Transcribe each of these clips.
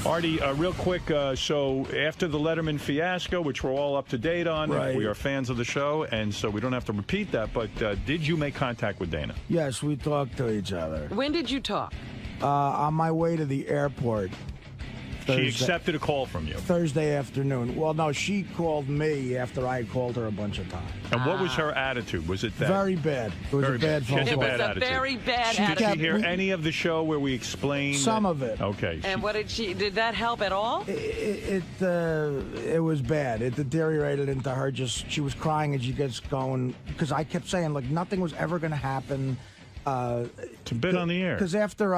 Artie, real quick, so after the Letterman fiasco, which we're all up to date on, right. We are fans of the show, and so we don't have to repeat that, but did you make contact with Dana? Yes, we talked to each other. When did you talk? On my way to the airport. She accepted a call from you. Thursday afternoon. Well, no, she called me after I had called her a bunch of times. And what was her attitude? Was it that? Very bad. It was a bad phone call. It was a very bad attitude. Did she hear any of the show where we explained? Some of it. Okay. And what did she? Did that help at all? It was bad. It deteriorated into her just. She was crying and she gets going because I kept saying like nothing was ever going to happen. It's a bit on the air. Because after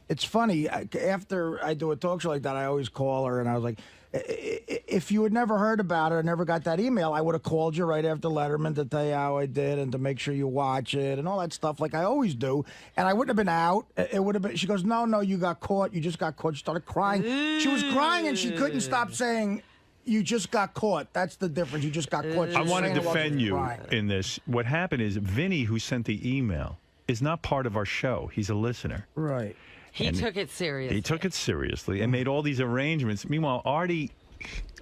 it's funny, after I do a talk show like that, I always call her, and I was like, if you had never heard about it or never got that email, I would have called you right after Letterman to tell you how I did and to make sure you watch it and all that stuff like I always do. And I wouldn't have been out. It would have been, she goes, no, you got caught. You just got caught. She started crying. She was crying, and she couldn't stop saying, you just got caught. That's the difference. You just got caught. I want to defend you in this. What happened is Vinny, who sent the email, is not part of our show. He's a listener. Right. He took it seriously. He took it seriously and made all these arrangements. Meanwhile, Artie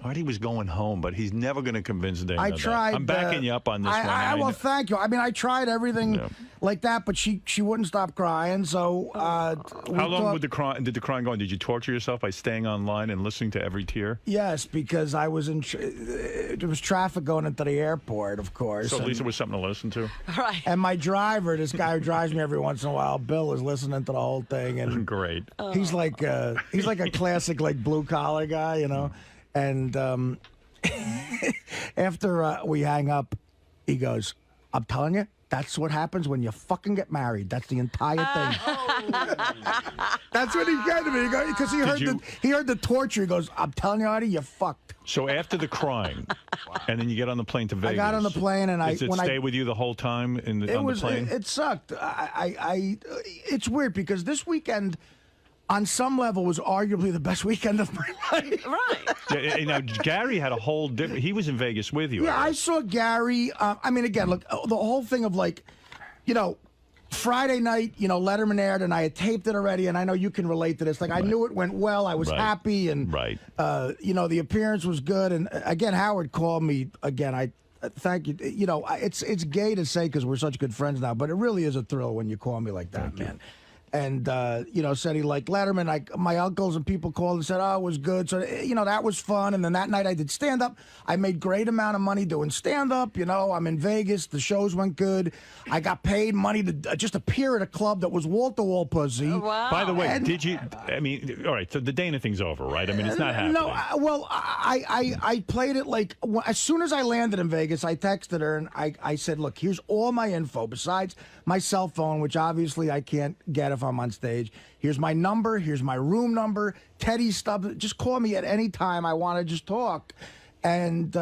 was going home, but he's never going to convince Dana. I tried. I'm backing you up on this one. Well, thank you. I mean, I tried everything like that, but she wouldn't stop crying. So how long did the crying go on? Did you torture yourself by staying online and listening to every tear? Yes, because I was there was traffic going into the airport, of course. So at least it was something to listen to. Right. And my driver, this guy who drives me every once in a while, Bill, is listening to the whole thing, and great. He's like a classic like blue collar guy, you know. And after we hang up, he goes, I'm telling you, that's what happens when you fucking get married. That's the entire thing. That's what he said to me. Because he heard the torture. He goes, I'm telling you, Artie, you're fucked. So after the crying, and then you get on the plane to Vegas. I got on the plane, and Did it stay with you the whole time on the plane? It sucked. It's weird because this weekend, on some level, was arguably the best weekend of my life. Right. Now, Gary had a whole different... He was in Vegas with you. Yeah, I saw Gary. I mean, again, look, the whole thing of like, you know, Friday night, you know, Letterman aired, and I had taped it already, and I know you can relate to this. Like, I knew it went well. I was happy, and, you know, the appearance was good. And, again, Howard called me. Again, I thank you. You know, it's gay to say because we're such good friends now, but it really is a thrill when you call me like that, man. And, you know, said he liked Letterman. My uncles and people called and said, oh, it was good. So, you know, that was fun. And then that night I did stand-up. I made great amount of money doing stand-up. You know, I'm in Vegas. The shows went good. I got paid money to just appear at a club that was wall-to-wall pussy. Oh, wow. By the way, did you, I mean, all right, so the Dana thing's over, right? I mean, it's not happening. No, well, I played it like, as soon as I landed in Vegas, I texted her and I said, look, here's all my info besides my cell phone, which obviously I can't get if I'm on stage. Here's my number. Here's my room number. Teddy Stubbs. Just call me at any time I want to just talk. And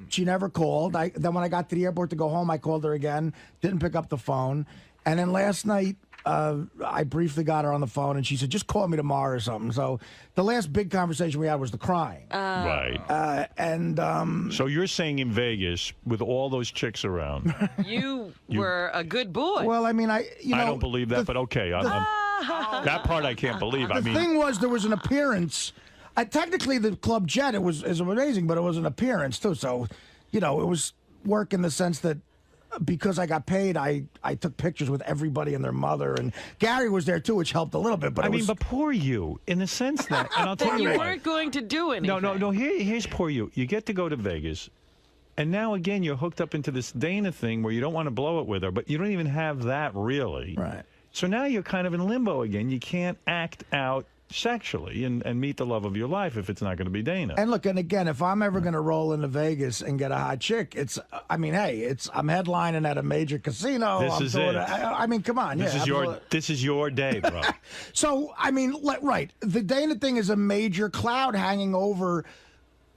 she never called. Then when I got to the airport to go home, I called her again. Didn't pick up the phone. And then last night, I briefly got her on the phone, and she said, just call me tomorrow or something. So the last big conversation we had was the crying. Right. So you're saying in Vegas, with all those chicks around... You were a good boy. Well, I mean, I don't believe that, but okay. That part I can't believe. The thing was, there was an appearance. Technically, the Club Jet is amazing, but it was an appearance, too. So, you know, it was work in the sense that because I got paid, I took pictures with everybody and their mother, and Gary was there too, which helped a little bit. But but poor you, in the sense that, and I'll tell you you why. weren't going to do anything. No. Here's poor you. You get to go to Vegas, and now again you're hooked up into this Dana thing where you don't want to blow it with her, but you don't even have that really. Right. So now you're kind of in limbo again. You can't act out sexually and meet the love of your life if it's not going to be Dana. And look, and again, if I'm ever going to roll into Vegas and get a hot chick, I'm headlining at a major casino. This is it. I mean, come on. This is your day, bro. So, I mean, right. The Dana thing is a major cloud hanging over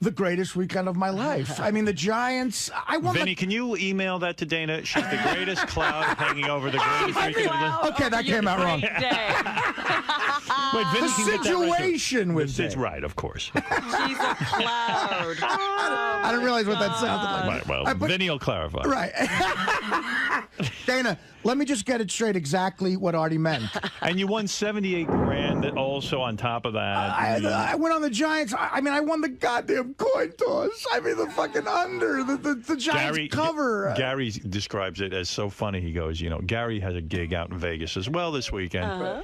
the greatest weekend of my life. I mean, the Giants. I won. Vinny, can you email that to Dana? She's the greatest cloud hanging over the greatest weekend of the. Okay, that came out wrong. Wait, Vinny The can get that situation with it's right, of course. She's a cloud. I didn't realize what that sounded like. Right, well, Vinny will clarify. Right. Dana, let me just get it straight exactly what Artie meant. And you won 78 grand also on top of that. I went on the Giants. I mean, I won the goddamn coin toss. I mean, the fucking under, the Giants cover. Gary describes it as so funny. He goes, Gary has a gig out in Vegas as well this weekend.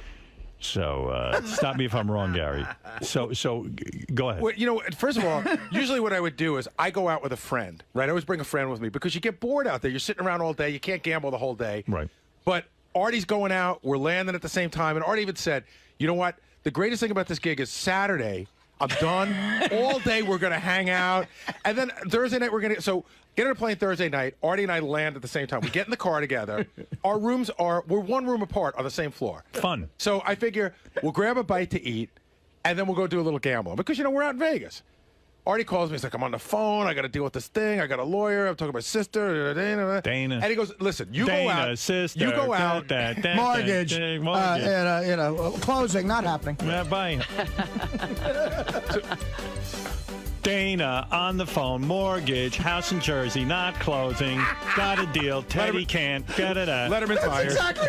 So stop me if I'm wrong, Gary. So go ahead. Well, first of all, usually what I would do is I go out with a friend, right? I always bring a friend with me because you get bored out there. You're sitting around all day. You can't gamble the whole day. Right. But Artie's going out. We're landing at the same time. And Artie even said, you know what? The greatest thing about this gig is Saturday. I'm done. All day we're going to hang out. And then Thursday night we're going to... So get on a plane Thursday night. Artie and I land at the same time. We get in the car together. Our rooms we're one room apart on the same floor. Fun. So I figure we'll grab a bite to eat, and then we'll go do a little gambling. Because, we're out in Vegas. Artie calls me. He's like, I'm on the phone. I got to deal with this thing. I got a lawyer. I'm talking about sister. Dana. And he goes, listen, you Dana, go out. Sister, you go out. Mortgage. Closing, not happening. Bye. Dana on the phone, mortgage, house in Jersey, not closing, got a deal. Teddy can't get it out. Letterman's fired. Exactly.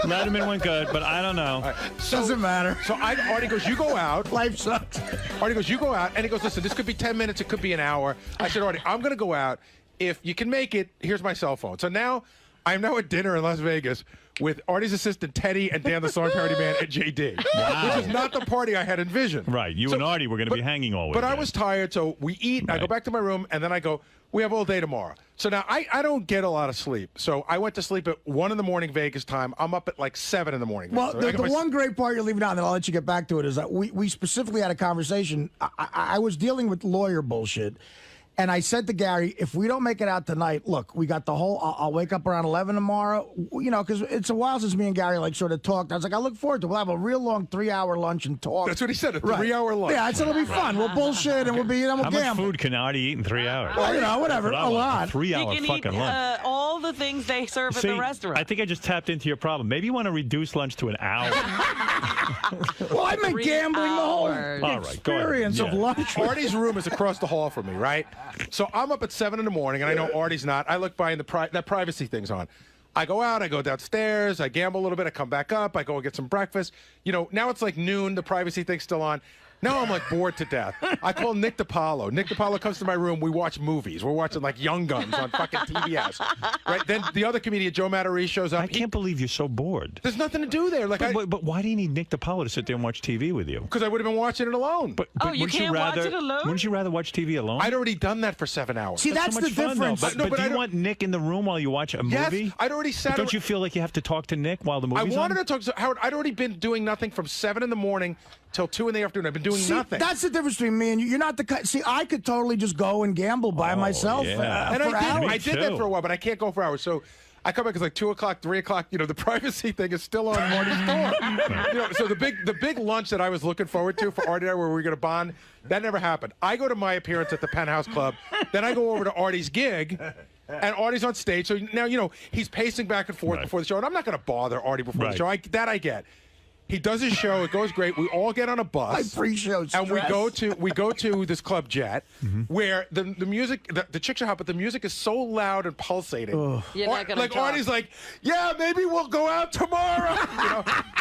Letterman went good, but I don't know. Right. Doesn't matter. So Artie goes, you go out. Life sucks. Artie goes, you go out. And he goes, listen, this could be 10 minutes. It could be an hour. I said, Artie, I'm going to go out. If you can make it, here's my cell phone. So now I'm now at dinner in Las Vegas with Artie's assistant, Teddy, and Dan the Song Parody Man, and JD. Wow. Which is not the party I had envisioned. Right. You and Artie were going to be hanging all weekend. But I was tired, so we eat. Right. I go back to my room, and then I go, we have all day tomorrow. So now I don't get a lot of sleep. So I went to sleep at 1 in the morning Vegas time. I'm up at like 7 in the morning. Well, so the one great part you're leaving out, and then I'll let you get back to it, is that we specifically had a conversation. I was dealing with lawyer bullshit. And I said to Gary, if we don't make it out tonight, look, we got the whole, I'll wake up around 11 tomorrow, because it's a while since me and Gary, sort of talked. I was like, I look forward to it. We'll have a real long 3-hour lunch and talk. That's what he said, a 3-hour lunch. Yeah, I said it'll be fun. We'll bullshit and we'll How gamble. much food can Artie eat in 3 hours? Well, whatever, a lot. 3-hour fucking lunch. All the things they serve at the restaurant. I think I just tapped into your problem. Maybe you want to reduce lunch to an hour. Well, I meant gambling the whole experience of lunch. Artie's room is across the hall from me, right? So I'm up at 7 in the morning, and I know Artie's not. I look by, and that privacy thing's on. I go out, I go downstairs, I gamble a little bit, I come back up, I go and get some breakfast. Now it's like noon, the privacy thing's still on. Now I'm bored to death. I call Nick DiPaolo. Nick DiPaolo comes to my room. We watch movies. We're watching Young Guns on fucking TBS. Right? Then the other comedian, Joe Matarese, shows up. I can't believe you're so bored. There's nothing to do there. But why do you need Nick DiPaolo to sit there and watch TV with you? Because I would have been watching it alone. But you can't watch it alone? Wouldn't you rather watch TV alone? I'd already done that for 7 hours. See, that's so the much fun, difference. But do you want Nick in the room while you watch a movie? Yes, I'd already sat. Don't you feel like you have to talk to Nick while the movie's I wanted on? to talk to Howard. I'd already been doing nothing from 7 in the morning till 2 in the afternoon. I've been doing nothing. That's the difference between me and you. You're not the kind. See, I could totally just go and gamble by myself. Yeah. And for hours. I did that for a while, but I can't go for hours. So I come back, it's 2 o'clock, 3 o'clock. The privacy thing is still on Marty's door. So the big lunch that I was looking forward to for Artie and I, where we were going to bond, that never happened. I go to my appearance at the Penthouse Club. Then I go over to Artie's gig. And Artie's on stage, so now, he's pacing back and forth before the show. And I'm not going to bother Artie before the show. I get. He does his show. It goes great. We all get on a bus. My pre-show stress. And we go to this Club Jet, where the music, the chicks are hot, but the music is so loud and pulsating. You're not gonna talk. Artie's yeah, maybe we'll go out tomorrow.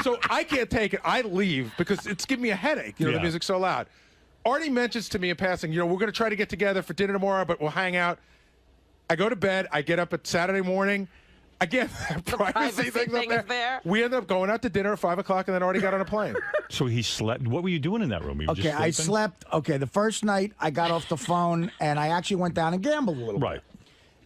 So I can't take it. I leave because it's giving me a headache. The music's so loud. Artie mentions to me in passing, we're going to try to get together for dinner tomorrow, but we'll hang out. I go to bed. I get up at Saturday morning. Again, privacy thing up there. We ended up going out to dinner at 5 o'clock, and then Artie got on a plane. So he slept. What were you doing in that room? Okay, I slept. Okay, the first night I got off the phone, and I actually went down and gambled a little bit. Right.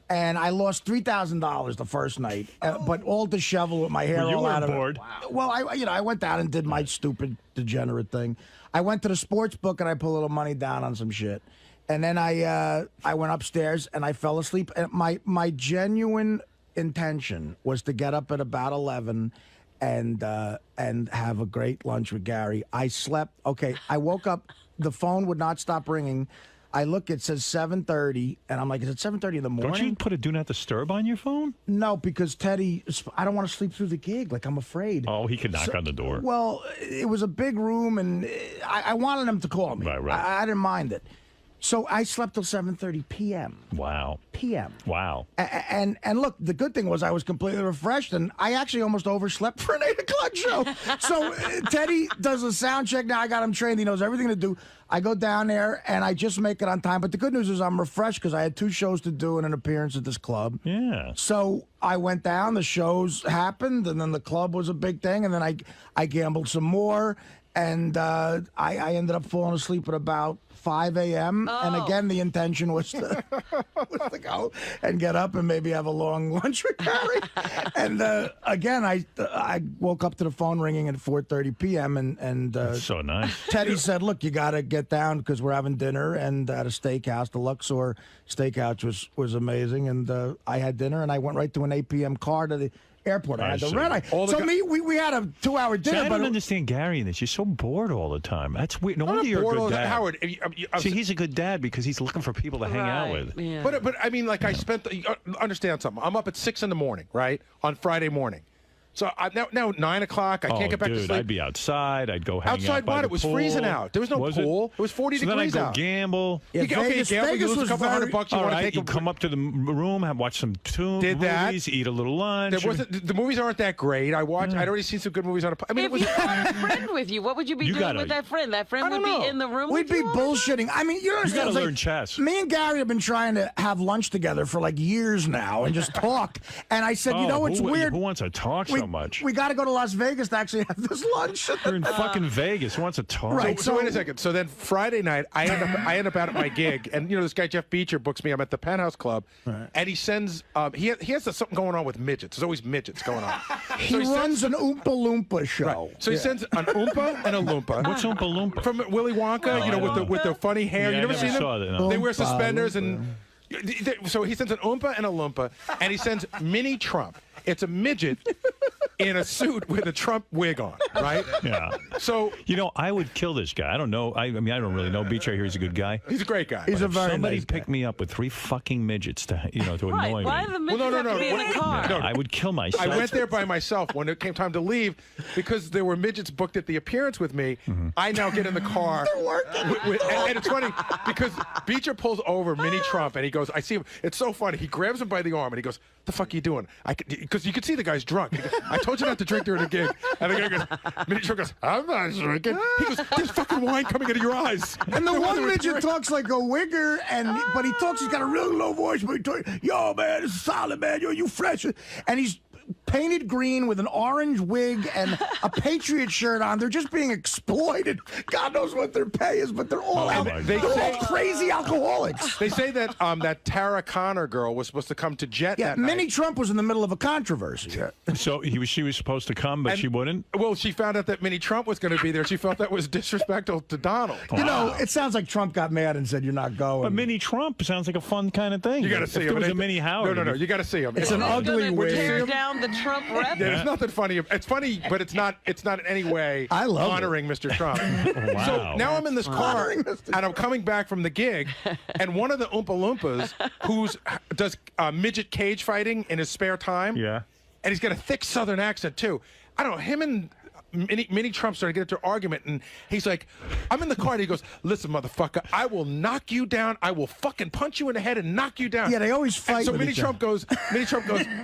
And I lost $3,000 the first night, but all disheveled with my hair all out of it. You were bored. Well, I went down and did my stupid, degenerate thing. I went to the sports book, and I put a little money down on some shit. And then I went upstairs, and I fell asleep. And my genuine intention was to get up at about 11 and have a great lunch with Gary. I slept. Okay, I woke up. The phone would not stop ringing. I look, it says 7:30, and I'm like, is it 7:30 in the morning? Don't you put a do not disturb on your phone? No, because Teddy, I don't want to sleep through the gig. Like, I'm afraid. Oh, he could knock on the door. Well, it was a big room, and I wanted him to call me. Right. I didn't mind it. So I slept till 7:30 p.m. Wow. p.m. Wow. And look, the good thing was I was completely refreshed, and I actually almost overslept for an 8 o'clock show. So Teddy does a sound check. Now I got him trained. He knows everything to do. I go down there, and I just make it on time. But the good news is I'm refreshed because I had 2 shows to do and an appearance at this club. Yeah. So I went down. The shows happened, and then the club was a big thing. And then I gambled some more, and I ended up falling asleep at about 5 a.m. And again, the intention was to go and get up and maybe have a long lunch with Gary. And again, I woke up to the phone ringing at 4:30 p.m. and That's so nice. Teddy said, "Look, you got to get down because we're having dinner and at a steakhouse. The Luxor Steakhouse was amazing, and I had dinner and I went right to an 8 p.m. car to the airport. I had the red eye. So we had a 2-hour dinner. See, I don't understand Gary in this. You're so bored all the time. That's weird. No wonder you're a good dad. Howard, see, he's a good dad because he's looking for people to hang out with. Yeah. But I mean, like I spent. Understand something. I'm up at 6 in the morning, right, on Friday morning. So now 9 o'clock. I can't get back to sleep. I'd be outside. I'd go hang out outside. by What? the It was pool. freezing out. There was no pool. It was 40 degrees then I'd out. go gamble. Yeah, Okay, gamble. You lose a couple $100. You All want to right, take you a come up to the room, watch some movies, eat a little lunch. There wasn't. The movies aren't that great. I'd already seen some good movies on. I mean, If you had a friend with you, what would you be doing with that friend? That friend would be in the room We'd with be you all the bullshitting. I mean, you You understand? got to It's learn chess. Me and Gary have been trying to have lunch together for like years now and just talk. And I said, you know, it's weird. Who wants to talk so much? We got to go to Las Vegas to actually have this lunch. You're in fucking Vegas. Who wants to talk? Right. So wait a second. So then Friday night, I end up out at my gig, and this guy Jeff Beecher books me. I'm at the Penthouse Club, and he sends. He has something going on with midgets. There's always midgets going on. He runs an Oompa Loompa show. Right. So he sends an Oompa and a Loompa. What's Oompa Loompa? From Willy Wonka, with the funny hair. Yeah, You never I seen never them? saw that, no. They wear Oompa suspenders Loompa. and. So he sends an Oompa and a Loompa, and he sends Mini Trump. It's a midget in a suit with a Trump wig on, right? Yeah. So I would kill this guy. I don't know. I mean, I don't really know. Beach right here, he's a good guy. he's a great guy. He's a very Somebody nice pick guy. me up with 3 fucking midgets to annoy Why me. the midgets have to be in the car? I would kill myself. I went there by myself when it came time to leave because there were midgets booked at the appearance with me. I now get in the car. And it's funny because Beecher pulls over Mini Trump and he goes, I see him. It's so funny. He grabs him by the arm and he goes, the fuck are you doing? Because you can see the guy's drunk. He goes, I told you not to drink during the gig. And the guy goes, Mini Trump goes, I'm not drinking. He goes, there's fucking wine coming out of your eyes. And the No one wonder it's midget great. talks like a wigger, but he talks. He's got a really low voice, but he talks, yo, man, this is solid, man. Yo, you fresh. And he's painted green with an orange wig and a Patriot shirt on. They're just being exploited. God knows what their pay is, but they're all out. They They're say- all crazy alcoholics. They say that that Tara Connor girl was supposed to come to Jet Yeah, that Minnie night. Trump was in the middle of a controversy. So she was supposed to come, but she wouldn't? Well, she found out that Minnie Trump was going to be there. She felt that was disrespectful to Donald. You know, it sounds like Trump got mad and said, "You're not going." But Mini Trump sounds like a fun kind of thing. You got to see if him. there was a Mini Howard. No. You got to see him. It's an ugly Gonna wig. tear down the Trump rep. Yeah, there's nothing funny. It's funny, but it's not in any way I love honoring Mr. Trump. Wow. So now I'm in this car, Honoring Mr. and I'm coming back from the gig, and one of the Oompa Loompas does midget cage fighting in his spare time. Yeah. And he's got a thick Southern accent, too. I don't know, him and Mini Trump started to get into an argument, and he's like, I'm in the car, and he goes, listen, motherfucker, I will knock you down. I will fucking punch you in the head and knock you down. Yeah, they always fight And so with Mini each Trump goes,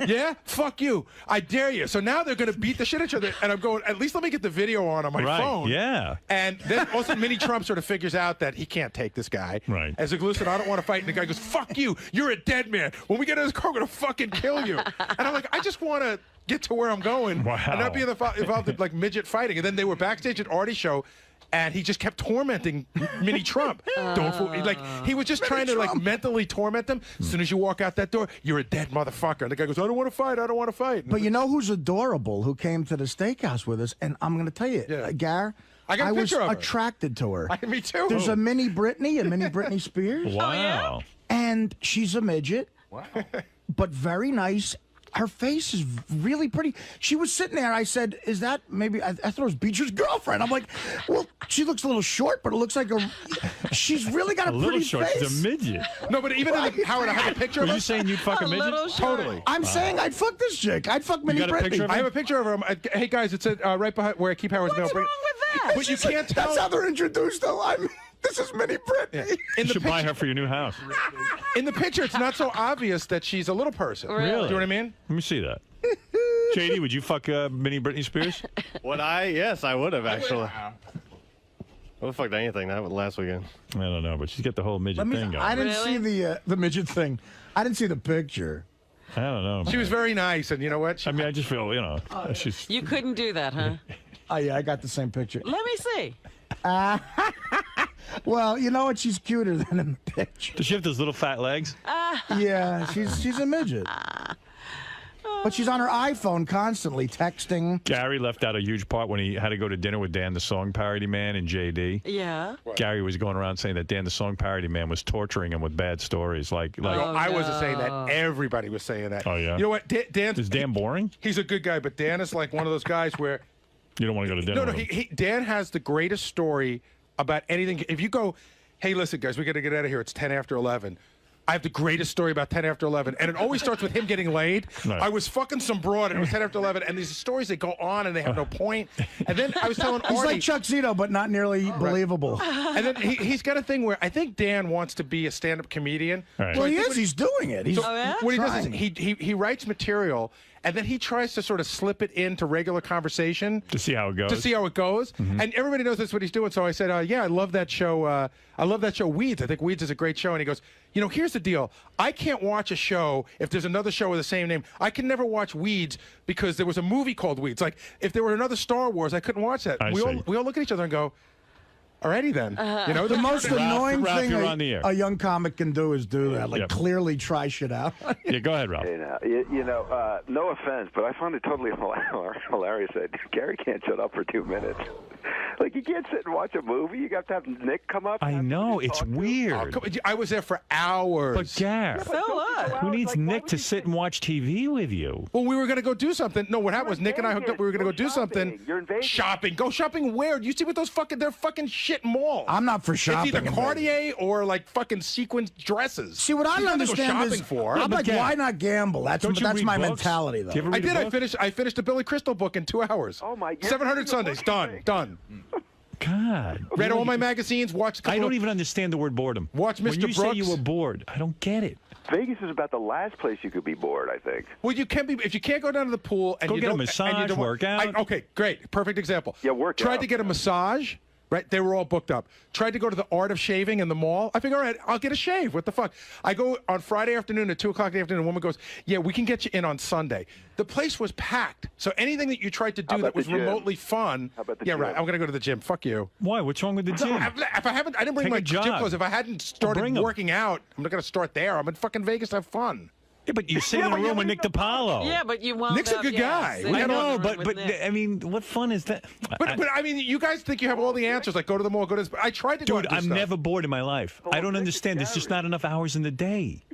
yeah, fuck you. I dare you. So now they're going to beat the shit out of each other, and I'm going, at least let me get the video on my Right, phone. yeah. And then also Mini Trump sort of figures out that he can't take this guy. Right. As like, listen, I don't want to fight. And the guy goes, fuck you. You're a dead man. When we get in this car, I'm going to fucking kill you. And I'm like, I just want to get to where I'm going and not be involved in like midget fighting. And then they were backstage at Artie's show, and he just kept tormenting Mini Trump. Don't fool. Like he was just trying to like mentally torment them. As soon as you walk out that door, you're a dead motherfucker. And the guy goes, I don't want to fight. I don't want to fight. But you know who's adorable? Who came to the steakhouse with us? And I'm going to tell you, Gar, I got a was picture of her. attracted to her. Me too. There's a mini Britney Spears. Wow. And she's a midget, but very nice. her face is really pretty. She was sitting there. I said, "Is that maybe?" I thought it was Beecher's girlfriend. I'm like, "Well, she looks a little short, but it looks like she's really got a little pretty short. face." She's a midget. No, but even in the, Howard, I have a picture of Are her. you saying you'd fuck a midget? Totally. I'm saying I'd fuck this chick. I'd fuck Minnie got a Britney. picture of her? I have a picture of her. Hey guys, it's right behind where I keep Howard's mail. What's wrong with that? But you can't tell. That's how they're introduced, though. I mean, this is Minnie Britney. In You the should buy picture, her for your new house. in the picture, it's not so obvious that she's a little person. Really? Do you know what I mean? Let me see that. JD, would you fuck Minnie Britney Spears? Would I? Yes, I would have actually. I would have fucked anything that last weekend. I don't know, but she's got the whole midget thing going. I didn't Really? see the midget thing. I didn't see the picture. I don't know. She was very nice, and you know what? I mean, I just feel, she's. You couldn't do that, huh? Oh yeah, I got the same picture. Let me see. Well, you know what? She's cuter than in the picture. Does she have those little fat legs? Yeah, she's a midget. But she's on her iPhone constantly texting. Gary left out a huge part when he had to go to dinner with Dan the Song Parody Man and JD. Yeah. Gary was going around saying that Dan the Song Parody Man was torturing him with bad stories. Like I wasn't saying that. Everybody was saying that. Oh, yeah? You know what? Dan. Is Dan boring? He's a good guy, but Dan is like one of those guys where. You don't want to go to dinner No, with him. Dan has the greatest story about anything. If you go, hey, listen, guys, we got to get out of here. It's 10 after 11. I have the greatest story about 10 after 11. And it always starts with him getting laid. Right. I was fucking some broad, and it was 10 after 11. And these stories that go on, and they have no point. And then I was telling Artie. He's like Chuck Zito, but not nearly believable. And then he's got a thing where I think Dan wants to be a stand-up comedian. Right. Well, So I he think is. He's doing it. He's what he does is trying. he writes material, and then he tries to sort of slip it into regular conversation To see how it goes. to see how it goes. And everybody knows that's what he's doing. So I said, yeah, I love that show. I love that show, Weeds. I think Weeds is a great show. And he goes, here's the deal. I can't watch a show if there's another show with the same name. I can never watch Weeds because there was a movie called Weeds. Like, if there were another Star Wars, I couldn't watch that. I We see. all look at each other and go, alrighty then. The most annoying Ralph, thing you're on the air. a young comic can do is do that. Like, Yep. clearly try shit out. Yeah, go ahead, Ralph. No offense, but I found it totally hilarious that Gary can't shut up for 2 minutes. Like, you can't sit and watch a movie. You got to have Nick come up. I know, it's Oh, weird. come on, I was there for hours. But Gar, So what? who needs Nick to sit and watch TV with you? Well, we were going to go do something. No, what happened was Nick and I hooked up. We were going to go do something. You're in Vegas. Shopping. Go shopping where? You see what those they're fucking shit malls. I'm not for shopping. It's either in Cartier or like fucking sequin dresses. See, what I You don't gotta go understand shopping is, for. I'm like, Gar, why not gamble? That's Don't you that's read my books? mentality, though. Do you ever I read did. a book? I finished the Billy Crystal book in 2 hours. Oh, my God. 700 Sundays. Done. God. Read all my magazines. Watched. a couple I don't of- even understand the word boredom. Watch When Mr. you say you Brooks. were bored, I don't get it. Vegas is about the last place you could be bored, I think. Well, you can be if you can't go down to the pool and Go you get a don't massage, and you don't, work out. Okay, great, perfect example. Yeah, work Tried out. to get a massage. Right, they were all booked up. Tried to go to the Art of Shaving in the mall. I figure, all right, I'll get a shave. What the fuck? I go on Friday afternoon at 2 o'clock in the afternoon. A woman goes, "Yeah, we can get you in on Sunday." The place was packed. So anything that you tried to do How about that was the gym? remotely fun. How about the yeah, gym? right. I'm gonna go to the gym. Fuck you. Why? What's wrong with the gym? If I haven't, I didn't bring Take my a gym jog. clothes. If I hadn't Bring started 'em. working out, I'm not gonna start there. I'm in fucking Vegas to have fun. Yeah, but you sit in a room with Nick DiPaolo. Yeah, but you wound Nick's a up, good yeah, guy. sitting I in the know, room but with Nick. I mean, what fun is that? But I mean, you guys think you have all the answers. Like, go to the mall, go to this. I tried to go Dude, out and do I'm stuff. never bored in my life. I don't understand. There's just not enough hours in the day.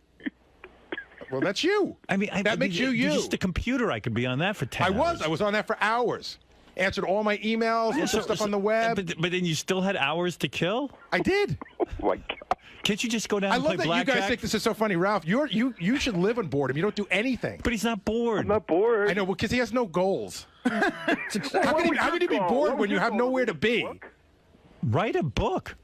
Well, that's you. I mean, that makes you you. Just a computer. I could be on that for 10 hours. I was on that for hours. Answered all my emails, looked up stuff on the web. But then you still had hours to kill? I did. Oh, my God. Can't you just go down I and love play that you blackjack? guys think this is so funny, Ralph. You should live on boredom. You don't do anything. But he's not bored. I'm not bored. I know, because he has no goals. How can you be bored when you have nowhere to be? Write a book.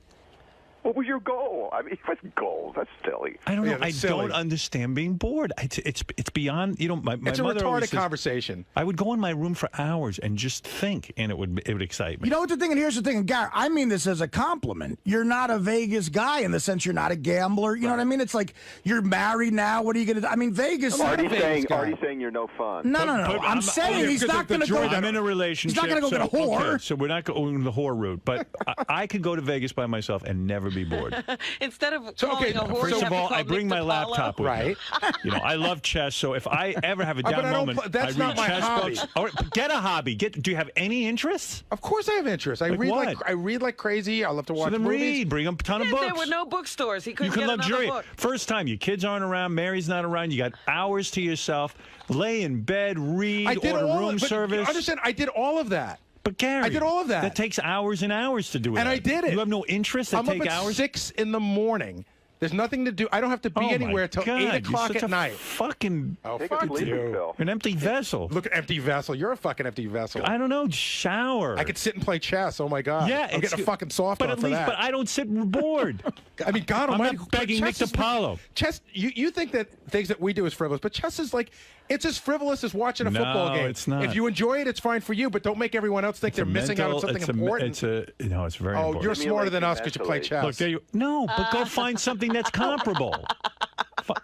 What was your goal? I mean, what's goals? That's silly. I don't know. Yeah, I that's silly. don't understand being bored. It's beyond. My It's a mother always retarded says, conversation. I would go in my room for hours and just think, and it would excite me. You know what the thing, and here's the thing, and Gar, I mean this as a compliment. You're not a Vegas guy in the sense you're not a gambler. You know what I mean? It's like you're married now. What are you going to do? I mean, Vegas. Artie's Vegas guy. saying you're no fun. No. But I'm saying he's because not of the going to go. joy I'm in a relationship. He's not gonna go get a whore. Okay, so we're not going the whore route. But I could go to Vegas by myself and never be bored. Instead of calling a horse, first you of have all, to call I bring Nick my DiPaolo. laptop with me. You know, I love chess, so if I ever have a down moment, I read chess books. All right, get a hobby. Do you have any interests? Of course I have interests. I read like crazy. I love to watch so then movies. Read. Bring a ton of books. There were no bookstores. He couldn't You can get luxuriate. another book. First time, your kids aren't around, Mary's not around, you got hours to yourself. Lay in bed, read, order room service. Understand, I did all of that. But Gary, I did all of that. That takes hours and hours to do it. And I did it. You have no interest that take hours? I'm up at 6 in the morning. There's nothing to do. I don't have to be anywhere till 8 o'clock at night. Fucking fuck you. An empty vessel. Look, empty vessel. You're a fucking empty vessel. I don't know. Shower. I could sit and play chess. Oh my god. Yeah, I'm getting a fucking soft but on at for least, that. But I don't sit bored. I mean, God I'm Almighty. not begging Nick DiPaolo. Chess. You think that things that we do is frivolous, but chess is like it's as frivolous as watching a football game. No, it's not. If you enjoy it, it's fine for you, but don't make everyone else think they're missing out on something important. It's very important. Oh, you're smarter than us because you play chess. Look, there you. No, but go find something that's comparable.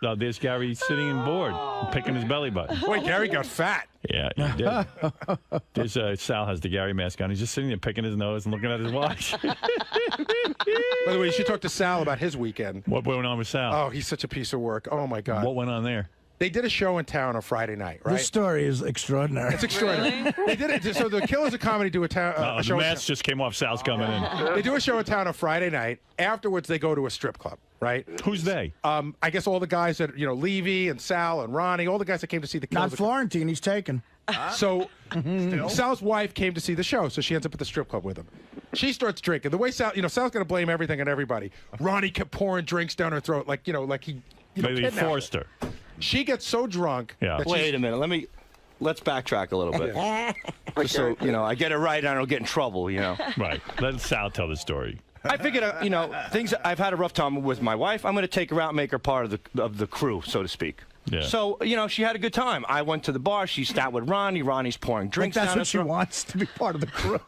No, there's Gary sitting and bored, picking his belly button. Wait, Gary got fat. Yeah, he did. There's Sal has the Gary mask on. He's just sitting there picking his nose and looking at his watch. By the way, you should talk to Sal about his weekend. What went on with Sal? Oh, he's such a piece of work. Oh my God. What went on there? They did a show in town on Friday night, right? This story is extraordinary. It's extraordinary. Really? They did it. So the Killers of Comedy do a The show. mask just came off. Sal's coming in. They do a show in town on Friday night. Afterwards, they go to a strip club, right? Who's they? I guess all the guys that Levy and Sal and Ronnie, all the guys that came to see the Killers. Not Florentine. He's taken. So Sal's wife came to see the show, so she ends up at the strip club with him. She starts drinking. The way Sal's going to blame everything on everybody. Ronnie kept pouring drinks down her throat, like he. Maybe he forced her. She gets so drunk. Yeah. Wait a minute. Let's backtrack a little bit. Just so I get it right, and I don't get in trouble. Right. Let Sal tell the story. I figured, things. I've had a rough time with my wife. I'm going to take her out and make her part of the crew, so to speak. Yeah. So, she had a good time. I went to the bar. She sat with Ronnie. Ronnie's pouring drinks down her throat. That's what she wants, to be part of the crew.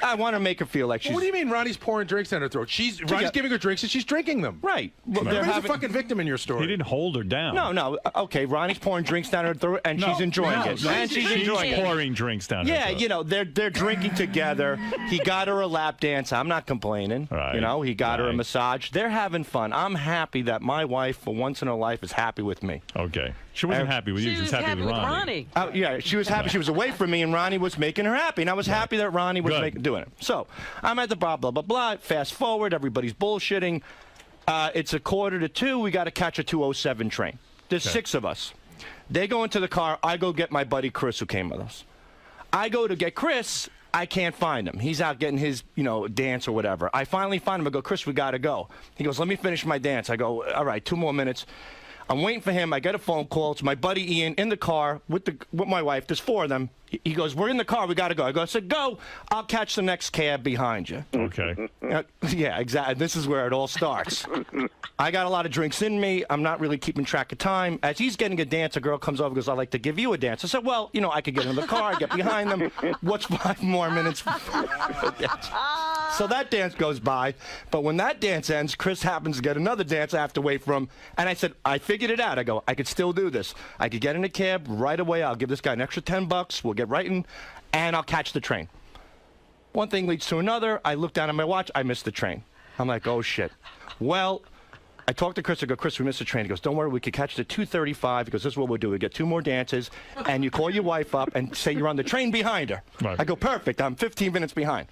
I want to make her feel like she's... What do you mean Ronnie's pouring drinks down her throat? Ronnie's giving her drinks and she's drinking them. Right. Well, Everybody's a fucking victim in your story. He didn't hold her down. No. Okay, Ronnie's pouring drinks down her throat, and she's enjoying it. And she's enjoying it. pouring drinks down her throat. They're drinking together. He got her a lap dance. I'm not complaining. Right. He got her a massage. They're having fun. I'm happy that my wife, for once in her life, is happy with me. Okay. She wasn't happy with you. She was happy with Ronnie. Yeah, she was happy. She was away from me, and Ronnie was making her happy. And I was happy that Ronnie was doing it. So I'm at the blah, blah, blah, blah. Fast forward. Everybody's bullshitting. It's 1:45. We got to catch a 2:07 train. There's 6 of us. They go into the car. I go get my buddy Chris, who came with us. I go to get Chris. I can't find him. He's out getting his, dance or whatever. I finally find him. I go, Chris, we got to go. He goes, let me finish my dance. I go, all right, 2 more minutes. I'm waiting for him. I get a phone call. It's my buddy Ian in the car with my wife. There's 4 of them. He goes, we're in the car. We got to go. I said, go. I'll catch the next cab behind you. Okay. Yeah, exactly. This is where it all starts. I got a lot of drinks in me. I'm not really keeping track of time. As he's getting a dance, a girl comes over and goes, I'd like to give you a dance. I said, well, I could get in the car, get behind them. What's 5 more minutes? So that dance goes by. But when that dance ends, Chris happens to get another dance I have to wait for him. And I said, I figured it out. I go, I could still do this. I could get in a cab right away. I'll give this guy an extra $10. We'll get right in, and I'll catch the train. One thing leads to another. I look down at my watch. I missed the train. I'm like, oh, shit. Well, I talked to Chris. I go, Chris, we missed the train. He goes, don't worry. We could catch the 2:35. He goes, this is what we'll do. We get 2 more dances, and you call your wife up and say you're on the train behind her. Right. I go, perfect. I'm 15 minutes behind.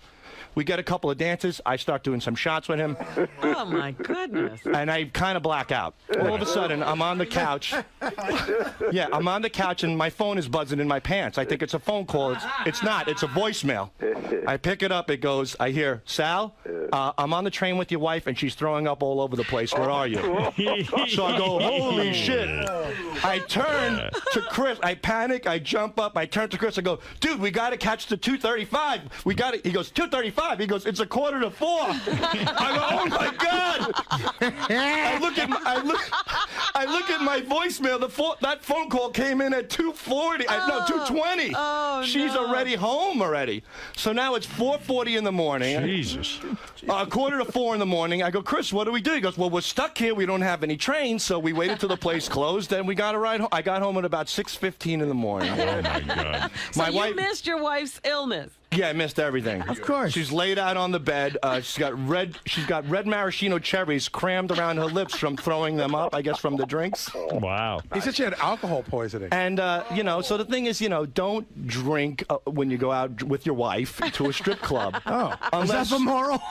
We get a couple of dances. I start doing some shots with him. Oh, my goodness. And I kind of black out. All of a sudden, I'm on the couch. Yeah, I'm on the couch, and my phone is buzzing in my pants. I think it's a phone call. It's not. It's a voicemail. I pick it up. It goes, I hear, Sal, I'm on the train with your wife, and she's throwing up all over the place. Where are you? So I go, holy shit. I turn to Chris. I panic. I jump up. I turn to Chris. I go, dude, we got to catch the 2:35. We got it. He goes, 2:35. He goes, it's 3:45. I go, oh my God! I look at my voicemail. That phone call came in at 2:40. No, 2:20. Oh, She's already home already. So now it's 4:40 in the morning. Jesus. 3:45 in the morning. I go, Chris, what do we do? He goes, well, we're stuck here. We don't have any trains, so we waited till the place closed. Then we got a ride home. I got home at about 6:15 in the morning. Oh my God. So you missed your wife's illness. Yeah, I missed everything. Of course. She's laid out on the bed. She's got red maraschino cherries crammed around her lips from throwing them up, I guess, from the drinks. Wow. He said she had alcohol poisoning. And, so the thing is, don't drink when you go out with your wife to a strip club. Oh, unless, is that the moral?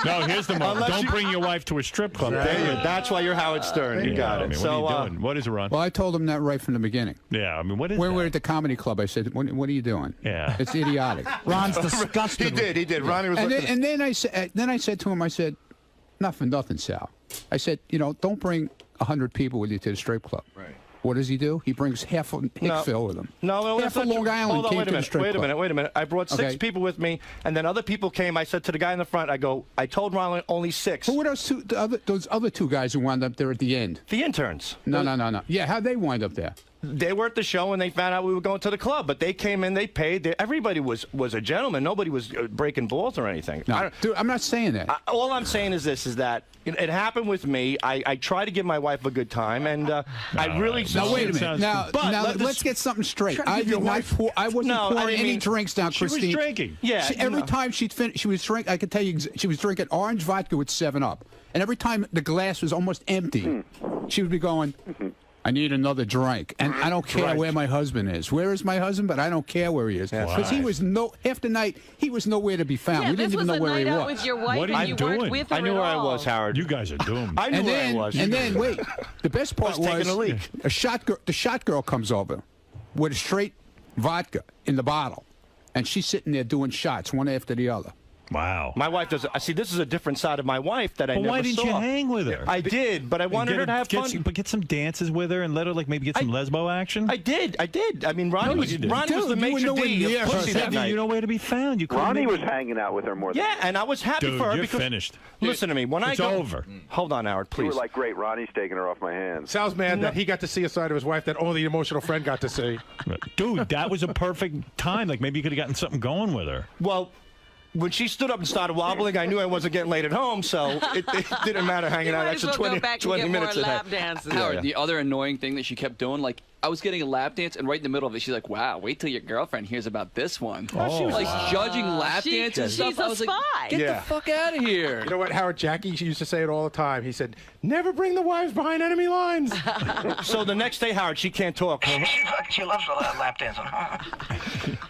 No, here's the moral. Don't bring your wife to a strip club. That's why you're Howard Stern. You got it. So, what are you doing? What is it, Ron? Well, I told him that right from the beginning. Yeah, I mean, what is When that? we were at the comedy club, I said, what are you doing? Yeah. It's idiotic. Ron's disgusted. He did. Ronnie was looking And then I said to him, I said, nothing, Sal. I said, don't bring 100 people with you to the strip club. Right. What does he do? He brings half of Hicksville with him. No, half of Long Island Hold on, came to the strip club. Wait a minute. I brought 6 people with me, and then other people came. I said to the guy in the front, I told Ron only 6. Who were those other 2 guys who wound up there at the end? The interns. No. Yeah, how'd they wind up there? They were at the show and they found out we were going to the club, but they came in, they paid. Everybody was a gentleman. Nobody was breaking balls or anything. No, dude, I'm not saying that. All I'm saying is this: is that it happened with me. I try to give my wife a good time, and I really. Now wait a minute. Now let's get something straight. I wasn't pouring any drinks down, Christine. She was drinking. Yeah. Every time she'd finish, she was drinking. I could tell you, she was drinking orange vodka with 7-Up, and every time the glass was almost empty, she would be going. I need another drink, and I don't care where my husband is. Where is my husband? But I don't care where he is because he was half the night he was nowhere to be found. Yeah, we didn't even know where he was. With your wife What are and you weren't doing? with her I knew at where I all. was, Howard. You guys are doomed. I knew where I was. And then wait, the best part was taking a leak. The shot girl comes over with a straight vodka in the bottle, and she's sitting there doing shots one after the other. Wow. My wife does. I see. This is a different side of my wife that I never saw. Why didn't you hang with her? I did, but I wanted her to have fun. But get some dances with her and let her maybe get some lesbo action. I did. I mean, Ronnie was the Dude, maitre d' of pussy that night. You know where to be found. Ronnie was hanging out with her more than and I was happy Dude, for her you're because finished. Listen to me. When It's I go over. Hold on, Howard, please. You were like, great, Ronnie's taking her off my hands. Sal's mad that he got to see a side of his wife that only the emotional friend got to see. Dude, that was a perfect time. Like maybe you could have gotten something going with her. Well, when she stood up and started wobbling, I knew I wasn't getting laid at home, so it didn't matter hanging out extra 20 minutes a lap day. dances. Howard, the other annoying thing that she kept doing, like, I was getting a lap dance, and right in the middle of it, she's like, wow, wait till your girlfriend hears about this one. She was like judging lap dances and stuff. She's a I was spy. like, get the fuck out of here. You know what, Howard? Jackie, she used to say it all the time. He said, never bring the wives behind enemy lines. So the next day, Howard, she can't talk. She loves lap dancing.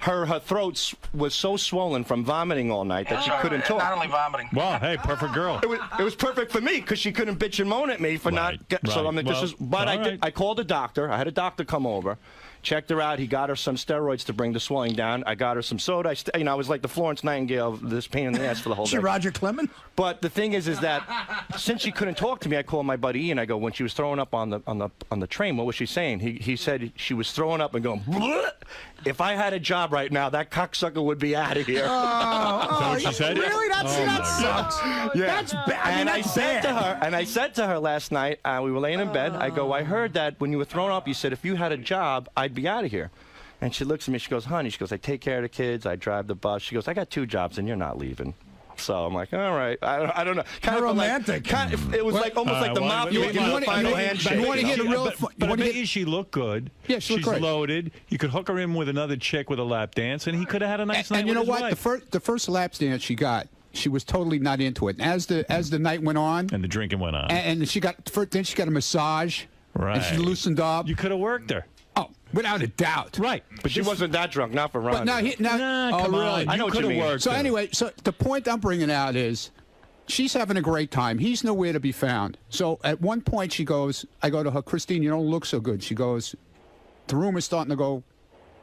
Her throat was so swollen from vomiting all night that she couldn't talk. Not only vomiting. Well, hey, perfect girl. It was perfect for me because she couldn't bitch and moan at me for not. So I'm like, Well, this is. But I called a doctor. I had a doctor come over, checked her out. He got her some steroids to bring the swelling down. I got her some soda. I was like the Florence Nightingale of this pain in the ass for the whole day. She Roger Clemens? But the thing is that since she couldn't talk to me, I called my buddy Ian. I go, when she was throwing up on the train, what was she saying? He said she was throwing up and going. Bleh! If I had a job right now, that cocksucker would be out of here. what she said? Really? That sucks. Yeah. That's bad. I said to her last night, we were laying in bed. I go, I heard that when you were thrown up, you said if you had a job, I'd be out of here. And she looks at me. She goes, honey, she goes, I take care of the kids. I drive the bus. She goes, I got 2 jobs, and you're not leaving. So I'm like, all right. I don't know. Kind of romantic. It was like almost like the mafia. You want to hear the real? But I bet you she looked good. Yeah, she looked She's great. Loaded. You could hook her in with another chick with a lap dance, and he could have had a nice night. And you know with his what? wife. The first lap dance she got, she was totally not into it. And as the night went on, and the drinking went on, and she got a massage. Right. And she loosened up. You could have worked her. Oh, without a doubt. Right. But she wasn't that drunk, not for Ron. But come on. I know what you mean. So anyway, so the point I'm bringing out is she's having a great time. He's nowhere to be found. So at one point she goes, I go to her, Christine, you don't look so good. She goes, the room is starting to go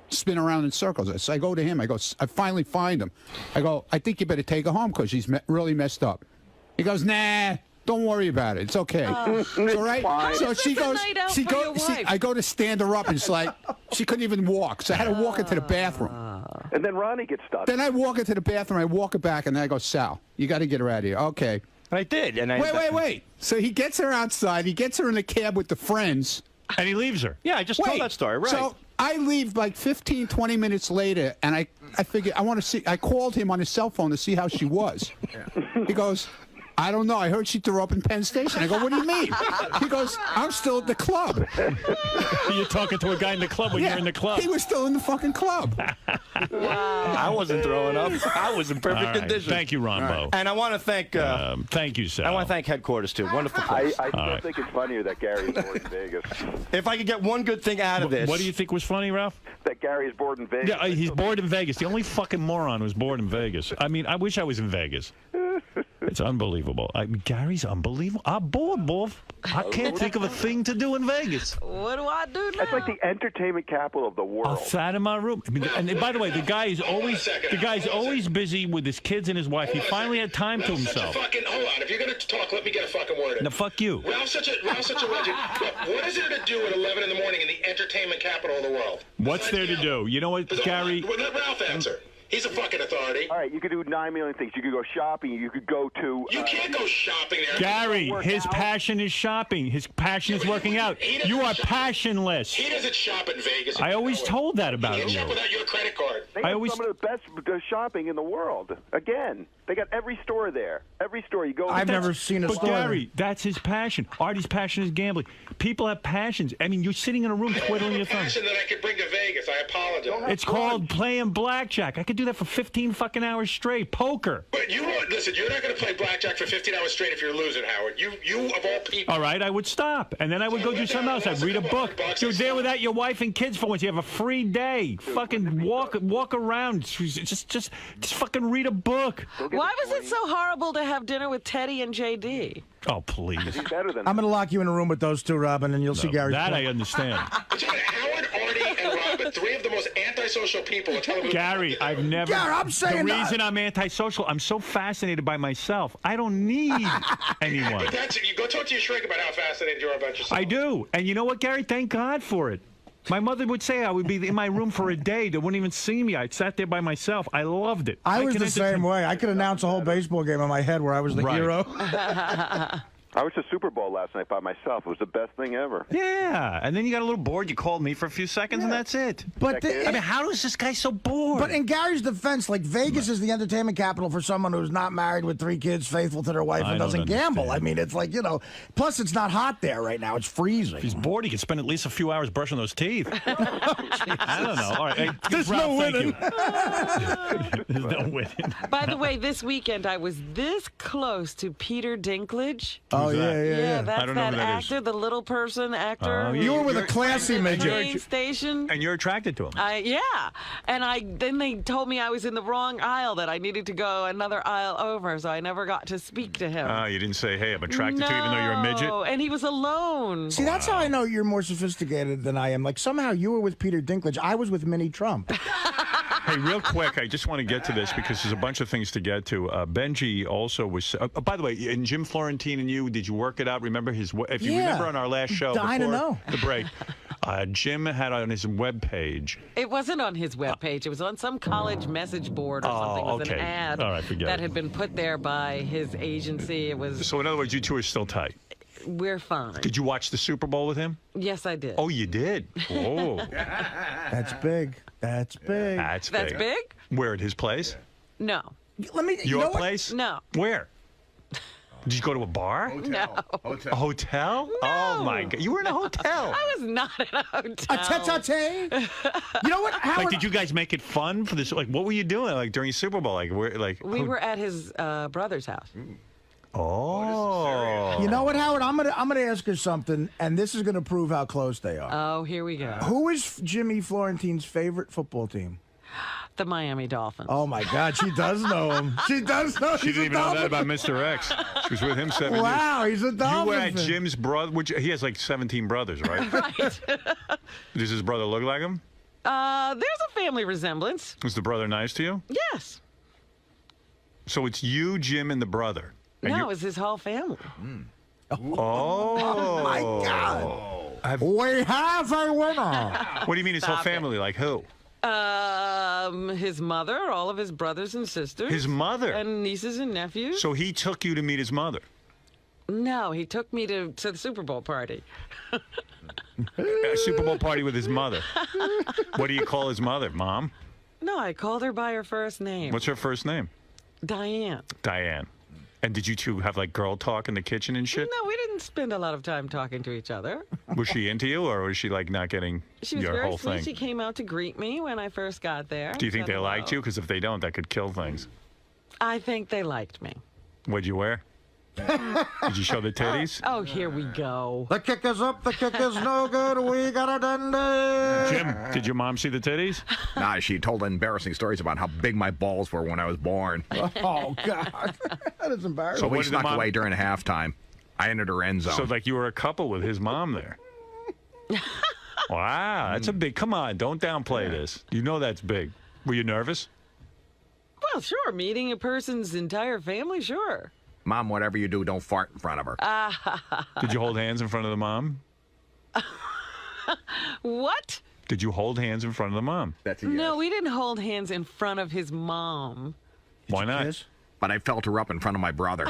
spin around in circles. So I go to him. I go, I finally find him. I go, I think you better take her home because she's really messed up. He goes, nah. Don't worry about it. It's okay. So right. So she goes. I go to stand her up, and it's like she couldn't even walk. So I had to walk into the bathroom. And then Ronnie gets stuck. Then I walk into the bathroom. I walk her back, and then I go, Sal, you got to get her out of here. Okay. And I did. And Wait. So he gets her outside. He gets her in the cab with the friends. And he leaves her. Yeah, I just told that story. Right. So I leave like 15, 20 minutes later, and I figure I want to see. I called him on his cell phone to see how she was. He goes, I don't know. I heard she threw up in Penn Station. I go, what do you mean? He goes, I'm still at the club. You're talking to a guy in the club when you're in the club. He was still in the fucking club. I wasn't throwing up. I was in perfect condition. Thank you, Rombo. And I want to thank. Thank you, Sal. I want to thank headquarters too. Wonderful place. I still think it's funnier that Gary is born in Vegas. If I could get one good thing out of this. What do you think was funny, Ralph? That Gary is born in Vegas. Yeah, he's bored in Vegas. The only fucking moron who's bored in Vegas. I mean, I wish I was in Vegas. It's unbelievable. Gary's unbelievable. I'm bored, boy. I can't think of a thing to do in Vegas. What do I do now? That's like the entertainment capital of the world. I sat in my room. I mean, and by the way, the guy's always busy with his kids and his wife. He finally had time to himself. Hold on. If you're going to talk, let me get a fucking word in. Now, fuck you. Ralph's such a legend. Look, what is there to do at 11 in the morning in the entertainment capital of the world? What's there to do? You know what, Gary? Let Ralph answer. He's a fucking authority. All right, you could do 9 million things. You could go shopping. You could go to... You can't go shopping there. Gary, his passion is shopping. His passion is working out. You are passionless. He doesn't shop in Vegas. I always told that about you. He shop without your credit card. They have some of the best shopping in the world. Again, they got every store there. Every store you go... I've never seen a store. But Gary, that's his passion. Artie's passion is gambling. People have passions. I mean, you're sitting in a room twiddling your thumbs. Passion that I could bring to Vegas. I apologize. It's called playing blackjack. I could do that for 15 fucking hours straight. Poker. But listen, you're not going to play blackjack for 15 hours straight if you're losing, Howard. You of all people. All right, I would stop, and then I would go do something else. I'd read a book. You're there without your wife and kids for once. You have a free day. Fucking walk around. Just fucking read a book. Why was it so horrible to have dinner with Teddy and JD? Oh, please. He's better than I'm going to lock you in a room with those two, Robin, and you'll see Gary's That point. I understand. Howard, Artie, and Robin, three of the most antisocial people. Gary, I've never... Gary, I'm saying the reason I'm antisocial, I'm so fascinated by myself. I don't need anyone. But you go talk to your shrink about how fascinated you are about yourself. I do. And you know what, Gary? Thank God for it. My mother would say I would be in my room for a day. They wouldn't even see me. I sat there by myself. I loved it. I was the same way. I could announce a whole baseball game in my head where I was the hero. I watched the Super Bowl last night by myself. It was the best thing ever. Yeah, and then you got a little bored. You called me for a few seconds, and that's it. But I mean, how is this guy so bored? But in Gary's defense, like Vegas is the entertainment capital for someone who's not married with 3 kids, faithful to their wife, and doesn't gamble. I mean, it's like, you know. Plus, it's not hot there right now. It's freezing. If he's bored, he could spend at least a few hours brushing those teeth. I don't know. All right, hey, There's Ralph, no thank winning. you. There's no winning. By the way, this weekend I was this close to Peter Dinklage. Oh, yeah. That's I don't know that who that actor, the little person actor. Oh, You were with a classy midget. Train station. And you're attracted to him. Yeah. And then they told me I was in the wrong aisle, that I needed to go another aisle over, so I never got to speak to him. You didn't say, hey, I'm attracted to you, even though you're a midget? No, and he was alone. See, that's how I know you're more sophisticated than I am. Like, somehow you were with Peter Dinklage. I was with Minnie Trump. Hey, real quick, I just want to get to this because there's a bunch of things to get to. Benji also was... by the way, and Jim Florentine and you, did you work it out? Remember his... If you remember on our last show before the break, Jim had on his webpage... It wasn't on his webpage. It was on some college message board or something. It was an ad that had been put there by his agency. It was... So, in other words, you two are still tight? We're fine. Did you watch the Super Bowl with him? Yes, I did. Oh, you did? Oh. That's big. That's big. That's big? Where, at his place? No. Your place? No. Where? Did you go to a bar? No. A hotel? No. Oh, my God. You were in a hotel. I was not in a hotel. A tete-a-tete? You know what, Howard? Like, did you guys make it fun for this? Like, what were you doing, like, during Super Bowl? Like, we were at his brother's house. Oh. You know what, Howard? I'm gonna ask her something, and this is gonna prove how close they are. Oh, here we go. Who is Jimmy Florentine's favorite football team? The Miami Dolphins. Oh my God, she does know him. She does know. She didn't even know that about Mr. X. She was with him 7 years. Wow, he's a Dolphin. You were at Jim's brother, which he has like 17 brothers, right? Right. Does his brother look like him? There's a family resemblance. Was the brother nice to you? Yes. So it's you, Jim, and the brother. And no, it's his whole family. Oh my God. We have a winner. What do you mean his whole family? Like who? His mother, all of his brothers and sisters. His mother? And nieces and nephews. So he took you to meet his mother? No, he took me to the Super Bowl party. A Super Bowl party with his mother. What do you call his mother? Mom? No, I called her by her first name. What's her first name? Diane. Diane. And did you two have like girl talk in the kitchen and shit? No, we didn't spend a lot of time talking to each other. Was she into you, or was she like not getting She was your very whole sweet. thing? She came out to greet me when I first got there. Do you think Said they liked hello. you? Because if they don't, that could kill things. I think they liked me. What'd you wear? Did you show the titties? Oh, here we go. The kick is up, the kick is no good. We got a dundee. Jim, did your mom see the titties? Nah, she told embarrassing stories about how big my balls were when I was born. Oh, God. That is embarrassing. So we what did the snuck mom- away during halftime. I entered her end zone. So like you were a couple with his mom there. Wow, that's a big. Come on, don't downplay this. You know that's big. Were you nervous? Well, sure. Meeting a person's entire family, sure. Mom, whatever you do, don't fart in front of her. Did you hold hands in front of the mom? What? Did you hold hands in front of the mom? That's a No, we didn't hold hands in front of his mom. Why not? But I felt her up in front of my brother.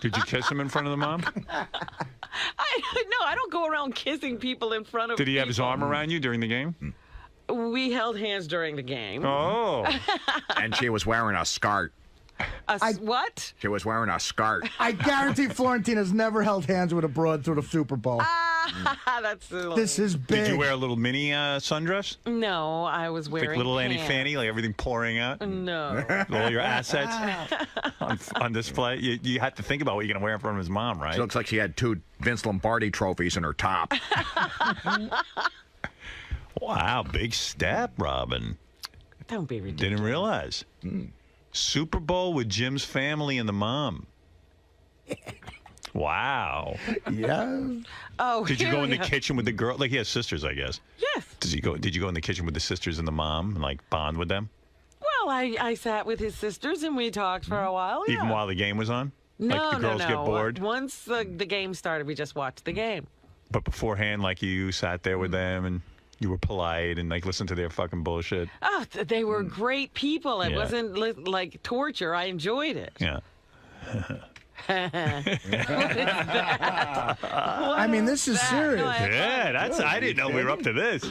Did you kiss him in front of the mom? I don't go around kissing people in front of Did he have his people. arm around you during the game? We held hands during the game. Oh. And she was wearing a skirt. What? She was wearing a skirt. I guarantee Florentina's never held hands with a broad through the Super Bowl. That's This is big. Did you wear a little mini sundress? No, I was wearing Like little Annie pants. Fanny, like everything pouring out? No. All your assets on display? You had to think about what you're going to wear in front of his mom, right? She looks like she had 2 Vince Lombardi trophies in her top. Wow, big step, Robin. Don't be ridiculous. Didn't realize. Super Bowl with Jim's family and the mom. Wow. Yeah. Oh, Did you here go in we the go. kitchen with the girl? Like he has sisters, I guess. Yes. Did you go in the kitchen with the sisters and the mom and like bond with them? Well, I sat with his sisters and we talked for a while. Yeah. Even while the game was on? No, like the girls no. get bored? Once the game started, we just watched the game. But beforehand, like you sat there with them and you were polite and like listened to their fucking bullshit. Oh, they were great people. It Yeah. wasn't like torture. I enjoyed it. Yeah. I mean, this is serious. Yeah, I didn't know we were up to this.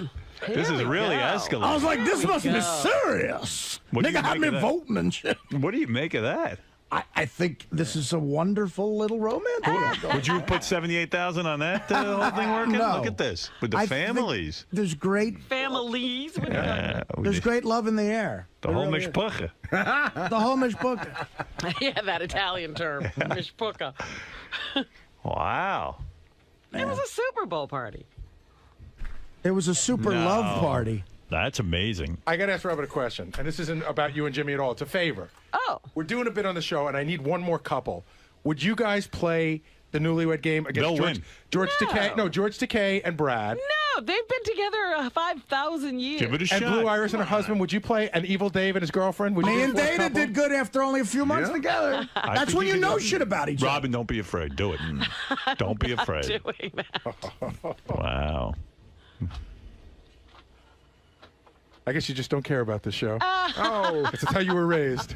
This is really escalating. I was like, this must be serious. What do you Nigga had make me of that? voting and shit. What do you make of that? I think this is a wonderful little romance. Would you put 78,000 on that whole thing working? No. Look at this with the I think families. There's great Families. There's great love in the air. The whole mishpucha. The whole mishpucha. Yeah, that Italian term, mishpucha. Wow. It was a Super Bowl party. It was a super No. love party. That's amazing. I got to ask Robert a question, and this isn't about you and Jimmy at all. It's a favor. Oh. We're doing a bit on the show, and I need one more couple. Would you guys play the newlywed game against They'll George, win. George Takei? No, George Takei and Brad. No, they've been together 5,000 years. Give it a And shot. Blue Iris and her husband. Would you play an Evil Dave and his girlfriend? Would you Me do and a fourth Dana couple? did good after only a few months together. I That's think when you can know do it. shit about each other. Robin, don't be afraid. Do it. Don't be afraid. Doing that. Wow. I guess you just don't care about this show. Oh, it's how you were raised.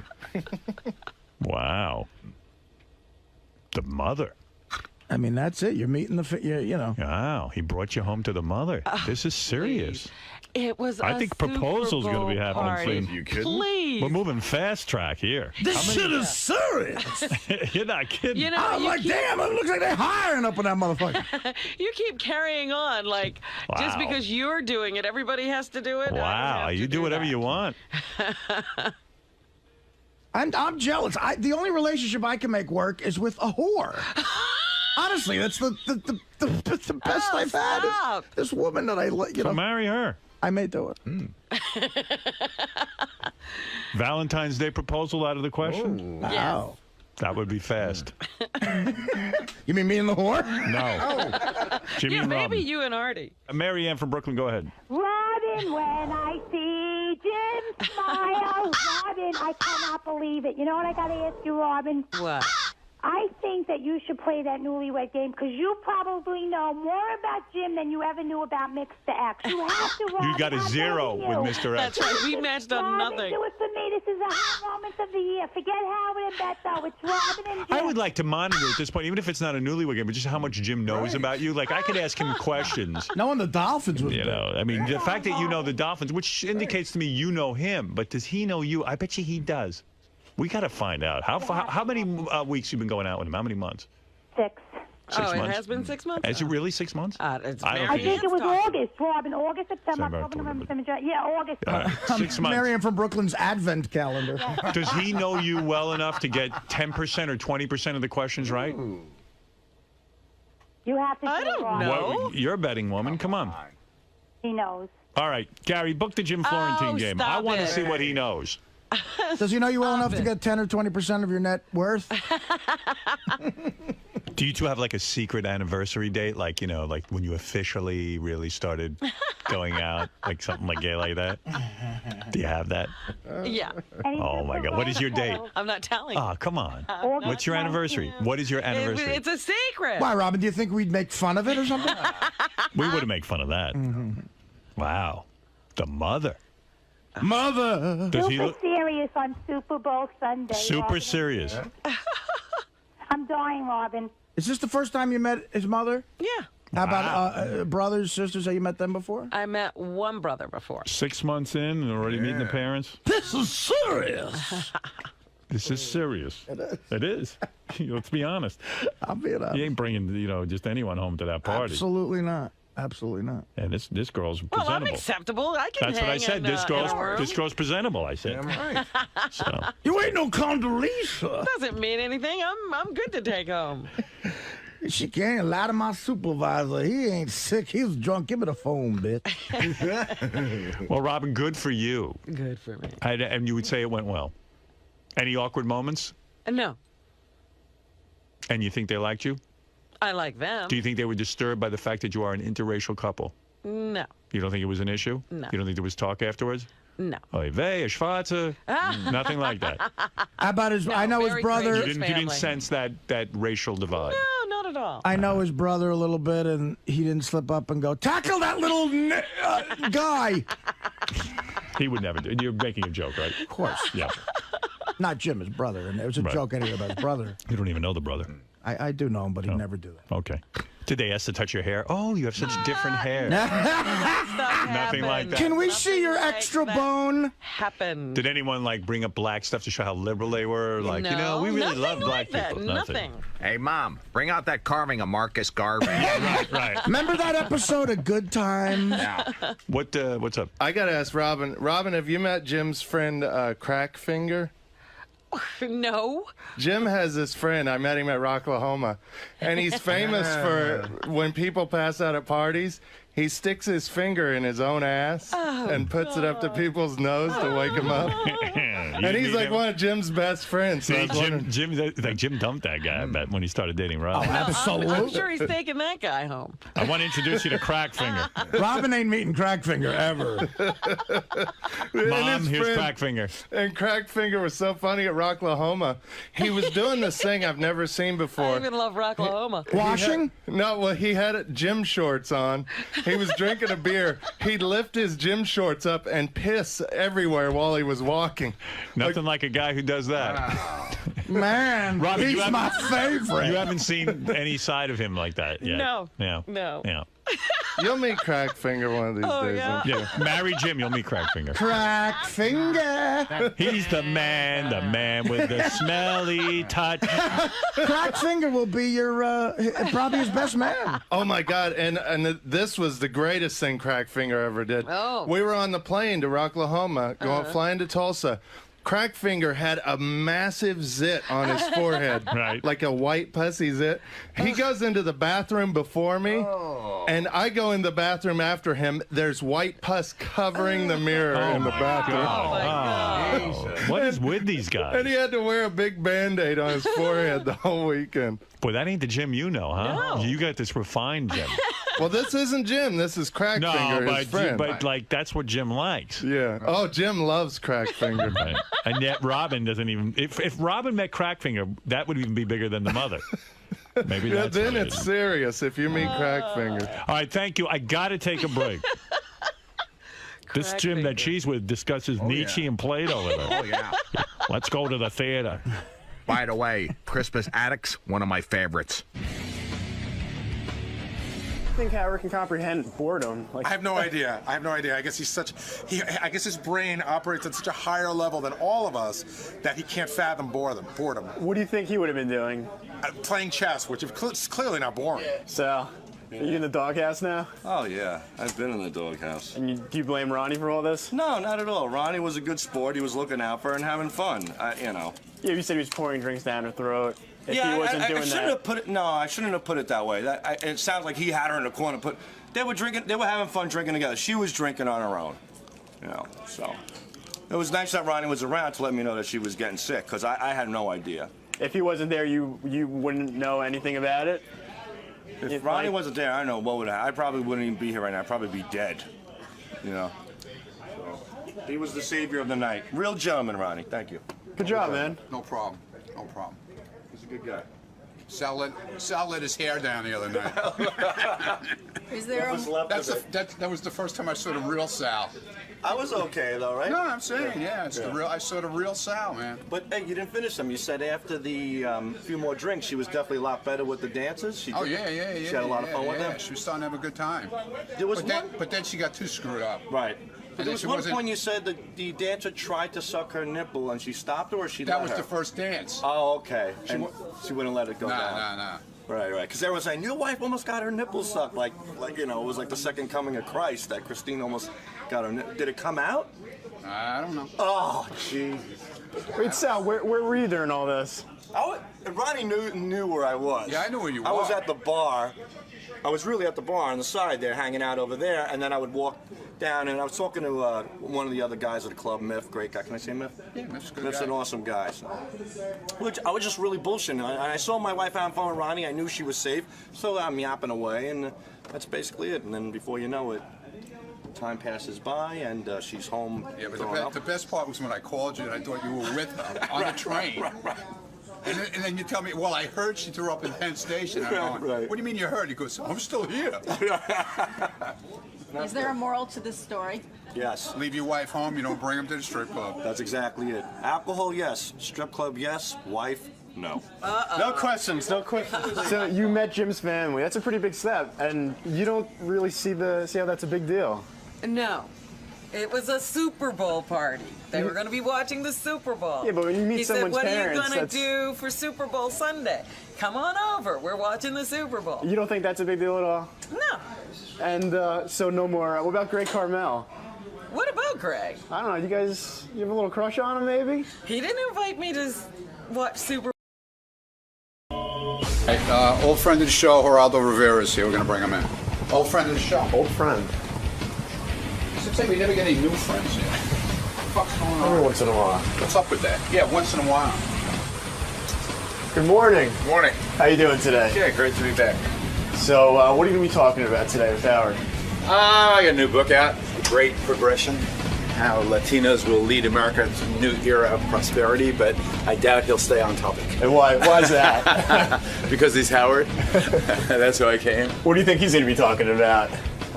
Wow. The mother. I mean, that's it. You're meeting you know. Wow. He brought you home to the mother. This is serious. It was I a think Super proposal's going to be Bowl happening party. soon. You kidding? Please. We're moving fast track here. This shit is serious. You're not kidding. You know, I'm you like, keep, damn, it looks like they're hiring up on that motherfucker. you keep carrying on like just Wow. because you're doing it, everybody has to do it. I don't Wow. have to You do whatever that. you want. I'm jealous. The only relationship I can make work is with a whore. Honestly, that's the best I've had. stop. Is this woman that I So know. marry her. I may do it. Valentine's Day proposal out of the question? Wow. That would be fast. You mean me and the whore? No. Jimmy Yeah, and maybe Robin. you and Artie. Mary Ann from Brooklyn, go ahead. Robin, when I see Jim smile, Robin, I cannot believe it. You know what I got to ask you, Robin? What? I think that you should play that newlywed game because you probably know more about Jim than you ever knew about Mr. X. You have to, Robin. You got a I'm zero begging with you. Mr. X. That's right. We matched on Robin, nothing. do it for me. This is a hot moment of the year. Forget Howard and Beto. It's Robin and Jim. I would like to monitor at this point, even if it's not a newlywed game, but just how much Jim knows about you. Like, I could ask him questions. Knowing the Dolphins was You know, I mean, the fact that you know the Dolphins, which indicates to me you know him, but does he know you? I bet you he does. We got to find out. How many weeks you been going out with him? How many months? 6. 6 months? It has been 6 months? Is it really 6 months? I think it was August, Robin. August, September, October, November, December, yeah, August. 6 months. Marion from Brooklyn's Advent calendar. Does he know you well enough to get 10% or 20% of the questions right? You have to I don't know. Well, you're a betting woman. Come on. He knows. All right, Gary, book the Jim Florentine game. Stop I want to it. see what he knows. Does he know you well enough to get 10 or 20% of your net worth? Do you two have like a secret anniversary date? Like, like when you officially really started going out? Like something like gay like that? Do you have that? Yeah. Oh, my God. What is your date? I'm not telling. Oh, come on. What's your anniversary? What is your anniversary? It's a secret. Why, Robin? Do you think we'd make fun of it or something? We wouldn't make fun of that. Wow. The mother. Mother. Does he Super look serious on Super Bowl Sunday. super Robin. serious? I'm dying, Robin. Is this the first time you met his mother? Yeah. How about brothers, sisters? Have you met them before? I met one brother before. 6 months in and already meeting the parents? This is serious. This is serious. It is. Let's be honest. I'll be honest. You ain't bringing, just anyone home to that party. Absolutely not. Absolutely not. And this girl's Well, presentable. I'm acceptable. I can That's what I hang said. in, This in a room. girl's presentable. I said. Right. So You ain't no Condoleezza. Doesn't mean anything. I'm good to take home. She can't lie to my supervisor. He ain't sick. He's drunk. Give me the phone, bitch. well, Robin, good for you. Good for me. And you would say it went well. Any awkward moments? No, And you think they liked you? I like them. Do you think they were disturbed by the fact that you are an interracial couple? No, You don't think it was an issue? No. You don't think there was talk afterwards? no. Oy vey, a Schwarze? Nothing like that. How about his? No, I know his very brother. gracious. You didn't family. sense that racial divide. No, not at all. I know his brother a little bit, and he didn't slip up and go tackle that little guy. He would never do. You're making a joke, right? Of course. Yeah. Not Jim, his brother, and it was a Right. joke anyway about his brother. You don't even know the brother. I do know him, but he'd never do that. Okay. Did they ask to touch your hair? Oh, you have such different hair. Nothing like that. Can we see your extra bone? Happened. Did anyone bring up black stuff to show how liberal they were? Like, No, we really nothing love black like that. people. Nothing. Hey, Mom, bring out that carving of Marcus Garvey. Right. Remember that episode of Good Times? Yeah. What's up? I got to ask Robin. Robin, have you met Jim's friend, Crackfinger? No. Jim has this friend. I met him at Rocklahoma, and he's famous for when people pass out at parties. He sticks his finger in his own ass and puts it up to people's nose to wake them up. And he's like one of Jim's best friends. So See, Jim dumped that guy, I bet, when he started dating Robin. I'm sure he's taking that guy home. I want to introduce you to Crackfinger. Robin ain't meeting Crackfinger ever. Mom, here's Crackfinger. And Crackfinger was so funny at Rocklahoma. He was doing this thing I've never seen before. I even love Rocklahoma. Washing? He had gym shorts on. He was drinking a beer. He'd lift his gym shorts up and piss everywhere while he was walking. Nothing like a guy who does that. Man, Robin, he's my favorite. You haven't seen any side of him like that yet. No. Yeah. No. Yeah. You'll meet Crackfinger one of these days. yeah. Yeah. Marry Jim, you'll meet Crackfinger. Crackfinger. He's the man with the smelly touch. Crackfinger will be your probably his best man. Oh my God! And this was the greatest thing Crackfinger ever did. Oh. We were on the plane to Rocklahoma, flying to Tulsa. Crackfinger had a massive zit on his forehead, Right. like a white pussy zit. He goes into the bathroom before me, and I go in the bathroom after him. There's white pus covering the mirror in the bathroom. What is with these guys? And he had to wear a big Band-Aid on his forehead the whole weekend. Boy, that ain't the Jim you know, huh? No. You got this refined Jim. Well, this isn't Jim. This is Crackfinger, his friend. but that's what Jim likes. Yeah. Oh, Jim loves Crackfinger. Right. And yet Robin doesn't even. If Robin met Crackfinger, that would even be bigger than the mother. Maybe that's Then what it it's is. serious if you meet Crackfinger. All right, thank you. I got to take a break. This Jim that she's with discusses Nietzsche and Plato with her. Oh, yeah. Let's go to the theater. By the way, Crispus Attucks, one of my favorites. think Howard can comprehend boredom? Like, I have no idea. I guess I guess his brain operates at such a higher level than all of us that he can't fathom boredom. What do you think he would have been doing? Playing chess, which is clearly not boring. Sal, are you in the doghouse now? Oh, yeah. I've been in the doghouse. And do you blame Ronnie for all this? No, not at all. Ronnie was a good sport. He was looking out for her and having fun, you know. Yeah, you said he was pouring drinks down her throat. If he wasn't doing I shouldn't have put it that way. It sounds like he had her in the corner. They were drinking. They were having fun drinking together. She was drinking on her own, you know. So it was nice that Ronnie was around to let me know that she was getting sick, because I had no idea. If he wasn't there, you wouldn't know anything about it? If Ronnie wasn't there, I don't know what would happen. I probably wouldn't even be here right now. I'd probably be dead, you know. So he was the savior of the night. Real gentleman, Ronnie. Thank you. Good job, man. No problem. No problem. He's a good guy. Sal let his hair down the other night. Is there that was the first time I saw the real Sal. I was okay though, right? No, I'm saying, yeah, it's the real. I saw the real Sal, man. But hey, you didn't finish them. You said after the few more drinks, she was definitely a lot better with the dancers. She yeah. She had a lot of fun with them. She was starting to have a good time. But then she got too screwed up. Right. But there was one point you said that the dancer tried to suck her nipple and she stopped her, or she let her? That was the first dance. Oh, okay. She wouldn't let it go down. No. Right. Because everyone's saying, your wife almost got her nipples sucked. Like you know, it was like the second coming of Christ that Christine almost got her nipple. Did it come out? I don't know. Oh, Jesus. Wait, Sal, where were you during all this? Ronnie knew where I was. Yeah, I knew where you were. I was at the bar. I was really at the bar on the side there, hanging out over there, and then I would walk down, and I was talking to one of the other guys at the club, Miff, great guy. Can I say Miff? Yeah, Miff's a good Miff's guy. An awesome guy. So. I was just really bullshitting. I saw my wife out on phone with Ronnie. I knew she was safe, so I'm yapping away, and that's basically it. And then before you know it, time passes by, and she's home. Yeah, but the best part was when I called you, and I thought you were with her on the train. Right. And then you tell me, well, I heard she threw up in Penn Station. I'm going, what do you mean you heard? He goes, I'm still here. Is there a moral to this story? Yes. Leave your wife home, you don't bring them to the strip club. That's exactly it. Alcohol, yes. Strip club, yes. Wife, no. No questions. So you met Jim's family. That's a pretty big step, and you don't really see how that's a big deal. No. It was a Super Bowl party. They were going to be watching the Super Bowl. Yeah, but when you meet someone's parents, what are you going to do for Super Bowl Sunday? Come on over. We're watching the Super Bowl. You don't think that's a big deal at all? No. And so no more. What about Greg Carmel? What about Greg? I don't know. You have a little crush on him, maybe? He didn't invite me to watch Super Bowl. Hey, old friend of the show, Geraldo Rivera is here. We're going to bring him in. Old friend of the show. Old friend. Seems like we never get any new friends here. What the fuck's going on? Every once in a while. What's up with that? Yeah, once in a while. Good morning. Morning. How you doing today? Yeah, great to be back. So, what are you going to be talking about today with Howard? I got a new book out, Great Progression, how Latinos will lead America to a new era of prosperity, but I doubt he'll stay on topic. And why is that? Because he's Howard. That's why I came. What do you think he's going to be talking about,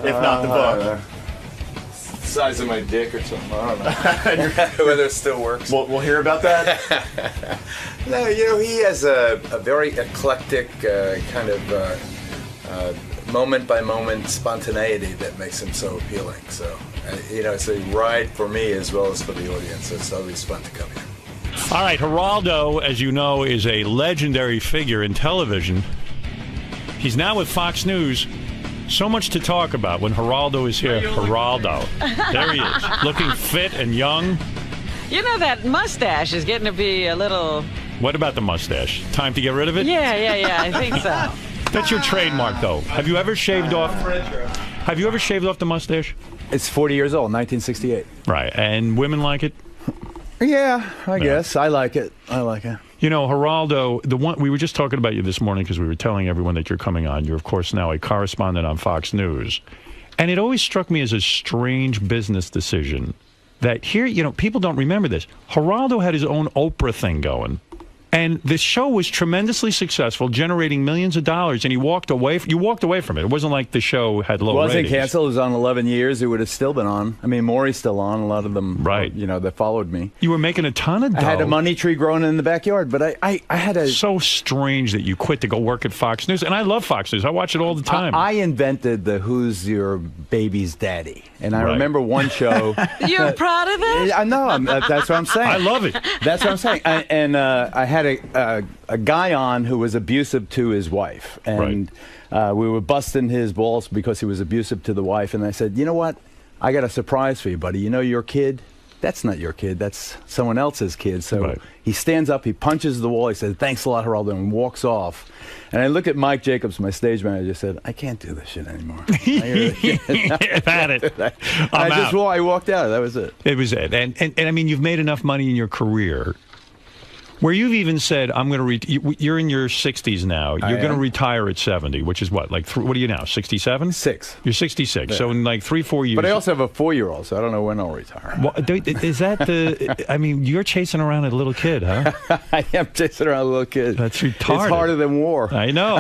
if not the book? Size of my dick or something. I don't know. Whether it still works. We'll hear about that. No, he has a very eclectic kind of moment by moment spontaneity that makes him so appealing. So, it's a ride for me as well as for the audience. It's always fun to come here. All right, Geraldo, as you know, is a legendary figure in television. He's now with Fox News. So much to talk about when Geraldo is here. Geraldo. There he is, looking fit and young. You know, that mustache is getting to be a little... What about the mustache? Time to get rid of it? Yeah, I think so. That's your trademark, though. Have you ever shaved off? Have you ever shaved off the mustache? It's 40 years old, 1968. Right, and women like it? Yeah, I guess. I like it. You know, Geraldo, we were just talking about you this morning because we were telling everyone that you're coming on. You're, of course, now a correspondent on Fox News. And it always struck me as a strange business decision that here, people don't remember this. Geraldo had his own Oprah thing going. And the show was tremendously successful, generating millions of dollars, and you walked away from it. It wasn't like the show had low ratings. It wasn't canceled. It was on 11 years. It would have still been on. I mean, Maury's still on. A lot of them, that followed me. You were making a ton of dough. I had a money tree growing in the backyard, but I had a... So strange that you quit to go work at Fox News. And I love Fox News. I watch it all the time. I invented the Who's Your Baby's Daddy. And I remember one show... You're proud of that? I know. That's what I'm saying. I love it. That's what I'm saying. I had a guy on who was abusive to his wife. And we were busting his balls because he was abusive to the wife. And I said, you know what? I got a surprise for you, buddy. You know your kid? That's not your kid. That's someone else's kid. So he stands up, he punches the wall, he says, thanks a lot, Geraldo, and walks off. And I look at Mike Jacobs, my stage manager, said, I can't do this shit anymore. I've had it. I walked out. That was it. It was it. And I mean, you've made enough money in your career where you've even said, I'm going to you're in your 60s now. You're going to retire at 70, which is what? Like, what are you now, 67? 6. You're 66. Yeah. So in like 3-4 years. But I also have a 4-year-old, so I don't know when I'll retire. Well, is that the... I mean, you're chasing around a little kid, huh? I am chasing around a little kid. That's retarded. It's harder than war. I know.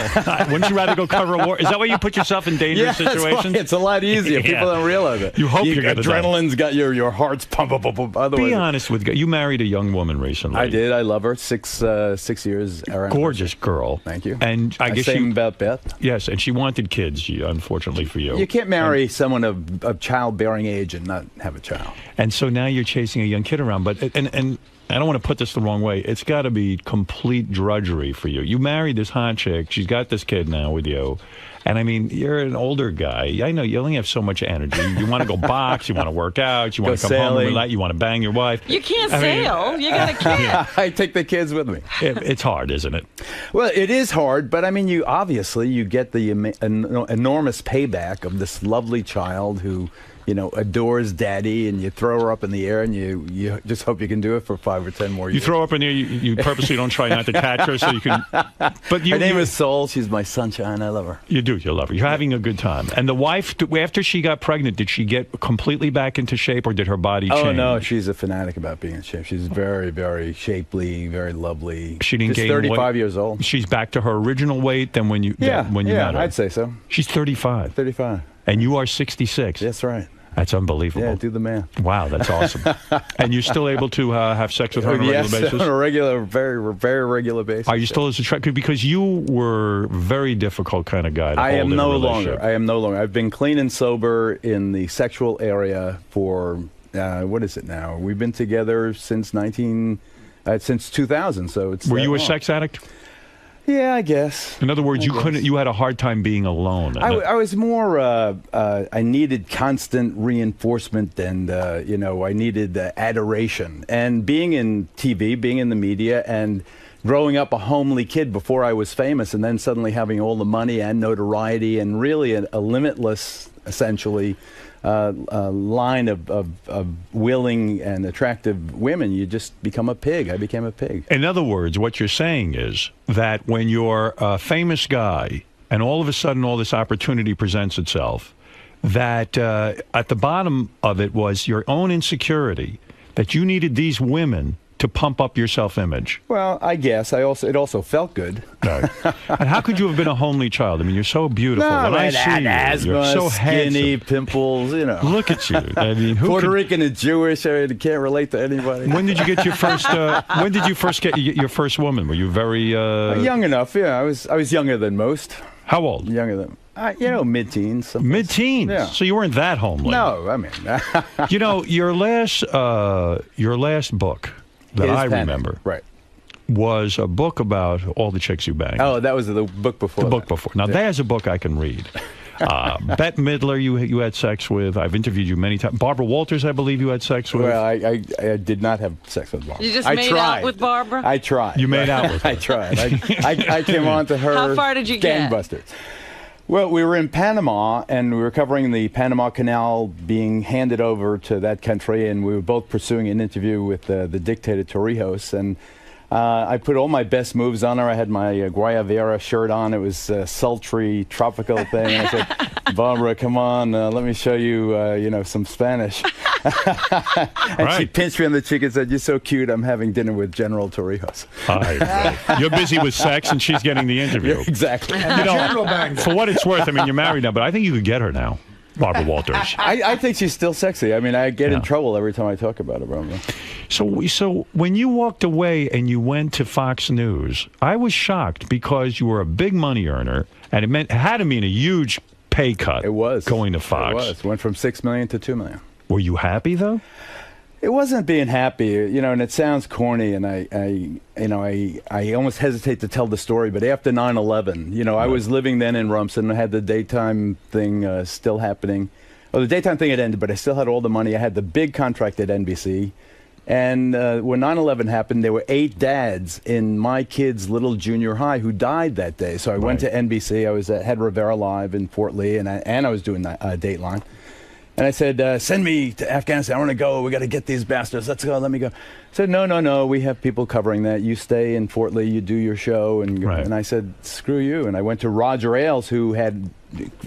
Wouldn't you rather go cover a war? Is that why you put yourself in dangerous situations? It's a lot easier. People don't realize it. You hope you're going to die. Adrenaline's got your heart's pump. Be honest with you. You married a young woman recently. I did. I love her. 6 years. Gorgeous girl. Thank you. And I guess same about Beth. Yes, and she wanted kids, unfortunately for you. You can't marry someone of childbearing age and not have a child. And so now you're chasing a young kid around. But and I don't want to put this the wrong way. It's got to be complete drudgery for you. You married this hot chick. She's got this kid now with you. And, I mean, you're an older guy. I know you only have so much energy. You want to go box. You want to work out. You want to come home and relax. You want to bang your wife. You can't sail. You got a kid. Yeah, I take the kids with me. It's hard, isn't it? Well, it is hard. But, I mean, you get the enormous payback of this lovely child who... adores daddy, and you throw her up in the air, and you just hope you can do it for 5 or 10 more years. You throw up in the air, you purposely don't try not to catch her so you can... But her name is Soul. She's my sunshine. I love her. You do. You love her. You're having a good time. And the wife, after she got pregnant, did she get completely back into shape, or did her body change? Oh, no. She's a fanatic about being in shape. She's very, very shapely, very lovely. She didn't gain 35 weight. years old. She's back to her original weight than when you met her. I'd say so. She's 35. 35. And you are 66. That's right. That's unbelievable. Yeah, do the math. Wow, that's awesome. And you're still able to have sex with her on a regular basis? Yes, on a very, very regular basis. Are you still as attractive? Because you were a very difficult kind of guy to hold in a relationship. I am no longer. I've been clean and sober in the sexual area for, what is it now? We've been together since 2000, so it's... Were you a sex addict? Yeah, I guess. In other words, you had a hard time being alone. I was more, I needed constant reinforcement, and, I needed adoration. And being in TV, being in the media, and growing up a homely kid before I was famous, and then suddenly having all the money and notoriety and really a limitless, essentially, line of willing and attractive women, you just become a pig. I became a pig. In other words, what you're saying is that when you're a famous guy and all of a sudden all this opportunity presents itself, that at the bottom of it was your own insecurity, that you needed these women to pump up your self-image. Well, I guess. It also felt good. Right. And how could you have been a homely child? I mean, you're so beautiful. No, when I see asthma, you're so skinny, handsome. Pimples, Look at you. I mean, Puerto Rican and Jewish. I can't relate to anybody. When did you get your first? When did you first get your first woman? Were you very young enough? Yeah, I was younger than most. How old? Younger than. Mid-teens. Mid-teens. Yeah. So you weren't that homely. No, I mean. your last book that I remember, right, was a book about all the chicks you banged. Oh, that was the book before. The book before. Now there's a book I can read. Bette Midler, you had sex with. I've interviewed you many times. Barbara Walters, I believe you had sex with. Well, I did not have sex with Barbara. You just made out with Barbara? I tried. You made out with her. I tried. I came on to her. How far did you get? Gangbusters. Well, we were in Panama, and we were covering the Panama Canal being handed over to that country, and we were both pursuing an interview with the dictator Torrijos, and I put all my best moves on her. I had my Guayavera shirt on. It was a sultry, tropical thing. And I said, Barbara, come on, let me show you, some Spanish. And she pinched me on the cheek and said, "You're so cute. I'm having dinner with General Torrijos." You're busy with sex, and she's getting the interview. Yeah, exactly. For what it's worth, I mean, you're married now, but I think you could get her now, Barbara Walters. I think she's still sexy. I mean, I get in trouble every time I talk about her, Barbara. So when you walked away and you went to Fox News, I was shocked because you were a big money earner, and it had to mean a huge pay cut. It was going to Fox. It was. Went from $6 million to $2 million. Were you happy though? It wasn't being happy, and it sounds corny, and I almost hesitate to tell the story, but after 9/11, I was living then in Rumson. I had the daytime thing still happening. Well, the daytime thing had ended, but I still had all the money. I had the big contract at NBC. And when 9/11 happened, there were 8 dads in my kid's little junior high who died that day. So I went to NBC. I was had Rivera Live in Fort Lee, and I was doing Dateline. And I said, send me to Afghanistan. I want to go. We got to get these bastards. Let's go. Let me go. I said, no. We have people covering that. You stay in Fort Lee. You do your show. And I said, screw you. And I went to Roger Ailes, who had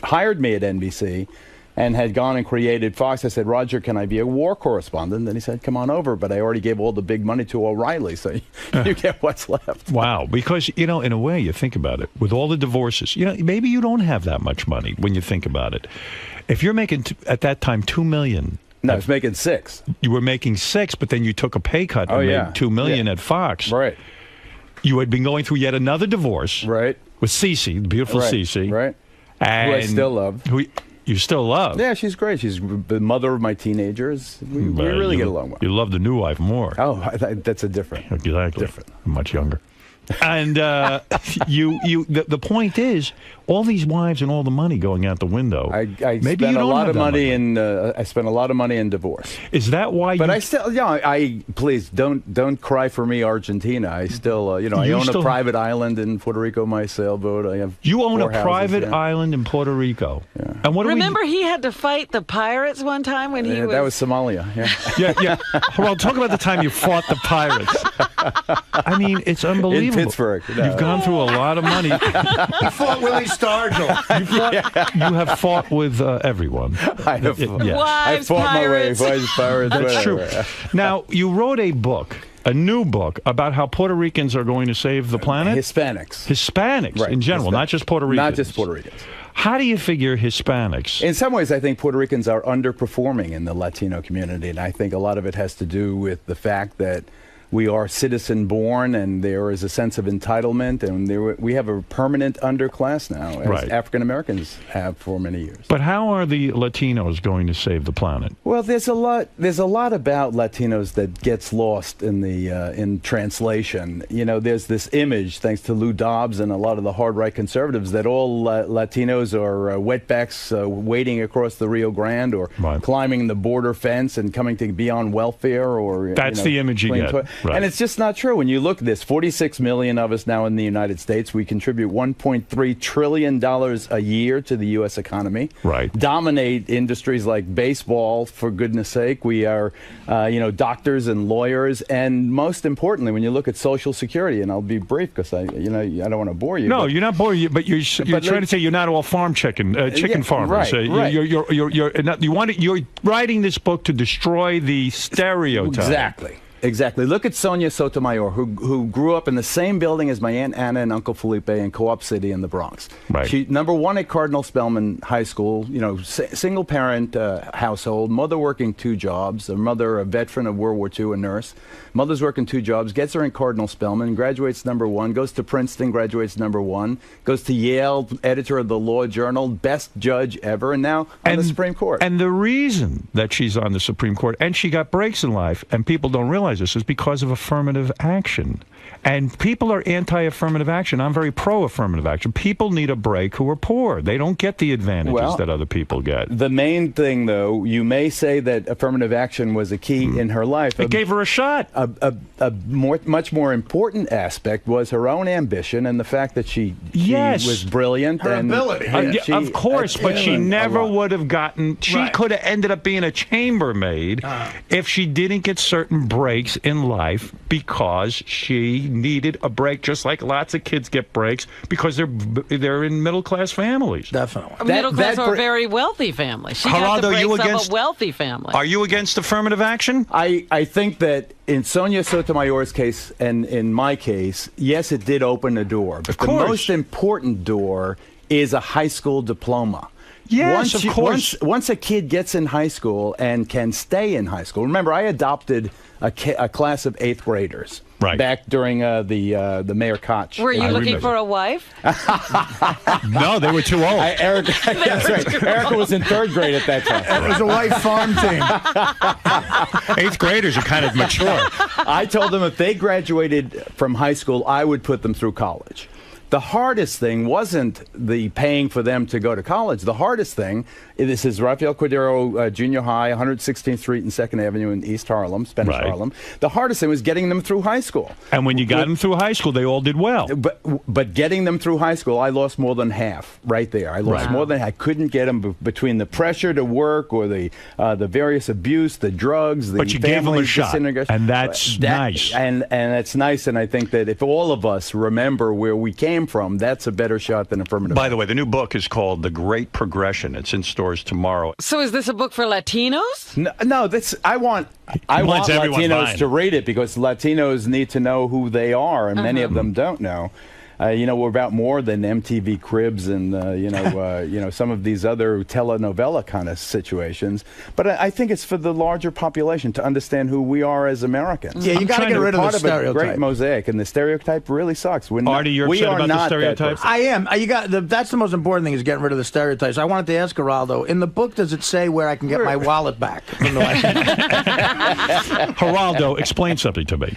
hired me at NBC and had gone and created Fox. I said, Roger, can I be a war correspondent? And he said, come on over. But I already gave all the big money to O'Reilly, so you get what's left. Wow. Because, in a way, you think about it, with all the divorces, maybe you don't have that much money when you think about it. If you're making, at that time, $2 million. No, I was making 6. You were making 6, but then you took a pay cut and made $2 million at Fox. Right. You had been going through yet another divorce. Right. With Cece, the beautiful Cece. Right. And who I still love. Who you still love. Yeah, she's great. She's the mother of my teenagers. We really get along well. You love the new wife more. Oh, that's a different. Exactly. Much younger. And the point is, all these wives and all the money going out the window. I spent a lot of money in. I spent a lot of money in divorce. Is that why? But I still, please don't cry for me, Argentina. I still, I own a private island in Puerto Rico. My sailboat. I have. You own a private island in Puerto Rico. Yeah. And what? Remember, he had to fight the pirates one time when he was. That was Somalia. Yeah. Yeah. Well, talk about the time you fought the pirates. I mean, it's unbelievable. In Pittsburgh. No. You've gone through a lot of money. You fought Willie Stargell. You have fought with everyone. I have. I fought pirates. my way. Wives, pirates. That's true. Whatever. Now, you wrote a book, a new book, about how Puerto Ricans are going to save the planet? Hispanics. Right. In general, not just Puerto Ricans. Not just Puerto Ricans. How do you figure Hispanics? In some ways, I think Puerto Ricans are underperforming in the Latino community, and I think a lot of it has to do with the fact that we are citizen-born, and there is a sense of entitlement, and we have a permanent underclass now, as African Americans have for many years. But how are the Latinos going to save the planet? Well, there's a lot about Latinos that gets lost in the in translation. There's this image, thanks to Lou Dobbs and a lot of the hard-right conservatives, that all Latinos are wetbacks wading across the Rio Grande or climbing the border fence and coming to be on welfare or that's the image you get. Right. And it's just not true. When you look at this, 46 million of us now in the United States. We contribute $1.3 trillion a year to the U.S. economy. Right. Dominate industries like baseball, for goodness sake. We are, doctors and lawyers. And most importantly, when you look at Social Security, and I'll be brief because I don't want to bore you. No, you're not boring, but you're trying to say you're not all farm chicken farmers. Right. You're writing this book to destroy the stereotype. Exactly. Look at Sonia Sotomayor, who grew up in the same building as my Aunt Anna and Uncle Felipe in Co-op City in the Bronx. Right. She #1 at Cardinal Spellman High School, single-parent household, mother working 2 jobs, a mother a veteran of World War II, a nurse. Mother's working 2 jobs, gets her in Cardinal Spellman, graduates #1, goes to Princeton, graduates #1, goes to Yale, editor of the Law Journal, best judge ever, and now on the Supreme Court. And the reason that she's on the Supreme Court, and she got breaks in life, and people don't realize this, is because of affirmative action. And people are anti-affirmative action. I'm very pro-affirmative action. People need a break who are poor. They don't get the advantages that other people get. The main thing, though, you may say that affirmative action was a key in her life. It gave her a shot. A much more important aspect was her own ambition and the fact that she was brilliant. Her ability. Of course, but she never would have gotten... She could have ended up being a chambermaid if she didn't get certain breaks breaks in life because she needed a break, just like lots of kids get breaks because they're in middle-class families. Definitely. Middle-class or very wealthy families. She got the breaks of a wealthy family. Are you against affirmative action? I think that in Sonia Sotomayor's case and in my case, yes, it did open a door. But the most important door is a high school diploma. Yes, of course. Once a kid gets in high school and can stay in high school. Remember, I adopted a class of 8th graders. Right. Back during the Mayor Koch. Were you looking for a wife? No, they were too old. That's right. Erica was in 3rd grade at that time. It was a white farm team. 8th graders are kind of mature. I told them if they graduated from high school, I would put them through college. The hardest thing wasn't the paying for them to go to college. The hardest thing, this is Rafael Cordero Junior High, 116th Street and 2nd Avenue in East Harlem, Spanish Harlem. The hardest thing was getting them through high school. And when you got them through high school, they all did well. But getting them through high school, I lost more than half right there. I lost more than I couldn't get them between the pressure to work or the various abuse, the drugs, the but you gave them a shot, and that's nice. And it's nice, and I think that if all of us remember where we came from, that's a better shot than affirmative. By the way, the new book is called The Great Progression. It's in stores tomorrow. So is this a book for Latinos? No, I want Latinos to read it because Latinos need to know who they are, and many of them don't know. We're about more than MTV Cribs and some of these other telenovela kind of situations. But I think it's for the larger population to understand who we are as Americans. Yeah, you got to get rid of the stereotype. Of a great mosaic, and the stereotype really sucks. Artie, you're upset about the stereotypes? I am. That's the most important thing is getting rid of the stereotypes. I wanted to ask Geraldo, in the book, does it say where I can get my wallet back? Geraldo, explain something to me.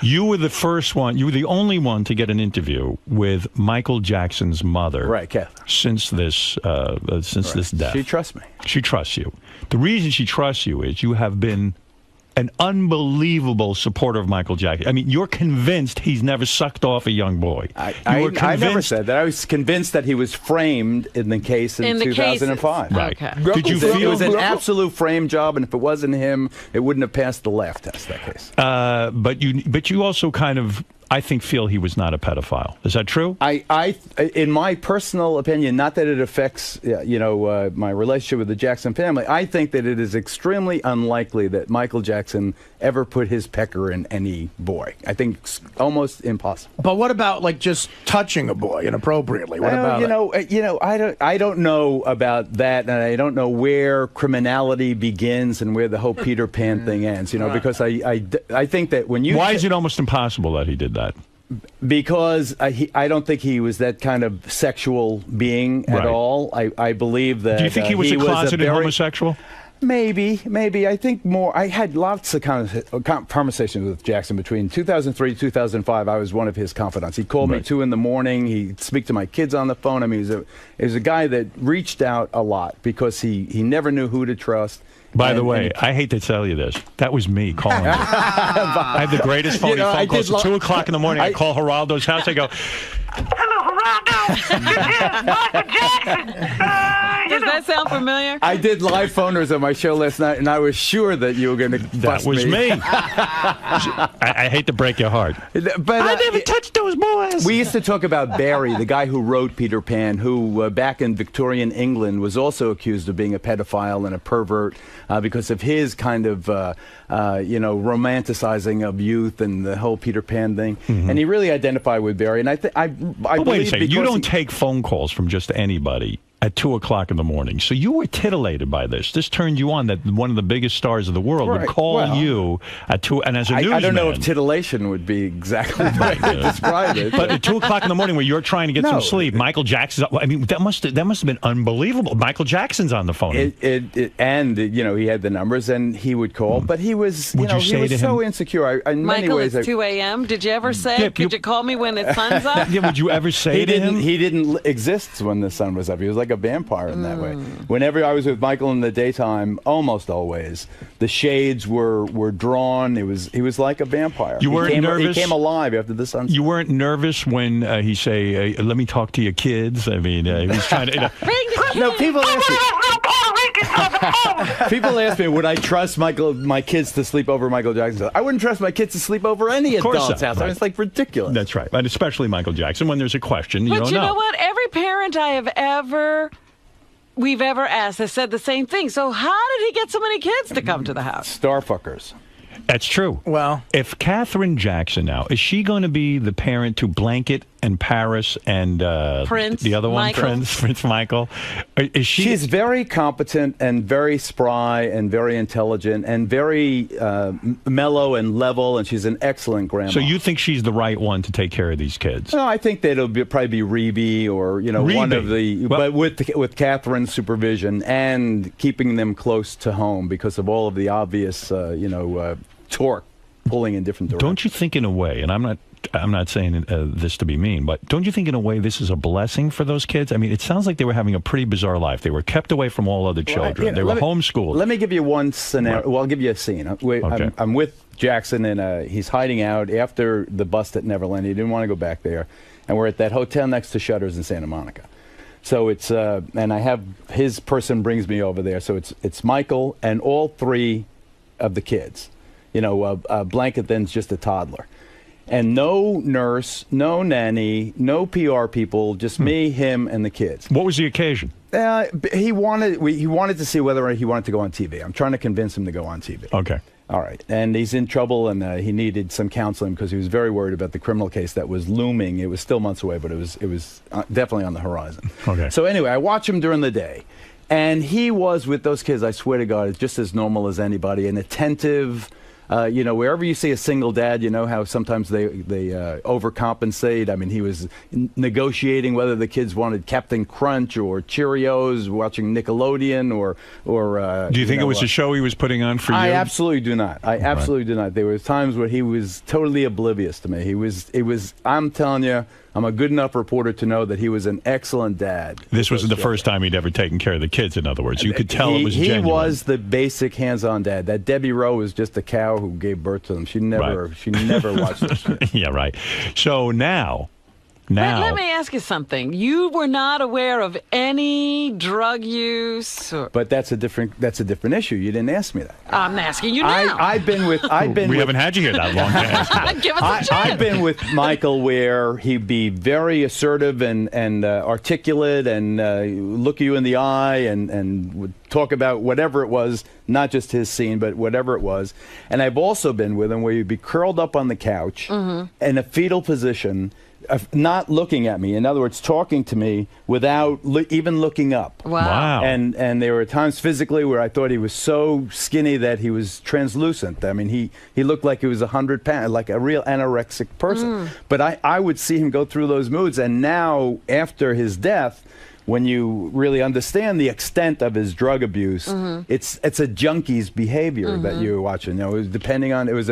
You were the first one. You were the only one to get an interview with Michael Jackson's mother, right, Kath. Since this death. She trusts me. She trusts you. The reason she trusts you is you have been an unbelievable supporter of Michael Jackson. I mean, you're convinced he's never sucked off a young boy. I never said that. I was convinced that he was framed in the case in 2005. Right. Okay. Did you feel it was an absolute frame job, and if it wasn't him, it wouldn't have passed the laugh test, that case. But you also kind of, I think, feel he was not a pedophile. Is that true? In my personal opinion, not that it affects, my relationship with the Jackson family, I think that it is extremely unlikely that Michael Jackson ever put his pecker in any boy. I think it's almost impossible. But what about just touching a boy inappropriately? What about I don't know about that, and I don't know where criminality begins and where the whole Peter Pan thing ends. Because I think that when you why is it almost impossible that he did that? Because I don't think he was that kind of sexual being at all. I believe that. Do you think he was a closeted homosexual? Maybe. I think more. I had lots of conversations with Jackson between 2003 and 2005. I was one of his confidants. He called me 2 a.m. He'd speak to my kids on the phone. I mean, he was a guy that reached out a lot because he never knew who to trust. By the way, I hate to tell you this. That was me calling you. I have the greatest phone calls. At 2 o'clock in the morning, I call Geraldo's house. I go, "Hello, Geraldo. This is Michael Jackson." Does that sound familiar? I did live phoners on my show last night, and I was sure that you were going to bust me. That was me. I hate to break your heart. But I never touched those boys. We used to talk about Barry, the guy who wrote Peter Pan, who back in Victorian England was also accused of being a pedophile and a pervert because of his kind of, romanticizing of youth and the whole Peter Pan thing. Mm-hmm. And he really identified with Barry. And I believe wait a second. You don't take phone calls from just anybody at 2 o'clock in the morning. So you were titillated by this. This turned you on that one of the biggest stars of the world would call you at 2, and as a newsman. I don't know if titillation would be exactly the way to describe it. But at 2 o'clock in the morning when you're trying to get some sleep, Michael Jackson's, I mean, that must have been unbelievable. Michael Jackson's on the phone. And he had the numbers and he would call, but he was, he was so insecure. In many Michael, ways, it's 2 a.m. Did you ever say, could you call me when the sun's up? Yeah, would you ever say to him? He didn't exist when the sun was up. He was like a vampire in that way. Whenever I was with Michael in the daytime, almost always, the shades were drawn. He was like a vampire. You weren't nervous? He came alive after the sun. You weren't nervous when he say, "Let me talk to your kids"? I mean, he was trying to. No, people ask me. People ask me, would I trust my kids to sleep over Michael Jackson's house? I wouldn't trust my kids to sleep over any adult's house. Right. I mean, it's like ridiculous. That's right. But especially Michael Jackson, when there's a question, you but don't you know what? Every parent we've ever asked has said the same thing. So how did he get so many kids to come to the house? Starfuckers. That's true. Well, if Catherine Jackson now, is she going to be the parent to Blanket and Paris and Prince, the other one, Michael. Prince Michael? Is she? She's very competent and very spry and very intelligent and very mellow and level, and she's an excellent grandma. So you think she's the right one to take care of these kids? No, I think that it'll probably be Rebe or one of the, but with Catherine's supervision and keeping them close to home because of all of the obvious, torque pulling in different directions. Don't you think, in a way, and I'm not saying this to be mean, but don't you think in a way this is a blessing for those kids? I mean, it sounds like they were having a pretty bizarre life. They were kept away from all other children. They were homeschooled. Let me give you one scenario. Right. Well, I'll give you a scene. Okay. I'm with Jackson, and he's hiding out after the bust at Neverland. He didn't want to go back there. And we're at that hotel next to Shutters in Santa Monica. So it's, and I have, his person brings me over there. So it's Michael and all three of the kids. Blanket then's just a toddler. And no nurse, no nanny, no PR people, just me, him, and the kids. What was the occasion? He wanted to see whether he wanted to go on TV. I'm trying to convince him to go on TV. Okay. All right. And he's in trouble, and he needed some counseling because he was very worried about the criminal case that was looming. It was still months away, but it was definitely on the horizon. Okay. So anyway, I watch him during the day. And he was with those kids, I swear to God, just as normal as anybody, and attentive. Wherever you see a single dad, you know how sometimes they overcompensate. I mean, he was negotiating whether the kids wanted Captain Crunch or Cheerios, watching Nickelodeon, or. Do you think it was a show he was putting on for you? I absolutely do not. I absolutely do not. There was times where he was totally oblivious to me. It was. I'm telling you. I'm a good enough reporter to know that he was an excellent dad. This wasn't the first time he'd ever taken care of the kids, in other words. You could tell it was genuine. He was the basic hands-on dad. That Debbie Rowe was just a cow who gave birth to them. She never watched this shit. Yeah, right. So now... Let me ask you something. You were not aware of any drug use, but that's a different issue. You didn't ask me that. I'm asking you now. We haven't had you here that long to ask you. Give us a chance. I've been with Michael where he'd be very assertive and articulate and look you in the eye and would talk about whatever it was, not just his scene, but whatever it was. And I've also been with him where you'd be curled up on the couch in a fetal position, not looking at me. In other words, talking to me without even looking up. Wow. And there were times physically where I thought he was so skinny that he was translucent. I mean, he looked like he was 100 pounds, like a real anorexic person. But I would see him go through those moods. And now, after his death, when you really understand the extent of his drug abuse, it's a junkie's behavior that you're watching. It was it was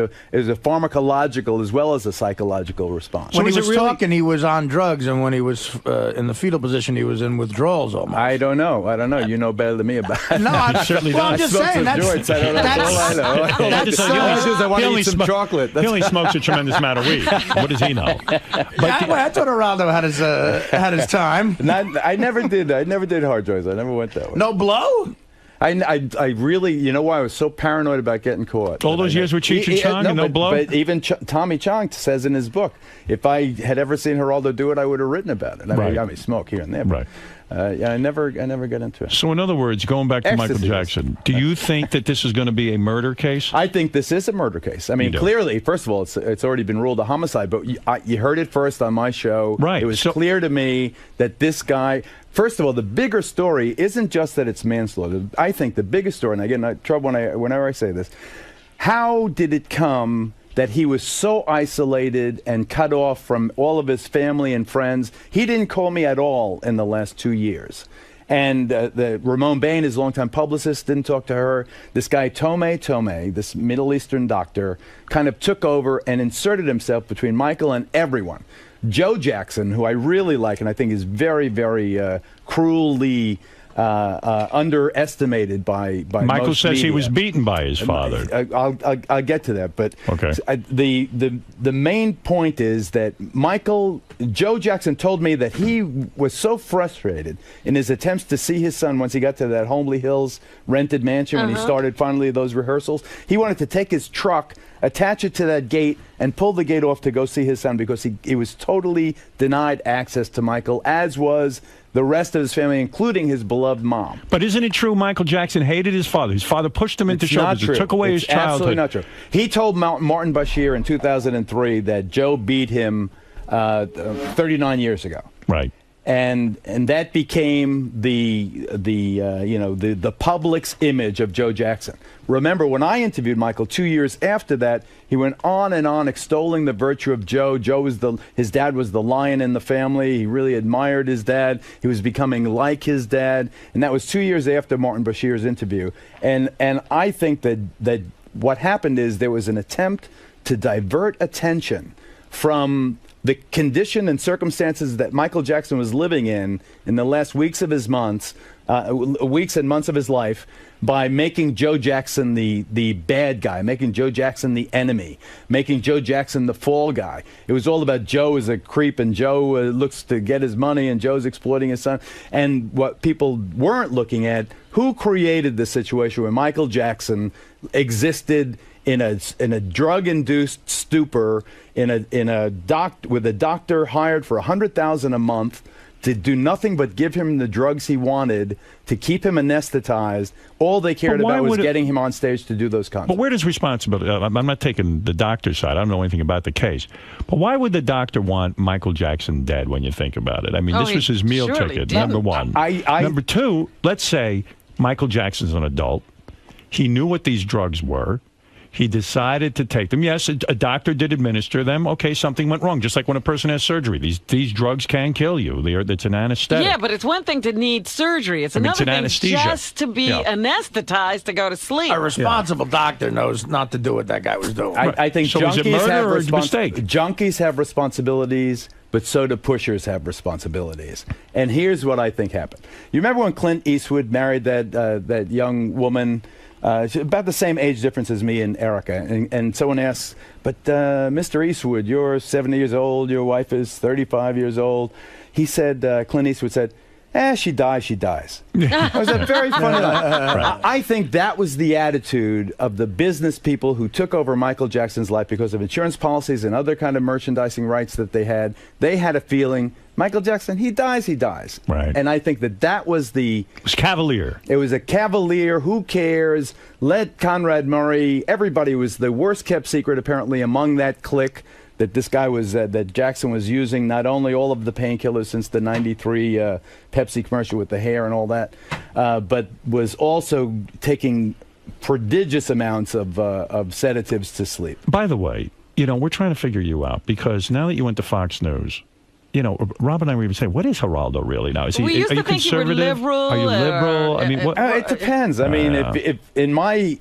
a pharmacological as well as a psychological response. When he was talking, he was on drugs, and when he was in the fetal position, he was in withdrawals almost. I don't know. You know better than me about it. No, I certainly don't. I'm just saying joints. I don't know. That's all I know. I want to eat some chocolate. He only smokes a tremendous amount of weed. What does he know? I thought Geraldo had his time. I never did hard drugs. I never went that way. No blow? I really, you know why I was so paranoid about getting caught? All those years with Cheech and Chong and no blow? But even Tommy Chong says in his book, if I had ever seen Geraldo do it, I would have written about it. I mean, smoke here and there. But, I never got into it. So in other words, going back to Michael Jackson, do you think that this is going to be a murder case? I think this is a murder case. I mean, clearly, first of all, it's already been ruled a homicide, but you heard it first on my show. Right. It was clear to me that this guy... First of all, the bigger story isn't just that it's manslaughter. I think the biggest story, and I get in trouble whenever I say this, how did it come that he was so isolated and cut off from all of his family and friends? He didn't call me at all in the last 2 years. And the Ramon Bain, his longtime publicist, didn't talk to her. This guy, Tomei, this Middle Eastern doctor, kind of took over and inserted himself between Michael and everyone. Joe Jackson, who I really like and I think is very, very cruelly underestimated by Michael most says media. he was beaten by his father. I'll get to that, but okay. The main point is that Joe Jackson told me that he was so frustrated in his attempts to see his son once he got to that Homely Hills rented mansion when he started finally those rehearsals. He wanted to take his truck, attach it to that gate, and pull the gate off to go see his son because he was totally denied access to Michael, as was the rest of his family, including his beloved mom. But isn't it true Michael Jackson hated his father? His father pushed him into show business, took away his childhood. Absolutely not true. He told Martin Bashir in 2003 that Joe beat him 39 years ago. Right. And that became the public's image of Joe Jackson. Remember, when I interviewed Michael 2 years after that, he went on and on extolling the virtue of Joe. His dad was the lion in the family. He really admired his dad. He was becoming like his dad. And that was 2 years after Martin Bashir's interview. And I think that what happened is there was an attempt to divert attention from the condition and circumstances that Michael Jackson was living in the last weeks and months of his life, by making Joe Jackson the bad guy, making Joe Jackson the enemy, making Joe Jackson the fall guy. It was all about Joe as a creep, and Joe looks to get his money, and Joe's exploiting his son. And what people weren't looking at, who created the situation where Michael Jackson existed in a drug-induced stupor, with a doctor hired for $100,000 a month to do nothing but give him the drugs he wanted to keep him anesthetized. All they cared about was getting him on stage to do those concerts. But where does responsibility? I'm not taking the doctor's side. I don't know anything about the case. But why would the doctor want Michael Jackson dead when you think about it? I mean, this was his meal ticket, number one. Number two, let's say Michael Jackson's an adult. He knew what these drugs were. He decided to take them. Yes, a doctor did administer them. Okay, something went wrong. Just like when a person has surgery, these drugs can kill you. It's an anesthetic. Yeah, but it's one thing to need surgery. It's another thing just to be anesthetized to go to sleep. A responsible doctor knows not to do what that guy was doing. I think so. Is it murder or mistake? Junkies have responsibilities, but so do pushers have responsibilities. And here's what I think happened. You remember when Clint Eastwood married that young woman? About the same age difference as me and Erica. And someone asks, but Mr. Eastwood, you're 70 years old, your wife is 35 years old. He said, Clint Eastwood said, she dies, she dies. It was a very funny line. Right. I think that was the attitude of the business people who took over Michael Jackson's life because of insurance policies and other kind of merchandising rights that they had. They had a feeling, Michael Jackson, he dies, he dies. Right. And I think that was the... It was cavalier. It was a cavalier, who cares, let Conrad Murray, everybody was the worst kept secret apparently among that clique, that this guy was, that Jackson was using not only all of the painkillers since the '93 Pepsi commercial with the hair and all that, but was also taking prodigious amounts of sedatives to sleep. By the way, we're trying to figure you out because now that you went to Fox News, Rob and I were even saying, what is Geraldo really now? Are you conservative? Liberal, are you liberal? I mean, what? It depends. I mean, if in my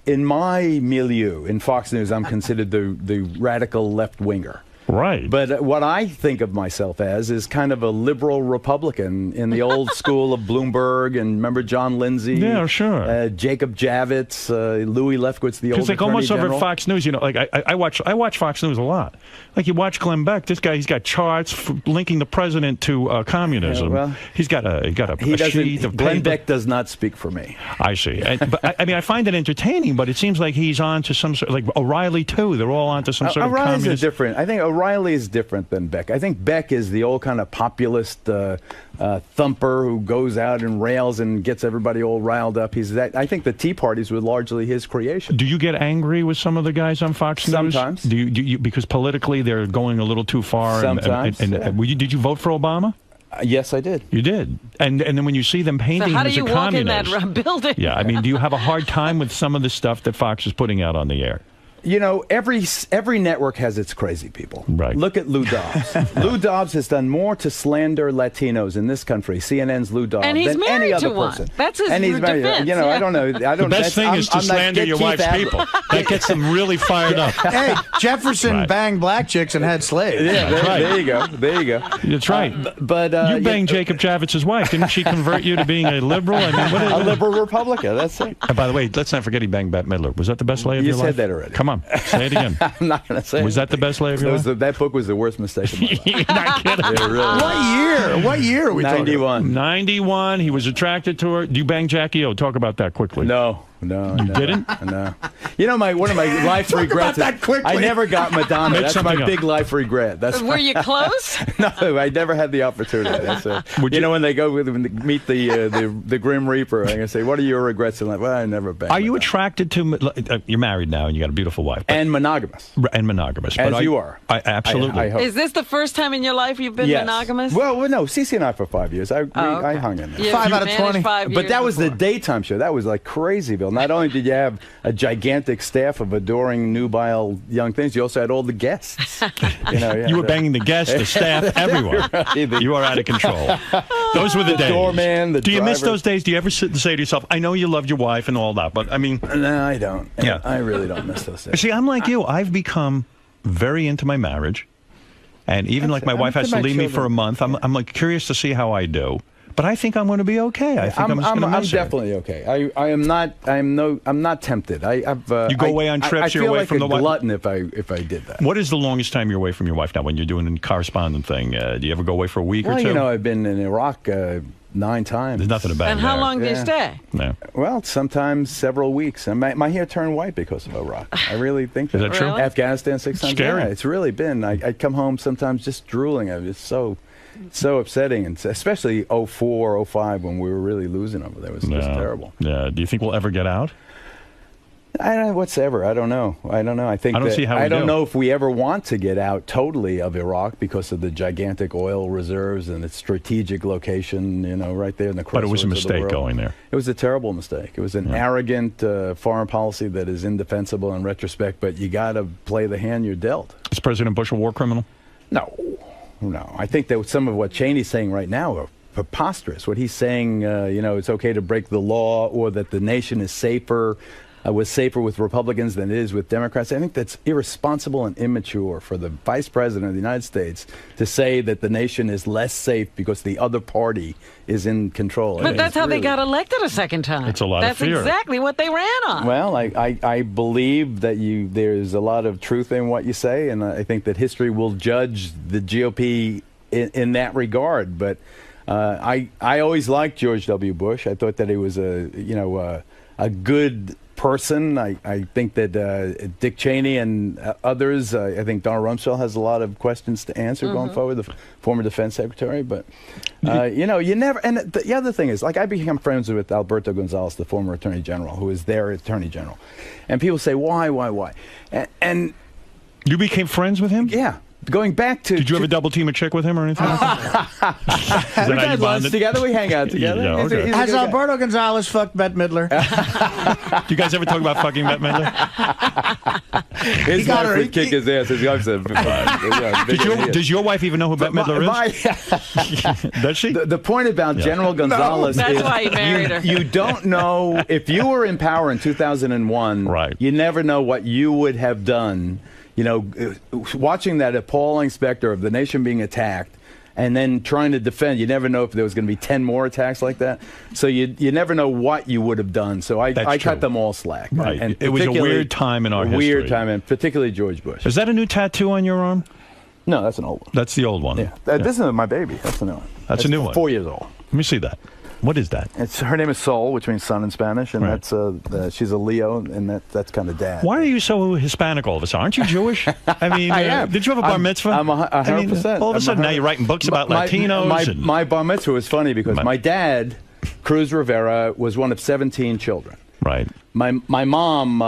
milieu in Fox News, I'm considered the radical left winger. Right. But what I think of myself as is kind of a liberal Republican in the old school of Bloomberg, and remember John Lindsay? Yeah, sure. Jacob Javits, Louis Lefkowitz, the old Because almost General. over Fox News, I watch Fox News a lot. Like you watch Glenn Beck, this guy, he's got charts linking the president to communism. Yeah, well, he's got a sheet of Glenn paper. Beck does not speak for me. I see. But I find it entertaining, but it seems like he's on to some sort, like O'Reilly too. They're all on to some sort of O'Reilly's communist. different. I think O'Reilly is different than Beck. I think Beck is the old kind of populist thumper who goes out and rails and gets everybody all riled up. I think the Tea Parties were largely his creation. Do you get angry with some of the guys on Fox News? Sometimes. Do you because politically they're going a little too far? Sometimes. Did you vote for Obama? Yes, I did. You did, and then when you see them painting him as a communist, how do you walk in that building? Yeah, I mean, do you have a hard time with some of the stuff that Fox is putting out on the air? You know, every network has its crazy people. Right. Look at Lou Dobbs. Lou Dobbs has done more to slander Latinos in this country, CNN's Lou Dobbs, and he's than married any other to one. person. That's his and he's defense. Married, you know, I don't know. The best thing is to slander your wife's people. That gets them really fired up. Hey, Jefferson banged black chicks and had slaves. Yeah, there you go. There you go. That's right. But you banged Jacob Javitz's wife. Didn't she convert you to being a liberal? I mean, a liberal Republican. That's it. And by the way, let's not forget he banged Bette Midler. Was that the best lay of your life? You said that already. Come on, say it again. I'm not going to say it. Was that the best lay of your life? That book was the worst mistake of my life. You're not kidding. Yeah, really. What year are we talking 91. 91. He was attracted to her. You banged Jackie O. Talk about that quickly. No. You didn't? No. You know, one of my life regrets. About that quickly. I never got Madonna. That's my big life regret. Were you close? No, I never had the opportunity. That's it. You know, when they go meet the Grim Reaper, I'm gonna say, "What are your regrets?" And like, well, I never banged. Are you attracted to? You're married now, and you got a beautiful wife. And monogamous. And monogamous. As you are. Absolutely. I hope. Is this the first time in your life you've been monogamous? Well, no. Cece and I for 5 years. I hung in there. 5 out of 20. But that was the daytime show. That was like Crazyville. Not only did you have a gigantic staff of adoring nubile young things, you also had all the guests. You were banging the guests, the staff, everyone. You are out of control. Those were the days. Doorman, the Do you miss driver. those days? Do you ever sit and say to yourself, I know you loved your wife and all that, but I mean... No, I don't. Yeah. I really don't miss those days. See, I'm like you. I've become very into my marriage. And even like my wife has to leave me for a month. I'm like curious to see how I do. But I think I'm going to be okay. I think I'm just going to miss her. definitely okay. I'm not tempted. You go away on trips. I You're feel away like from the a glutton if I did that. What is the longest time you're away from your wife now? When you're doing a correspondent thing, do you ever go away for a week or two? Well, you know, I've been in Iraq 9 times. There's nothing about it. And how long do you stay? No. Well, sometimes several weeks. And my hair turned white because of Iraq. I really think that. Is that true? Really? Afghanistan 6 times. Scary. Yeah, it's really been. I'd come home sometimes just drooling. I was so upsetting, and especially 04, 05 when we were really losing over there. It was just terrible. Yeah. Do you think we'll ever get out? I don't know what's ever. I don't know. I think I don't see how we I don't do. know if we ever want to get out totally of Iraq because of the gigantic oil reserves and its strategic location, right there in the crossroads. But it was a of the mistake world. going there. It was a terrible mistake. It was an arrogant foreign policy that is indefensible in retrospect, but you got to play the hand you're dealt. Is President Bush a war criminal? No. I think that some of what Cheney's saying right now are preposterous. What he's saying, it's okay to break the law, or that the nation is was safer with Republicans than it is with Democrats. I think that's irresponsible and immature for the Vice President of the United States to say that the nation is less safe because the other party is in control. But that's how they got elected a second time. It's a lot of fear. That's exactly what they ran on. Well, I believe that there's a lot of truth in what you say, and I think that history will judge the GOP in that regard. But I always liked George W. Bush. I thought that he was a good person. I think that Dick Cheney and others, I think Donald Rumsfeld has a lot of questions to answer going forward, the former defense secretary. But, you never, and the other thing is, like, I became friends with Alberto Gonzales, the former attorney general, who is their attorney general. And people say, why? And you became friends with him? Yeah. Going back to... Did you ever double team a chick with him or anything like that? We had lunch together. We hang out together. Yeah, okay. Has Alberto Gonzales fucked Bette Midler? Do you guys ever talk about fucking Bette Midler? His wife would kick his ass. His wife said, does your wife even know who Bette Midler is? Does she? The point about General Gonzales That's is why he married her. You don't know. If you were in power in 2001, you never know what you would have done. Watching that appalling specter of the nation being attacked and then trying to defend, you never know if there was going to be 10 more attacks like that. So you never know what you would have done. So I cut them all slack. Right. And it was a weird time in our history. Weird time, and particularly George Bush. Is that a new tattoo on your arm? No, that's an old one. That's the old one. Yeah. This is my baby. That's the new one. That's a new one. 4 years old. Let me see that. What is that? Her name is Sol, which means sun in Spanish, and that's she's a Leo, and that's kind of dad. Why are you so Hispanic all of a sudden? Aren't you Jewish? I mean, I am. Did you have a bar mitzvah? I'm 100%. All of a sudden, now you're writing books about Latinos. My bar mitzvah was funny because my dad, Cruz Rivera, was one of 17 children. Right. My mom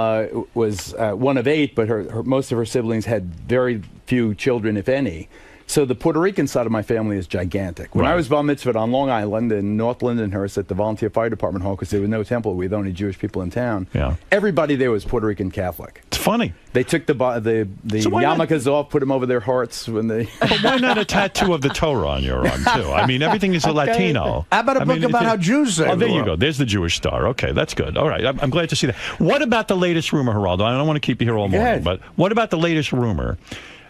was one of 8, but most of her siblings had very few children, if any. So the Puerto Rican side of my family is gigantic. When I was bar mitzvahed on Long Island in North Lindenhurst at the Volunteer Fire Department Hall, because there was no temple, we had only Jewish people in town, everybody there was Puerto Rican Catholic. It's funny. They took the yarmulkes off, put them over their hearts when they. But why not a tattoo of the Torah on your arm too? I mean, everything is Latino. How about a book about how Jews say? Oh, there you go. There's the Jewish star. Okay, that's good. All right, I'm glad to see that. What about the latest rumor, Geraldo? I don't want to keep you here all morning, but what about the latest rumor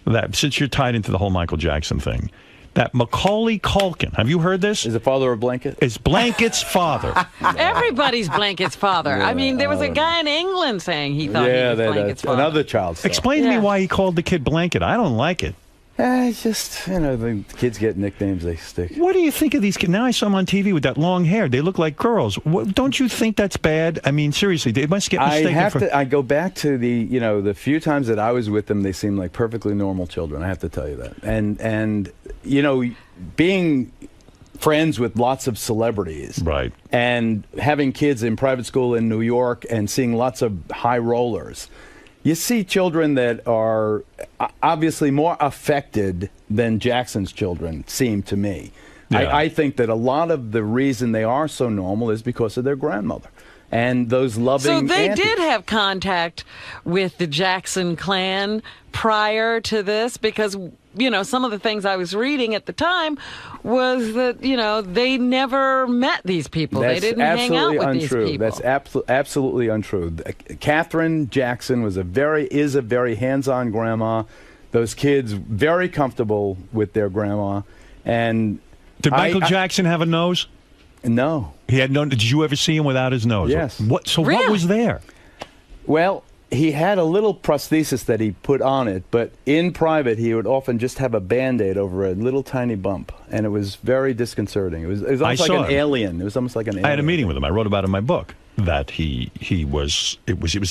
that, since you're tied into the whole Michael Jackson thing, that Macaulay Culkin, have you heard this? Is the father of Blanket? Is Blanket's father. Everybody's Blanket's father. I mean, there was a guy in England saying he thought he was Blanket's father. Another child star. Explain to me why he called the kid Blanket. I don't like it. It's just, the kids get nicknames, they stick. What do you think of these kids? Now I saw them on TV with that long hair. They look like girls. Don't you think that's bad? I mean, seriously, they must get mistaken I go back to the few times that I was with them, they seemed like perfectly normal children. I have to tell you that. And being friends with lots of celebrities. Right. And having kids in private school in New York and seeing lots of high rollers. You see children that are obviously more affected than Jackson's children seem to me. Yeah. I think that a lot of the reason they are so normal is because of their grandmother and those loving So they aunties. did have contact with the Jackson clan prior to this because, some of the things I was reading at the time was that, they never met these people. They didn't hang out with these people. That's absolutely untrue. Catherine Jackson is a very hands-on grandma. Those kids very comfortable with their grandma. And did Michael Jackson have a nose? No. He had no. Did you ever see him without his nose? Yes. What was there? Well, he had a little prosthesis that he put on it, but in private he would often just have a Band-Aid over a little tiny bump, and it was very disconcerting. It was almost like an alien. It was almost like an alien. I had a meeting with him. I wrote about it in my book that it was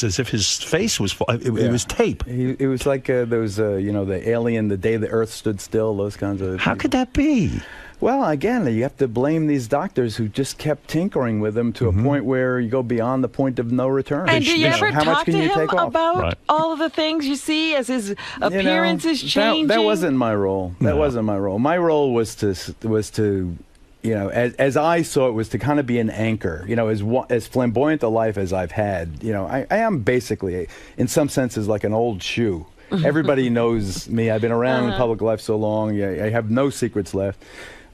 as if his face was it was tape. It was like those the alien, the day the Earth stood still, those kinds of. How could that be? Well, again, you have to blame these doctors who just kept tinkering with him to a point where you go beyond the point of no return. And do you ever how much talk can to you him take off? about all of the things you see as his appearance is changing? That wasn't my role. That wasn't my role. My role was to as I saw it, was to kind of be an anchor. As flamboyant a life as I've had. I am basically, in some senses, like an old shoe. Everybody knows me. I've been around in public life so long. I have no secrets left.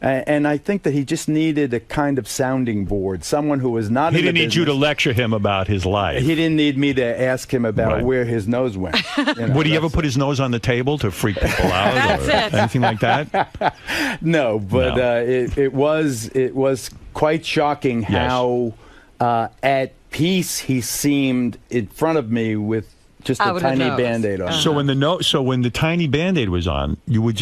And I think that he just needed a kind of sounding board, someone who was not. He didn't need you to lecture him about his life. He didn't need me to ask him about where his nose went. Would he ever put his nose on the table to freak people out or anything like that? No, but it was quite shocking how at peace he seemed in front of me with just a tiny Band-Aid on. So when the tiny Band-Aid was on, you would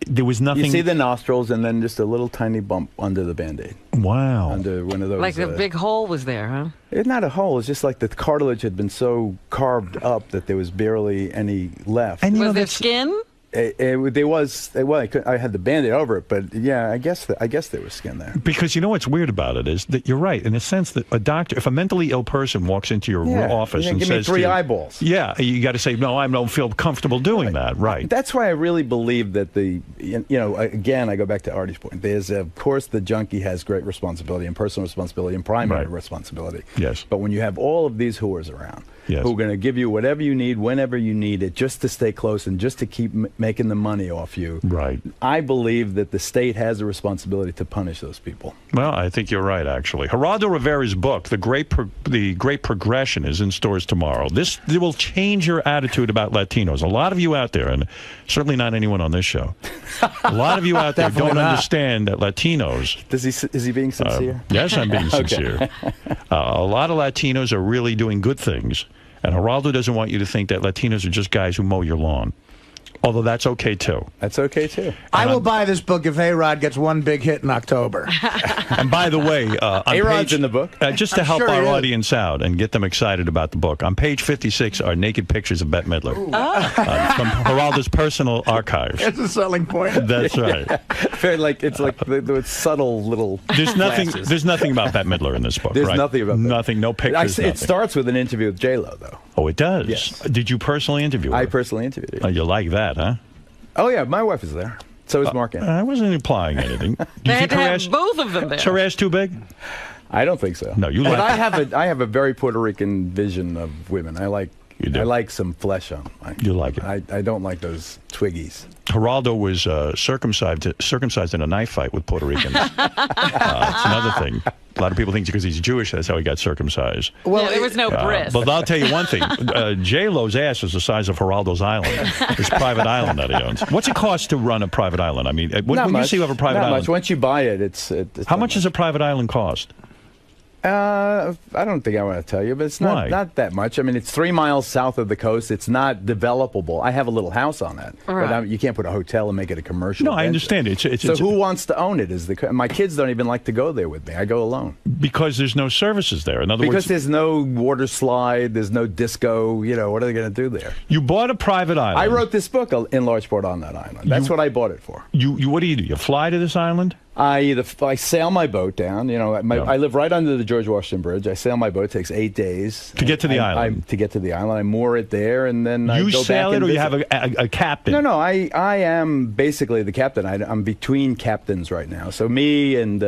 there was nothing. You see the nostrils and then just a little tiny bump under the Band-Aid. Wow. Under one of those. Like a big hole was there, huh? It's not a hole. It's just like the cartilage had been so carved up that there was barely any left. And was there skin? There was. Well, I had the Band-Aid over it, but yeah, I guess there was skin there. Because what's weird about it is that you're right in the sense that a doctor, if a mentally ill person walks into your office and give says, me 3 eyeballs. Yeah, you got to say, no, I don't feel comfortable doing that. Right. That's why I really believe that again, I go back to Artie's point. There's, of course, the junkie has great responsibility and personal responsibility and primary responsibility. Yes. But when you have all of these whores around, who are going to give you whatever you need, whenever you need it, just to stay close and just to keep making the money off you. Right. I believe that the state has a responsibility to punish those people. Well, I think you're right, actually. Geraldo Rivera's book, The Great Progression, is in stores tomorrow. This will change your attitude about Latinos. A lot of you out there, and certainly not anyone on this show, a lot of you out there don't understand that Latinos... Is he being sincere? Yes, I'm being sincere. A lot of Latinos are really doing good things. And Geraldo doesn't want you to think that Latinos are just guys who mow your lawn. Although that's okay, too. That's okay, too. I will buy this book if A-Rod gets one big hit in October. And by the way, A-Rod's in the book. Just to help our audience out and get them excited about the book, on page 56 are naked pictures of Bette Midler from Geraldo's personal archives. That's a selling point. That's right. It's like the subtle little. There's nothing about Bette Midler in this book. There's right? nothing about nothing. No pictures. It starts with an interview with J-Lo, though. Oh, it does. Yes. Did you personally interview her? I personally interviewed her. You like that, huh? Oh yeah, my wife is there. So is Mark. I wasn't implying anything. They had to have both of them there. Is her ass too big? I don't think so. No, you like. But I have a very Puerto Rican vision of women. I like You do. I like some flesh on mine. You like it. I don't like those twiggies. Geraldo was circumcised in a knife fight with Puerto Ricans. It's another thing. A lot of people think because he's Jewish, that's how he got circumcised. Well, there was no bris. But I'll tell you one thing. J-Lo's ass is the size of Geraldo's island, his private island that he owns. What's it cost to run a private island? I mean, when you say you have a private not island. much. Once you buy it, it's how much does a private island cost? I don't think I want to tell you, but it's not that much. I mean, it's 3 miles south of the coast. It's not developable. I have a little house on that, but you can't put a hotel and make it a commercial. No, I understand. So who wants to own it? My kids don't even like to go there with me. I go alone. Because there's no services there. In other because words, there's no water slide, there's no disco. You know, what are they going to do there? You bought a private island. I wrote this book in large part on that island. That's what I bought it for. What do? You fly to this island? I sail my boat down. You know, I live right under the George Washington Bridge. I sail my boat. It takes 8 days to get to the island. To get to the island, I moor it there, and then I go back. You sail it, or you have a captain? No. I am basically the captain. I'm between captains right now. So me and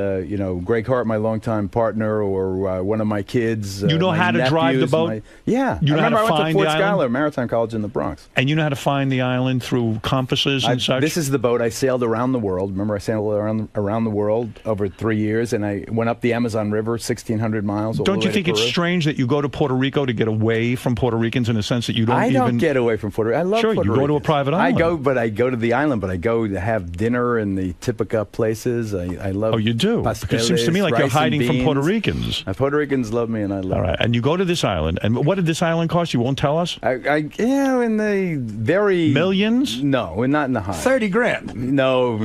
Greg Hart, my longtime partner, or one of my kids. You know how to drive the boat? Yeah. You know how to I went find to Fort the Schuyler island? Maritime College in the Bronx. And you know how to find the island through compasses and such? This is the boat I sailed around the world. Remember, I sailed around the world over 3 years, and I went up the Amazon River, 1,600 miles. Don't you think it's strange that you go to Puerto Rico to get away from Puerto Ricans in the sense that you don't I don't get away from Puerto Rico. I love Puerto Rico. You go to a private island. I go to the island, but I go to have dinner in the Tipica places. I love. Oh, you do? It seems to me like you're hiding from Puerto Ricans. Puerto Ricans love me, and I love them. All right, and you go to this island, and what did this island cost? You won't tell us? In the very millions? No, not in the high. 30 grand. No.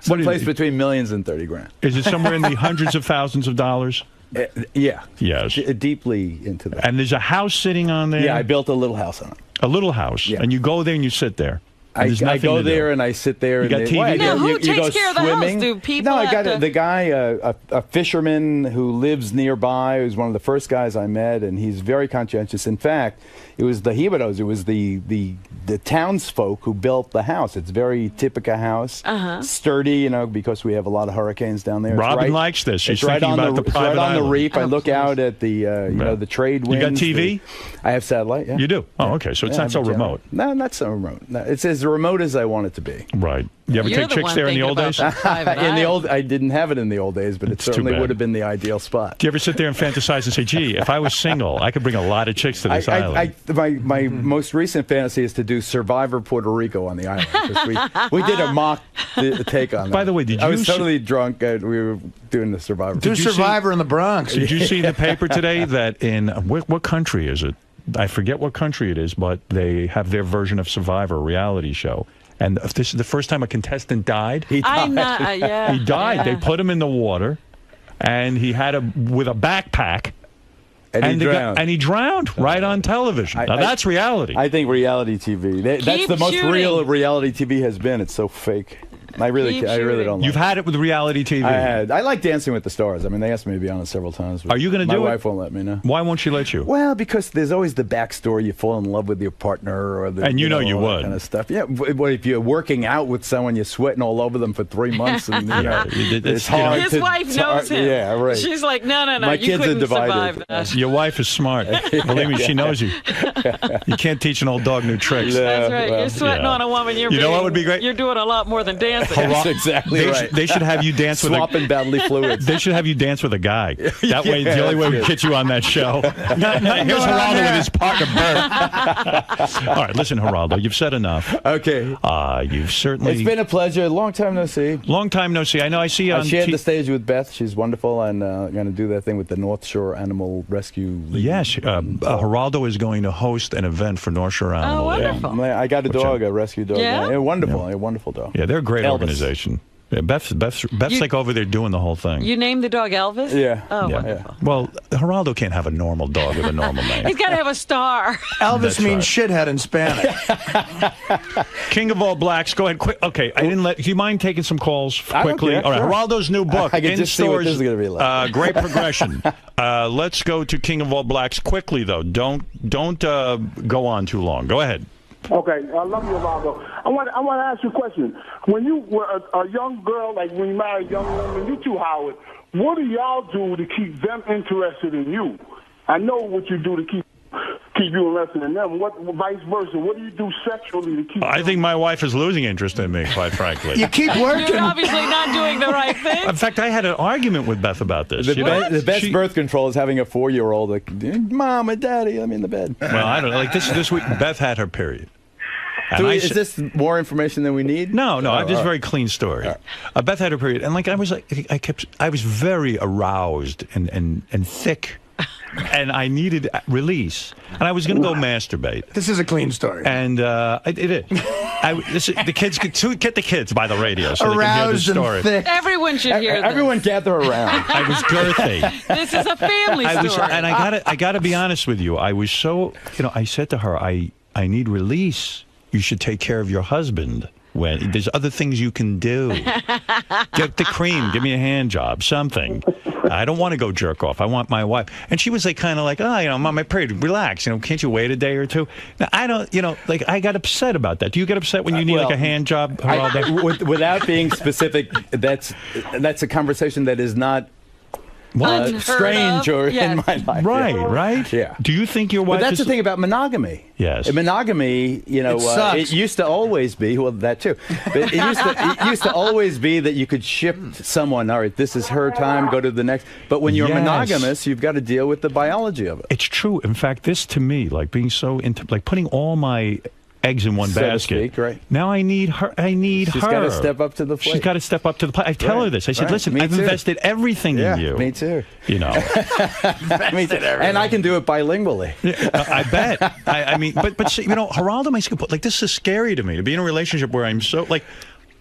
Someplace between millions and 30 grand. Is it somewhere in the hundreds of thousands of dollars? Yeah. Yes. Deeply into that. And there's a house sitting on there? Yeah, I built a little house on it. A little house? Yeah. And you go there and you sit there? I go there and I sit there. You got TV? Now, who takes go care of the swimming. house? Do people No, I got have to... the guy, a fisherman who lives nearby, who's one of the first guys I met, and he's very conscientious. In fact, it was the Jibaros, it was the townsfolk who built the house. It's very typical house, sturdy, because we have a lot of hurricanes down there. Robin likes this. She's right thinking about the private right on island. the reef. I look out at the the trade winds. You got TV? I have satellite. Yeah. You do? Oh, okay. So it's not so remote. No, not so remote. No, it's as remote as I want it to be. Right. You ever take chicks there in the old days? I didn't have it in the old days, but it certainly would have been the ideal spot. Do you ever sit there and fantasize and say, "Gee, if I was single, I could bring a lot of chicks to this island"? My most recent fantasy is to do Survivor Puerto Rico on the island. 'Cause we did a mock take on that. By the way, I was totally drunk. We were doing the Survivor. Do Survivor in the Bronx. Did you see the paper today that in what country is it? I forget what country it is, but they have their version of Survivor, a reality show. And this is the first time a contestant died. He died. He died. Yeah. They put him in the water, and he had with a backpack. And he drowned right on television. Now, that's reality. I think reality TV. That's the most real reality TV has been. It's so fake. I really don't like You've had it with reality TV. I like Dancing with the Stars. I mean, they asked me to be on it several times. Are you going to do it? My wife won't let me know. Why won't she let you? Well, because there's always the backstory. You fall in love with your partner, or and you know you would. Kind of stuff. Yeah. What if you're working out with someone, you're sweating all over them for 3 months, and it's hard. His wife knows him. Yeah, right. She's like, no. My you kids couldn't are divided. survive that. Your wife is smart. Believe me, she knows you. You can't teach an old dog new tricks. That's right. You're sweating on a woman. You know what would be great? You're doing a lot more than dancing. That's exactly right. They should have you dance with swapping bodily fluids. They should have you dance with a guy. That way, the only way we get you on that show. Here's Geraldo with his partner Bert. All right, listen, Geraldo, you've said enough. Okay. You've certainly. It's been a pleasure. Long time no see. Long time no see. I know. I see you on. I shared the stage with Beth. She's wonderful, and I'm going to do that thing with the North Shore Animal Rescue League. Yes, Geraldo is going to host an event for North Shore Animal. Oh, wonderful. Yeah. I got a dog, a rescue dog. Yeah? A wonderful dog. Yeah, they're a great Elvis. Organization. Yeah, Beth's like over there doing the whole thing. You named the dog Elvis? Yeah. Oh, yeah. wonderful. Well, Geraldo can't have a normal dog with a normal name. He's got to have a star. Elvis means shithead in Spanish. King of all blacks. Go ahead, quick. Okay, I didn't let. Do you mind taking some calls quickly? All right, sure. Geraldo's new book. I can in just stores. see what this is going to be like. Great progression. Let's go to King of all blacks quickly, though. Don't go on too long. Go ahead. Okay, I love you, Geraldo. I want to ask you a question. When you were a young girl, like when you married a young woman, you two, Howard, what do y'all do to keep them interested in you? I know what you do to keep keep you interested in them? What vice versa? What do you do sexually to keep? I think my wife is losing interest in me, quite frankly. You keep working. You're obviously not doing the right thing. In fact, I had an argument with Beth about this. The best birth control is having a 4-year-old like, Mom and Daddy, I'm in the bed. Well, I don't know. Like this week, Beth had her period. So is this more information than we need? No. This is a very clean story. Beth had her period, and like I was very aroused and thick, and I needed release, and I was going to go masturbate. This is a clean story, and it is. The kids get the kids by the radio so they can hear the story. And thick. Everyone should hear this. Everyone gather around. I was girthy. This is a family story. And I gotta be honest with you. I was so I said to her, I need release. You should take care of your husband. When there's other things you can do. Get the cream. Give me a hand job. Something. I don't want to go jerk off. I want my wife. And she was like, kind of like, I'm on my period. Relax. Can't you wait a day or two? Now, I don't. Like I got upset about that. Do you get upset when you need like a hand job? Without being specific, that's a conversation that is not. Strange or in my life. Right? Yeah. Do you think your wife But that's the thing about monogamy. Yes. Monogamy, it used to always be, well, that too. But it used to always be that you could ship someone, all right, this is her time, go to the next. But when you're monogamous, you've got to deal with the biology of it. It's true. In fact, this to me, like being so into, like putting all my eggs in one basket. Speak, right. Now I need her. She's got to step up to the plate. She's got to step up to the plate. I tell her this. I said, listen, I've invested everything in you. Me too. Me too. And I can do it bilingually. I bet. I mean, but Geraldo, my school, like this is scary to me, to be in a relationship where I'm so like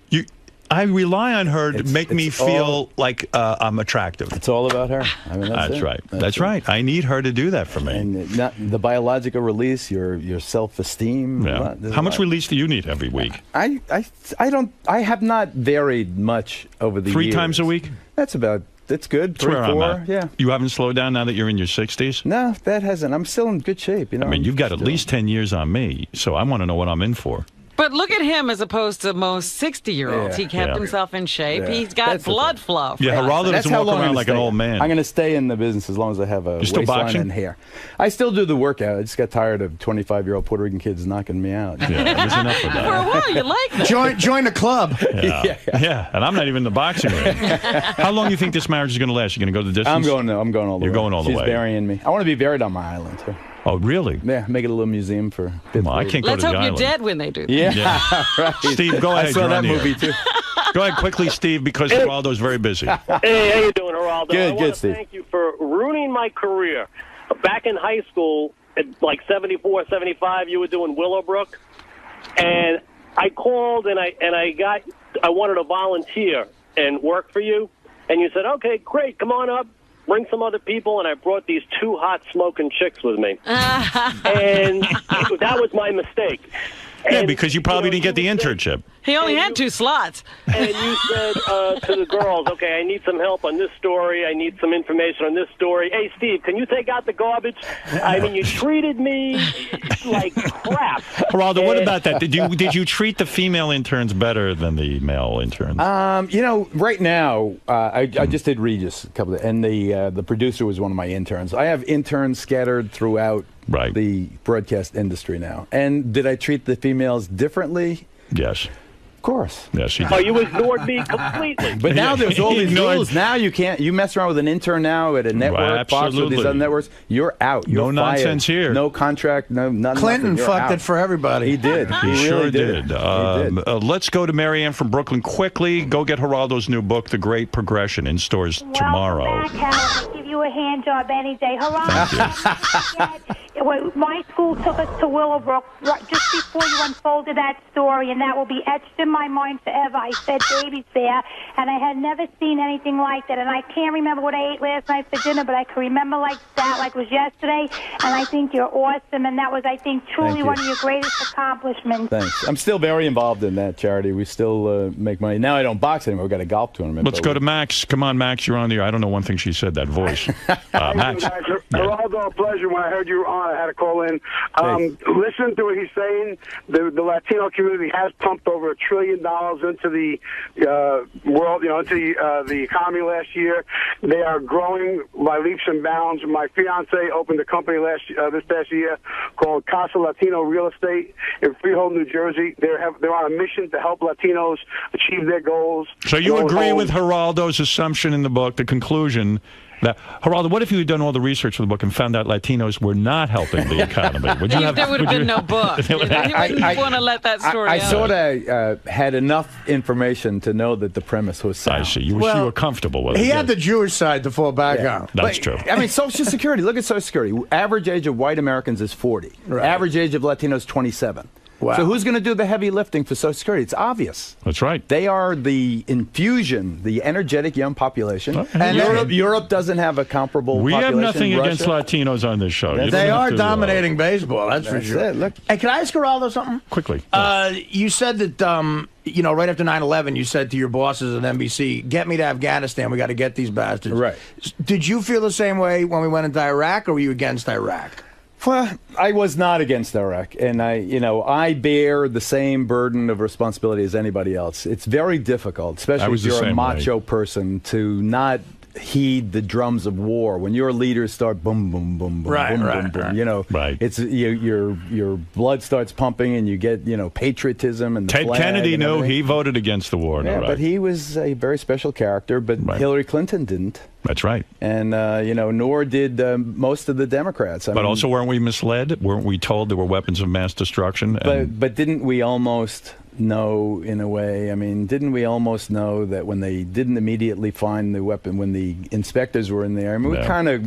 you. I rely on her to make me feel like I'm attractive. It's all about her. I mean, that's right. That's right. I need her to do that for me. And the biological release, your self-esteem. Yeah. How much release do you need every week? I have not varied much over the years. 3 times a week? That's good. 3, 4. Yeah. You haven't slowed down now that you're in your 60s? No, that hasn't. I'm still in good shape. I mean, you've got at least 10 years on me, so I want to know what I'm in for. But look at him as opposed to most 60-year-olds. He kept himself in shape. He's got blood flow. Yeah, Geraldo doesn't walk around like an old man. I'm going to stay in the business as long as I have a waistline and hair. I still do the workout. I just got tired of 25-year-old Puerto Rican kids knocking me out. Yeah, there's enough of that. For a while, you like that. Join the club. Yeah, and I'm not even in the boxing ring. How long do you think this marriage is going to last? You going to go the distance? I'm going all the way. You're going all the way. She's burying me. I want to be buried on my island, too. Oh, really? Yeah, make it a little museum for... Well, I can't go to the island. Let's hope you're dead when they do that. Yeah. Right. Steve, go ahead. I saw that movie, too. Go ahead quickly, Steve, because Geraldo's very busy. Hey, how you doing, Geraldo? Good, Steve. Thank you for ruining my career. Back in high school, at like 74, 75, you were doing Willowbrook, and I called and I wanted to volunteer and work for you, and you said, okay, great, come on up. Bring some other people, and I brought these 2 hot smoking chicks with me. And that was my mistake. Yeah, because you probably didn't get the internship. He only had 2 slots. And you said to the girls, okay, I need some help on this story. I need some information on this story. Hey, Steve, can you take out the garbage? I mean, you treated me like crap. Geraldo, what about that? Did you treat the female interns better than the male interns? Right now, I just did Regis a couple of, and the producer was one of my interns. I have interns scattered throughout the broadcast industry now. And did I treat the females differently? Yes. Of course. Yes, she did. Oh, you ignored me completely. But now there's all these rules. Now you can't. You mess around with an intern now at a network, Fox, or these other networks. You're out. You're no fired. nonsense here. No contract. No nothing. Clinton fucked it for everybody. He did. He really sure did. He did. Let's go to Marianne from Brooklyn quickly. Go get Geraldo's new book, The Great Progression, in stores tomorrow. Welcome back, Hal. I'll give you a hand job any day. My school took us to Willowbrook just before you unfolded that story, and that will be etched in my mind forever. I said babies there, and I had never seen anything like that. And I can't remember what I ate last night for dinner, but I can remember like that, like it was yesterday. And I think you're awesome, and that was, I think, truly one of your greatest accomplishments. Thanks. I'm still very involved in that charity. We still make money. Now I don't box anymore. We've got a golf tournament. Let's go to Max. Come on, Max. You're on the air. I don't know one thing she said, that voice. course. Max. Geraldo, a pleasure. When I heard you were on, I had to call in. Listen to what he's saying. The Latino community has pumped over $1 trillion into the world, into the economy last year. They are growing by leaps and bounds. My fiance opened a company this past year called Casa Latino Real Estate in Freehold, New Jersey. They're on a mission to help Latinos achieve their goals. So you agree with Geraldo's assumption in the book, the conclusion that, Geraldo, what if you had done all the research for the book and found out Latinos were not helping the economy? There would have been no book. You wouldn't want to let that story out. I sort of had enough information to know that the premise was sound. I see. You were comfortable with it. He had the Jewish side to fall back on. That's true. I mean, Social Security. Look at Social Security. Average age of white Americans is 40. Right. Average age of Latinos, 27. Wow. So who's going to do the heavy lifting for Social Security? It's obvious. That's right. They are the infusion, the energetic young population. And Europe doesn't have a comparable population. We have nothing against Latinos on this show. They are dominating baseball, that's for sure. Look. Hey, can I ask Geraldo something? Quickly. You said that, right after 9/11, you said to your bosses at NBC, get me to Afghanistan. We got to get these bastards. Right. Did you feel the same way when we went into Iraq, or were you against Iraq? Well, I was not against Iraq, and I bear the same burden of responsibility as anybody else. It's very difficult, especially if you're a macho person, to not heed the drums of war. When your leaders start boom, boom, boom, boom, boom, boom, it's your blood starts pumping, and you get patriotism and the Ted flag Kennedy and knew. everything. He voted against the war in Iraq. But he was a very special character. But Hillary Clinton didn't. That's right. And nor did most of the Democrats. I mean, also, weren't we misled? Weren't we told there were weapons of mass destruction? But didn't we almost know, in a way? I mean, didn't we almost know that when they didn't immediately find the weapon, when the inspectors were in there? I mean,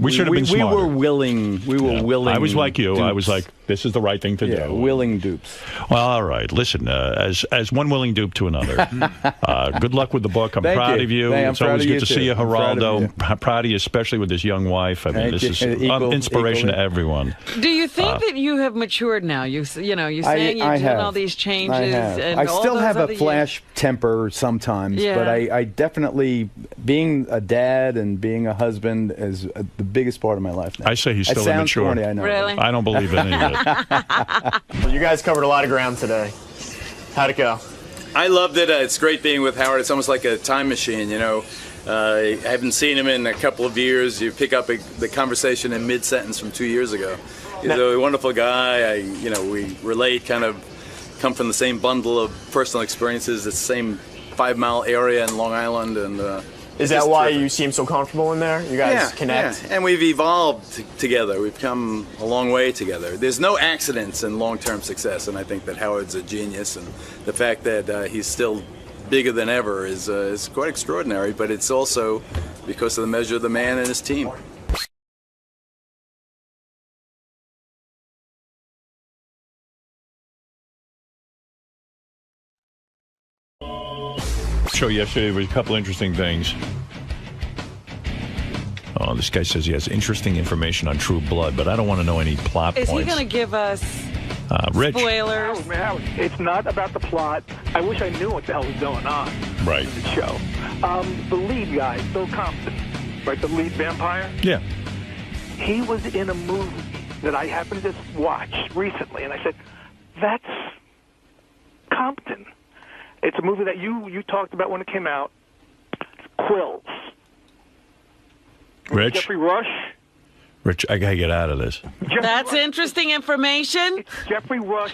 we should have been smarter. We were willing. I was like you. Dupes. I was like, this is the right thing to do. Willing dupes. Well, all right. Listen, as one willing dupe to another. Good luck with the book. I'm proud of you. I'm it's proud always of good you to too. see you, Geraldo. I'm proud of you, especially with this young wife. I mean, this is inspiration to everyone. Do you think that you have matured now? You're saying you're doing all these changes. And I still have a other flash temper sometimes, Yeah. but I definitely, being a dad and being a husband is the biggest part of my life now. I say he's It still sounds immature. corny, I know. Really? I don't believe any of it. Well, you guys covered a lot of ground today. How'd it go? I loved it. It's great being with Howard. It's almost like a time machine, I haven't seen him in a couple of years. You pick up the conversation in mid-sentence from 2 years ago. He's a wonderful guy. We relate, kind of come from the same bundle of personal experiences, the same 5-mile area in Long Island. And is that why you seem so comfortable in there? You guys connect? Yeah, and we've evolved together. We've come a long way together. There's no accidents in long-term success, and I think that Howard's a genius, and the fact that he's still bigger than ever is quite extraordinary, but it's also because of the measure of the man and his team. Show yesterday, there was a couple interesting things. Oh, this guy says he has interesting information on True Blood, but I don't want to know any plot Is points. he going to give us Rich? spoilers? Howard, it's not about the plot. I wish I knew what the hell was going on Right. in the show. The lead guy, Bill Compton, right, the lead vampire? Yeah. He was in a movie that I happened to watch recently, and I said, that's Compton. It's a movie that you talked about when it came out. Quills. Rich? Jeffrey Rush. Rich, I got to get out of this. That's interesting information. It's Jeffrey Rush,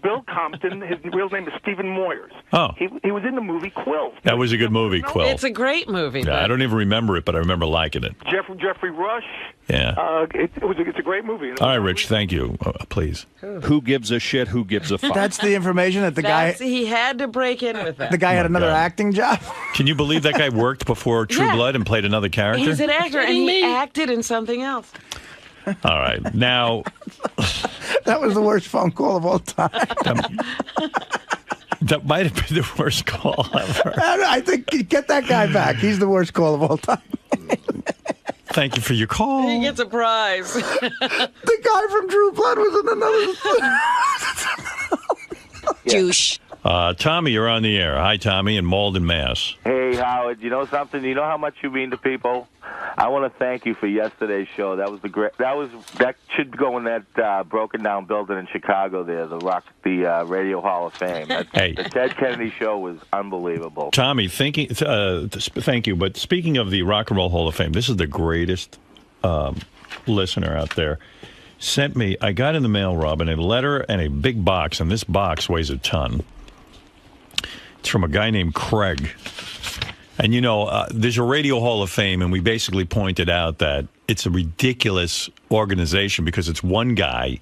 Bill Compton. His real name is Stephen Moyers. Oh. He was in the movie Quills. That was a good movie, Quill. It's a great movie. Yeah, I don't even remember it, but I remember liking it. Jeffrey Rush. Yeah. It's a great movie. All right, Rich, thank you. Please. Who gives a shit? Who gives a fuck? That's the information that the guy... He had to break in with that. The guy had another acting job? Can you believe that guy worked before True Blood and played another character? He's an actor, and he acted in something else. All right. Now... That was the worst phone call of all time. That might have been the worst call ever. I think, get that guy back. He's the worst call of all time. Thank you for your call. He gets a prize. The guy from True Blood was in another... Douche. Tommy, you're on the air. Hi, Tommy, in Malden, Mass. Hey, Howard. You know something? You know how much you mean to people? I want to thank you for yesterday's show. That was that should go in that broken down building in Chicago there, the Radio Hall of Fame. The Ted Kennedy show was unbelievable. Tommy, thank you. But speaking of the Rock and Roll Hall of Fame, this is the greatest listener out there. Sent me, I got in the mail, Robin, a letter and a big box, and this box weighs a ton. It's from a guy named Craig. And, you know, there's a Radio Hall of Fame, and we basically pointed out that it's a ridiculous organization because it's one guy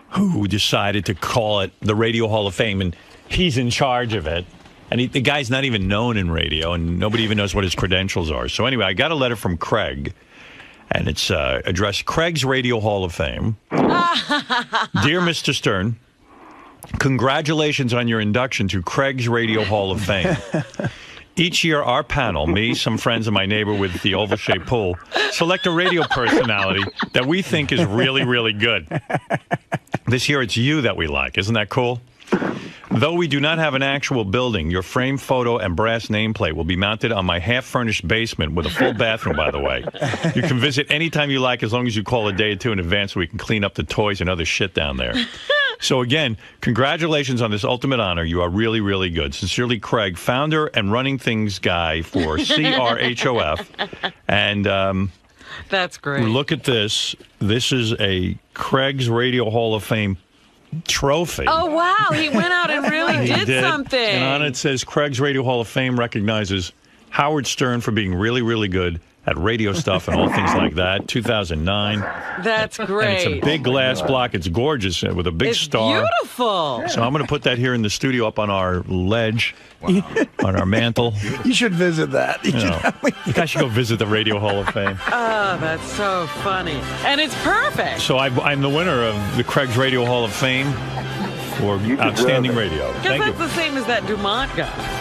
who decided to call it the Radio Hall of Fame, and he's in charge of it. And the guy's not even known in radio, and nobody even knows what his credentials are. So anyway, I got a letter from Craig, and it's addressed Craig's Radio Hall of Fame. Dear Mr. Stern, congratulations on your induction to Craig's Radio Hall of Fame. Each year, our panel, me, some friends, and my neighbor with the oval-shaped pool, select a radio personality that we think is really, really good. This year, it's you that we like. Isn't that cool? Though we do not have an actual building, your framed photo and brass nameplate will be mounted on my half-furnished basement with a full bathroom, by the way. You can visit anytime you like as long as you call a day or two in advance so we can clean up the toys and other shit down there. So again, congratulations on this ultimate honor. You are really, really good. Sincerely, Craig, founder and running things guy for CRHOF. And that's great. Look at this. This is a Craig's Radio Hall of Fame trophy. Oh, wow. He went out and really did something. And on it says Craig's Radio Hall of Fame recognizes Howard Stern for being really, really good at radio stuff and all things like that. 2009. That's great. And it's a big glass block. It's gorgeous with a big star. Beautiful. So I'm going to put that here in the studio up on our ledge, on our mantle. You should visit that. You guys should go visit the Radio Hall of Fame. Oh, that's so funny. And it's perfect. So I'm the winner of the Craig's Radio Hall of Fame for outstanding radio. Because that's the same as that Dumont guy.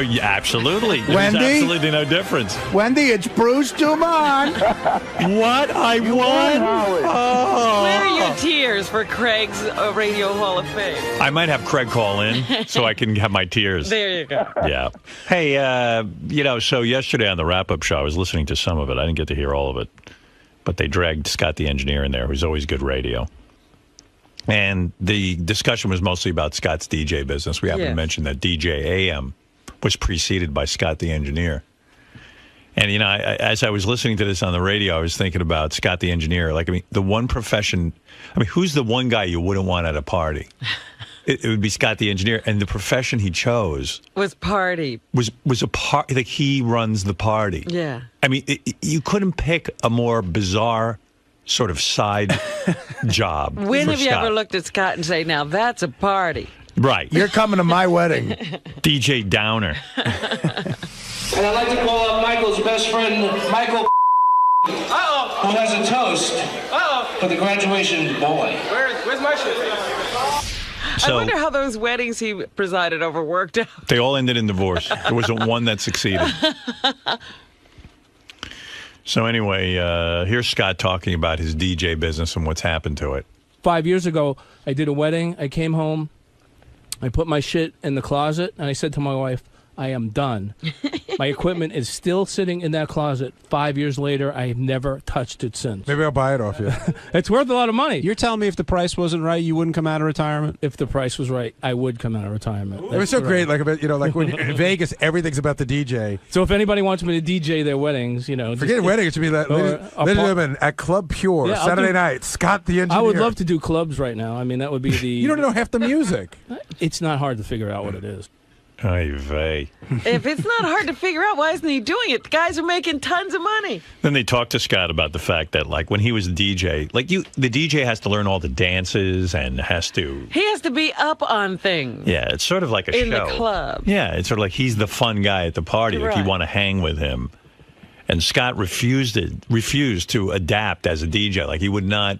Yeah, absolutely. Wendy? There's absolutely no difference. Wendy, it's Bruce Dumont. What? I won? Oh. Where are your tears for Craig's Radio Hall of Fame? I might have Craig call in so I can have my tears. There you go. Yeah. Hey, so yesterday on the wrap-up show, I was listening to some of it. I didn't get to hear all of it. But they dragged Scott the engineer in there, who's always good radio. And the discussion was mostly about Scott's DJ business. We haven't mentioned that DJ AM was preceded by Scott the engineer. And, you know, as I was listening to this on the radio, I was thinking about Scott the engineer. Like, I mean, the one profession, who's the one guy you wouldn't want at a party? It would be Scott the engineer. And the profession he chose was party. Was a part, like he runs the party. Yeah. I mean, you couldn't pick a more bizarre sort of side job. When have you ever looked at Scott and say, now that's a party? Right. You're coming to my wedding. DJ Downer. And I'd like to call up Michael's best friend, Michael, who has a toast for the graduation boy. Where's my shit? So, I wonder how those weddings he presided over worked out. They all ended in divorce. There wasn't one that succeeded. So anyway, here's Scott talking about his DJ business and what's happened to it. 5 years ago, I did a wedding. I came home. I put my shit in the closet, and I said to my wife, I am done. My equipment is still sitting in that closet. 5 years later, I have never touched it since. Maybe I'll buy it off you. It's worth a lot of money. You're telling me if the price wasn't right, you wouldn't come out of retirement? If the price was right, I would come out of retirement. It was so great, like when in Vegas, everything's about the DJ. So if anybody wants me to DJ their weddings, forget wedding. It should be ladies and gentlemen at Club Pure Saturday night. Scott the engineer. I would love to do clubs right now. I mean, that would be the. You don't know half the music. It's not hard to figure out what it is. If it's not hard to figure out, why isn't he doing it? The guys are making tons of money. Then they talked to Scott about the fact that, like, when he was a DJ, the DJ has to learn all the dances and has to. He has to be up on things. Yeah, it's sort of like a show. In the club. Yeah, it's sort of like he's the fun guy at the party if you want to hang with him. And Scott refused to adapt as a DJ. Like, he would not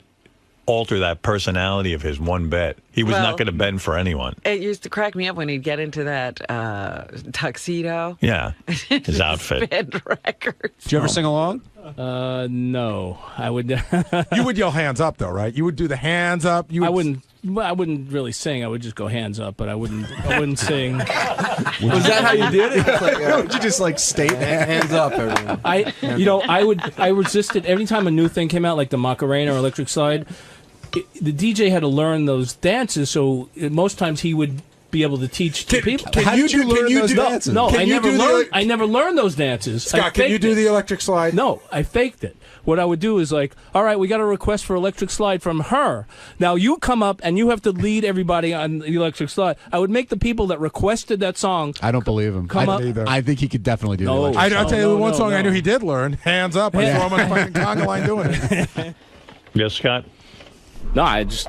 alter that personality of his one bit. He was not going to bend for anyone. It used to crack me up when he'd get into that tuxedo. Yeah, his outfit. Spin records. Did you ever sing along? No, I would. You would yell hands up though, right? You would do the hands up. I wouldn't Well, I wouldn't really sing. I would just go hands up, but I wouldn't sing. Was that how you did it? Would you just like state hands up? Everyone. I resisted every time a new thing came out, like the Macarena or Electric Slide. The DJ had to learn those dances, so most times he would be able to teach the people. Can you learn those dances? No, I never learned those dances. Scott, can you do the Electric Slide? No, I faked it. What I would do is like, all right, we got a request for Electric Slide from her. Now you come up and you have to lead everybody on the Electric Slide. I would make the people that requested that song. I don't believe him. I think he could definitely do that. I'll tell you one song I knew he did learn. Hands Up. I saw him on a fucking conga line doing it. Yes, Scott? No, I just,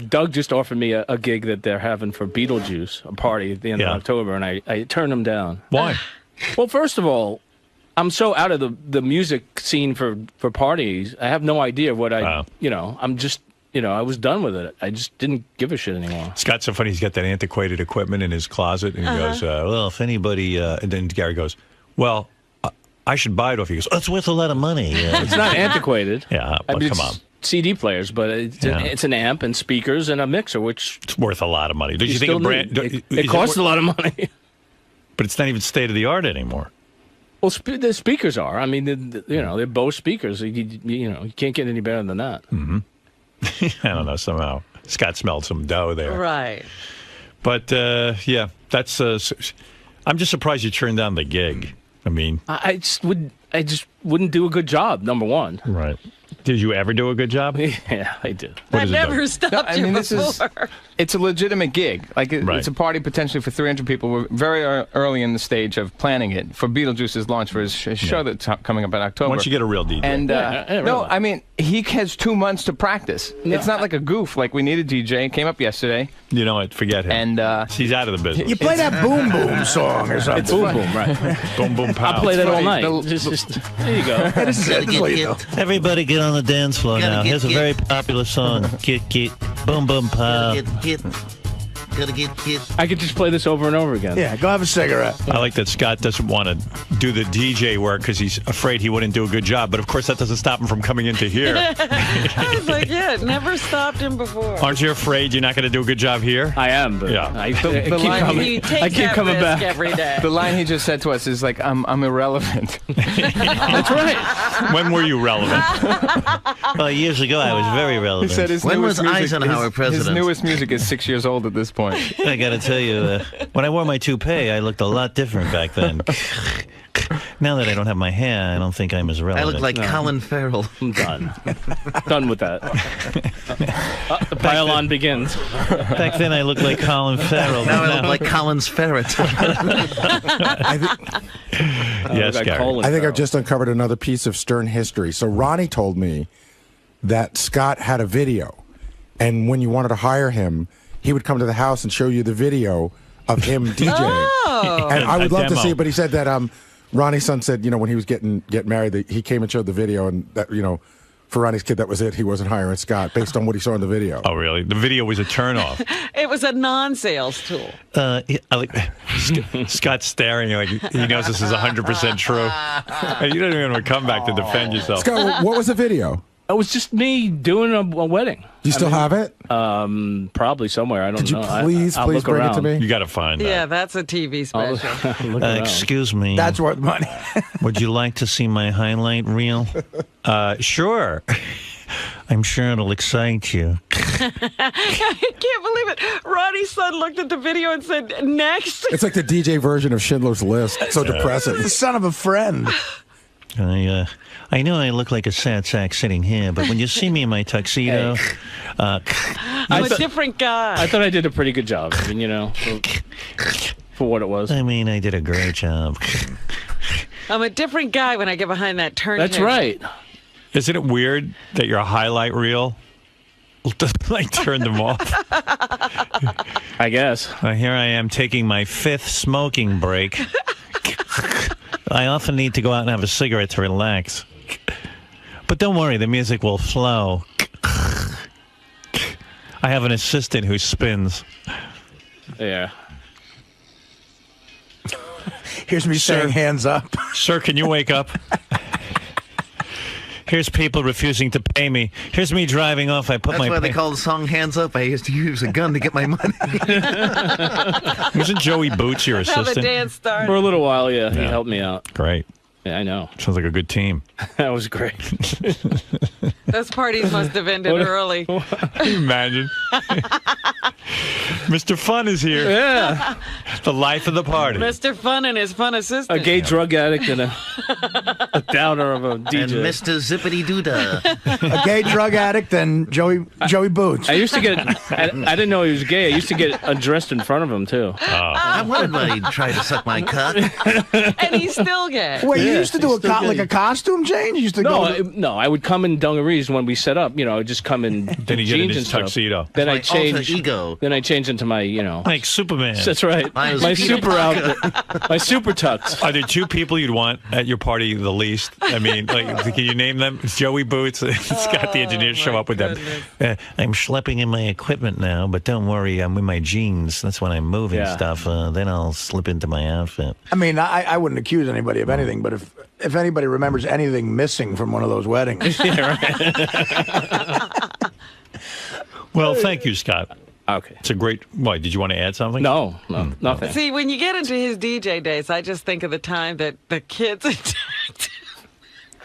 Doug just offered me a gig that they're having for Beetlejuice, a party at the end of October, and I turned him down. Why? Well, first of all, I'm so out of the music scene for parties. I have no idea what I'm just, I was done with it. I just didn't give a shit anymore. Scott's so funny. He's got that antiquated equipment in his closet, and he goes, well, if anybody, and then Gary goes, well, I should buy it off you. He goes, oh, it's worth a lot of money. It's not antiquated. Yeah, but come on. CD players, but it's an amp and speakers and a mixer, which it's worth a lot of money. Did you think a brand? It costs a lot of money, but it's not even state of the art anymore. Well, the speakers are. I mean, they're both speakers. You can't get any better than that. Mm-hmm. I don't know. Somehow Scott smelled some dough there, right? But yeah, that's. I'm just surprised you turned down the gig. I mean, I just wouldn't do a good job. Number one, right? Did you ever do a good job? Yeah, I did. I never stopped you before. It's a legitimate gig. Like it's a party potentially for 300 people. We're very early in the stage of planning it for Beetlejuice's launch for his show that's coming up in October. Once you get a real DJ. And no, I mean he has 2 months to practice. No. It's not like a goof. Like we need a DJ. Came up yesterday. You know what? Forget him. And he's out of the business. You play that Boom Boom song or something. It's Boom Boom, right? Boom Boom Pow. I play that all night. There you go. Everybody get on the dance floor now. Here's a very popular song. Get, boom, boom, pow. Gotta get hit. I could just play this over and over again. Yeah, go have a cigarette. I like that Scott doesn't want to do the DJ work because he's afraid he wouldn't do a good job. But of course, that doesn't stop him from coming into here. I was like, yeah, it never stopped him before. Aren't you afraid you're not going to do a good job here? I am, but yeah. I keep coming back every day. The line he just said to us is like, I'm irrelevant. That's right. When were you relevant? Well, years ago, I was very relevant. He said his when was music, Eisenhower president? His newest music is 6 years old at this point. I got to tell you, when I wore my toupee, I looked a lot different back then. Now that I don't have my hair, I don't think I'm as relevant. I look like Colin Farrell. I'm done. Done with that. The pile-on begins. Back then, I looked like Colin Farrell. Now I look like Colin's ferret. Yes, Gary. I think I've just uncovered another piece of Stern history. So Ronnie told me that Scott had a video, and when you wanted to hire him, he would come to the house and show you the video of him DJing. Oh. And I would love to demo. see it, but he said that Ronnie's son said, when he was getting married, that he came and showed the video, and that, for Ronnie's kid, that was it. He wasn't hiring Scott based on what he saw in the video. Oh, really? The video was a turnoff. It was a non-sales tool. Scott's staring like he knows this is 100% true. You don't even have a comeback to defend yourself. Scott, what was the video? It was just me doing a wedding. Do you still have it? Probably somewhere. I don't Could you know. please I'll look bring around. it to me? You got to find that. Yeah, that's a TV special. Look around. Excuse me. That's worth money. Would you like to see my highlight reel? Sure. I'm sure it'll excite you. I can't believe it. Ronnie's son looked at the video and said, next. It's like the DJ version of Schindler's List. It's so depressing. The son of a friend. I know I look like a sad sack sitting here, but when you see me in my tuxedo, I'm a different guy. I thought I did a pretty good job. I mean, for what it was. I mean, I did a great job. I'm a different guy when I get behind that turntable. That's right. Isn't it weird that your highlight reel turned them off? I guess. Here I am taking my 5th smoking break. I often need to go out and have a cigarette to relax. But don't worry, the music will flow. I have an assistant who spins. Yeah. Here's me saying hands up. Sir, can you wake up? Here's people refusing to pay me. Here's me driving off. I put That's my. why they call the song "Hands Up." I used to use a gun to get my money. Wasn't Joey Boots your That's how the assistant? dance started. For a little while, yeah. He helped me out. Great. Yeah, I know. Sounds like a good team. That was great. Those parties must have ended early. Can you imagine? Mr. Fun is here. Yeah. The life of the party. Mr. Fun and his fun assistant. A gay drug addict and a downer of a DJ. And Mr. Zippity Doodah. A gay drug addict and Joey Boots. I used to get. I didn't know he was gay. I used to get undressed in front of him too. I wanted money to try to suck my cock. And he's still gay. Wait, you used to do like a costume change? You used to No, I would come in dungarees when we set up. You know, I would just come in Then he get in jeans his and stuff. tuxedo. Then I My change. alter ego. Then I change into my, Like Superman. That's right. Mine was My Peter super Parker. outfit. My super tux. Are there two people you'd want at your party the least? I mean, like, can you name them? Joey Boots. Scott the engineer show up with them. I'm schlepping in my equipment now, but don't worry, I'm in my jeans. That's when I'm moving stuff. Then I'll slip into my outfit. I mean, I wouldn't accuse anybody of anything, but if anybody remembers anything missing from one of those weddings. Well, thank you, Scott. Okay. It's a great. Why? Did you want to add something? No, nothing. See, when you get into his DJ days, I just think of the time that the kids attacked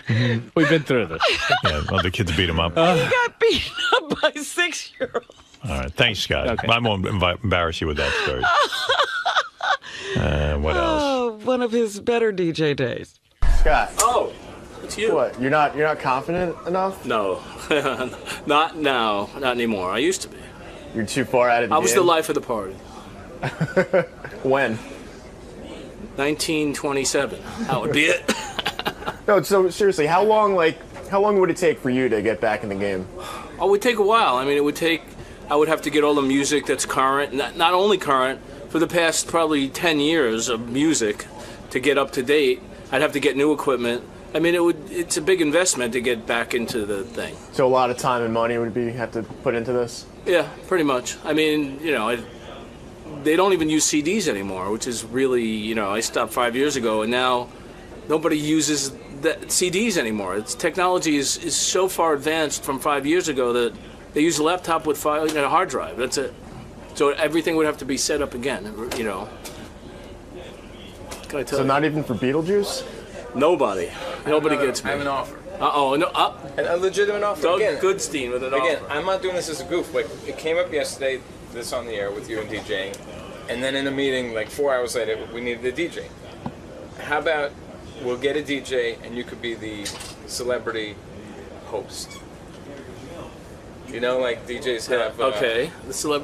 him. We've been through this. Yeah, well, the kids beat him up. He got beaten up by 6-year-olds. All right. Thanks, Scott. Okay. I won't embarrass you with that story. What else? Oh, one of his better DJ days. Scott. Oh, it's you. What? You're not confident enough? No, not now, not anymore. I used to be. You're too far out of the I was game? the life of the party. When? 1927. That would be it. No, so seriously, how long would it take for you to get back in the game? Oh, it would take a while. I mean, I would have to get all the music that's current, not only current, for the past probably 10 years of music to get up to date. I'd have to get new equipment. I mean, it's a big investment to get back into the thing. So a lot of time and money would have to put into this? Yeah, pretty much. I mean, they don't even use CDs anymore, which is really, I stopped 5 years ago, and now nobody uses CDs anymore. Technology is so far advanced from 5 years ago that they use a laptop with a hard drive. That's it. So everything would have to be set up again, Can I tell you? So not even for Beetlejuice? Nobody gets me. I have an offer. Uh-oh. No, A legitimate offer. Doug Again, Goodstein with an Again, offer. I'm not doing this as a goof. Like, it came up yesterday, this on the air with you and DJing, and then in a meeting, like 4 hours later, we needed a DJ. How about we'll get a DJ and you could be the celebrity host? You know, like DJs have. Okay.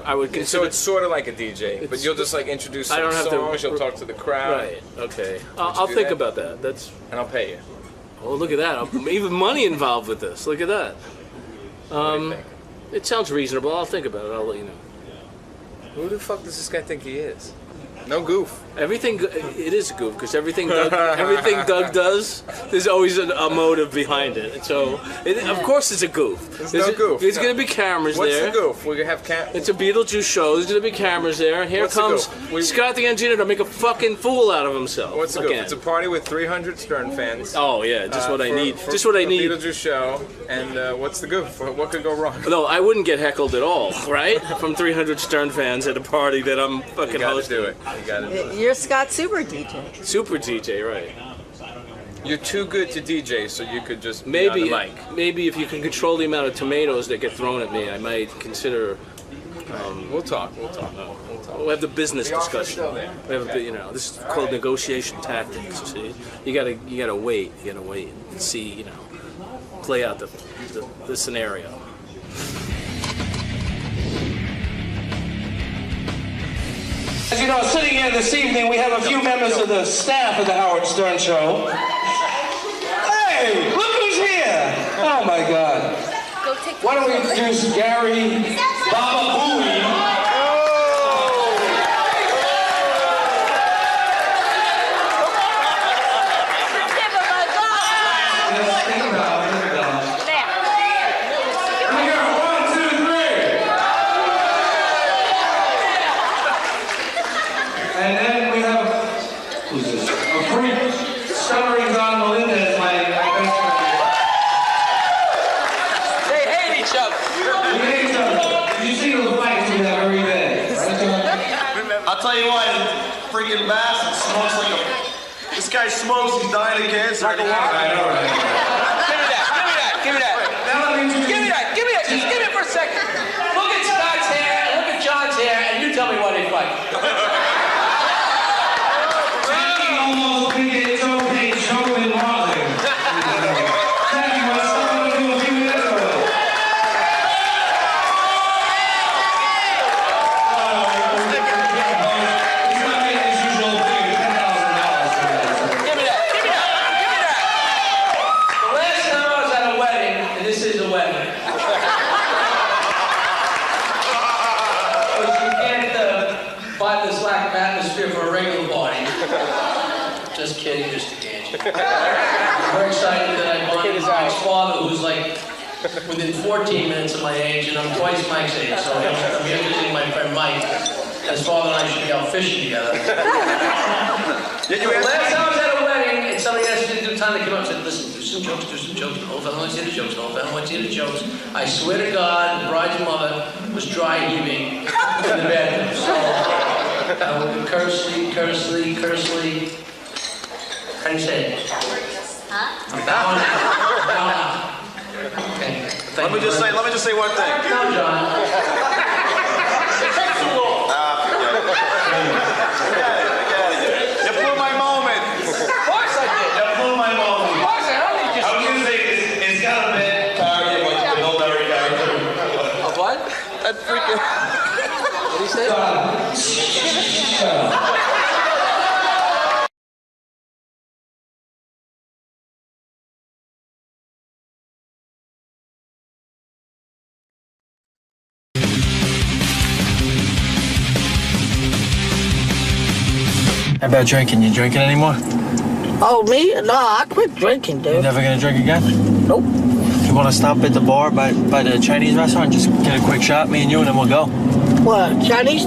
I would consider. So it's sort of like a DJ, but you'll just like introduce some songs. You'll talk to the crowd. Right. Okay. I'll think about that. And I'll pay you. Oh, look at that! Even money involved with this. Look at that. What do you think? It sounds reasonable. I'll think about it. I'll let you know. Who the fuck does this guy think he is? No goof. Everything. It is a goof because everything Doug does, there's always a motive behind it. So, of course, it's a goof. There's no goof. There's going to be cameras there. What's the goof? We're going to have cameras. It's a Beetlejuice show. There's going to be cameras there. And here comes Scott the engineer to make a fucking fool out of himself. What's the goof? It's a party with 300 Stern fans. Oh yeah, just what I need. Just what I need. Beetlejuice show. And what's the goof? What could go wrong? No, I wouldn't get heckled at all, right? From 300 Stern fans at a party that I'm fucking hosting. You gotta do it. You're Scott Super DJ. Super DJ, right? You're too good to DJ, so you could just maybe be on the mic. Maybe if you can control the amount of tomatoes that get thrown at me, I might consider. We'll talk. We'll have the business discussion. We have this is called negotiation tactics. See, you gotta wait. You gotta wait and see. Play out the scenario. As you know, sitting here this evening, we have a few members of the staff of the Howard Stern Show. Hey, look who's here! Oh my God. Why don't we introduce Gary Baba Booey? I'll tell you what, freaking bastard smokes like a... This guy smokes, he's dying of cancer. I know, right? Give me that. Give me that. Just give me it for a second. Look at Scott's hair, look at John's hair, and you tell me what it's like. Just kidding, Mr. Ganji. I'm very excited that I bonded with Mike's father, who's like within 14 minutes of my age, and I'm twice Mike's age, so I'm here visiting my friend Mike. His father and I should be out fishing together. Last time I was at a wedding, and somebody asked me to do time to come up and said, listen, do some jokes. The whole family wants to hear the jokes. The whole family wants to hear the jokes. I swear to God, the bride's mother was dry heaving in the bedroom. So I would cursedly. How do you say it? Huh? Bow out. Okay. Let me just say one thing. No, John. You blew my moment. Of course I did. You blew my moment. Of course I only just. I was gonna say it's got a bit character. Of what? That freaking. What do you say? How about drinking? You drinking anymore? Oh, me? No, I quit drinking, dude. You never gonna drink again? Nope. You wanna stop at the bar by the Chinese restaurant? Just get a quick shot, me and you, and then we'll go. What, Chinese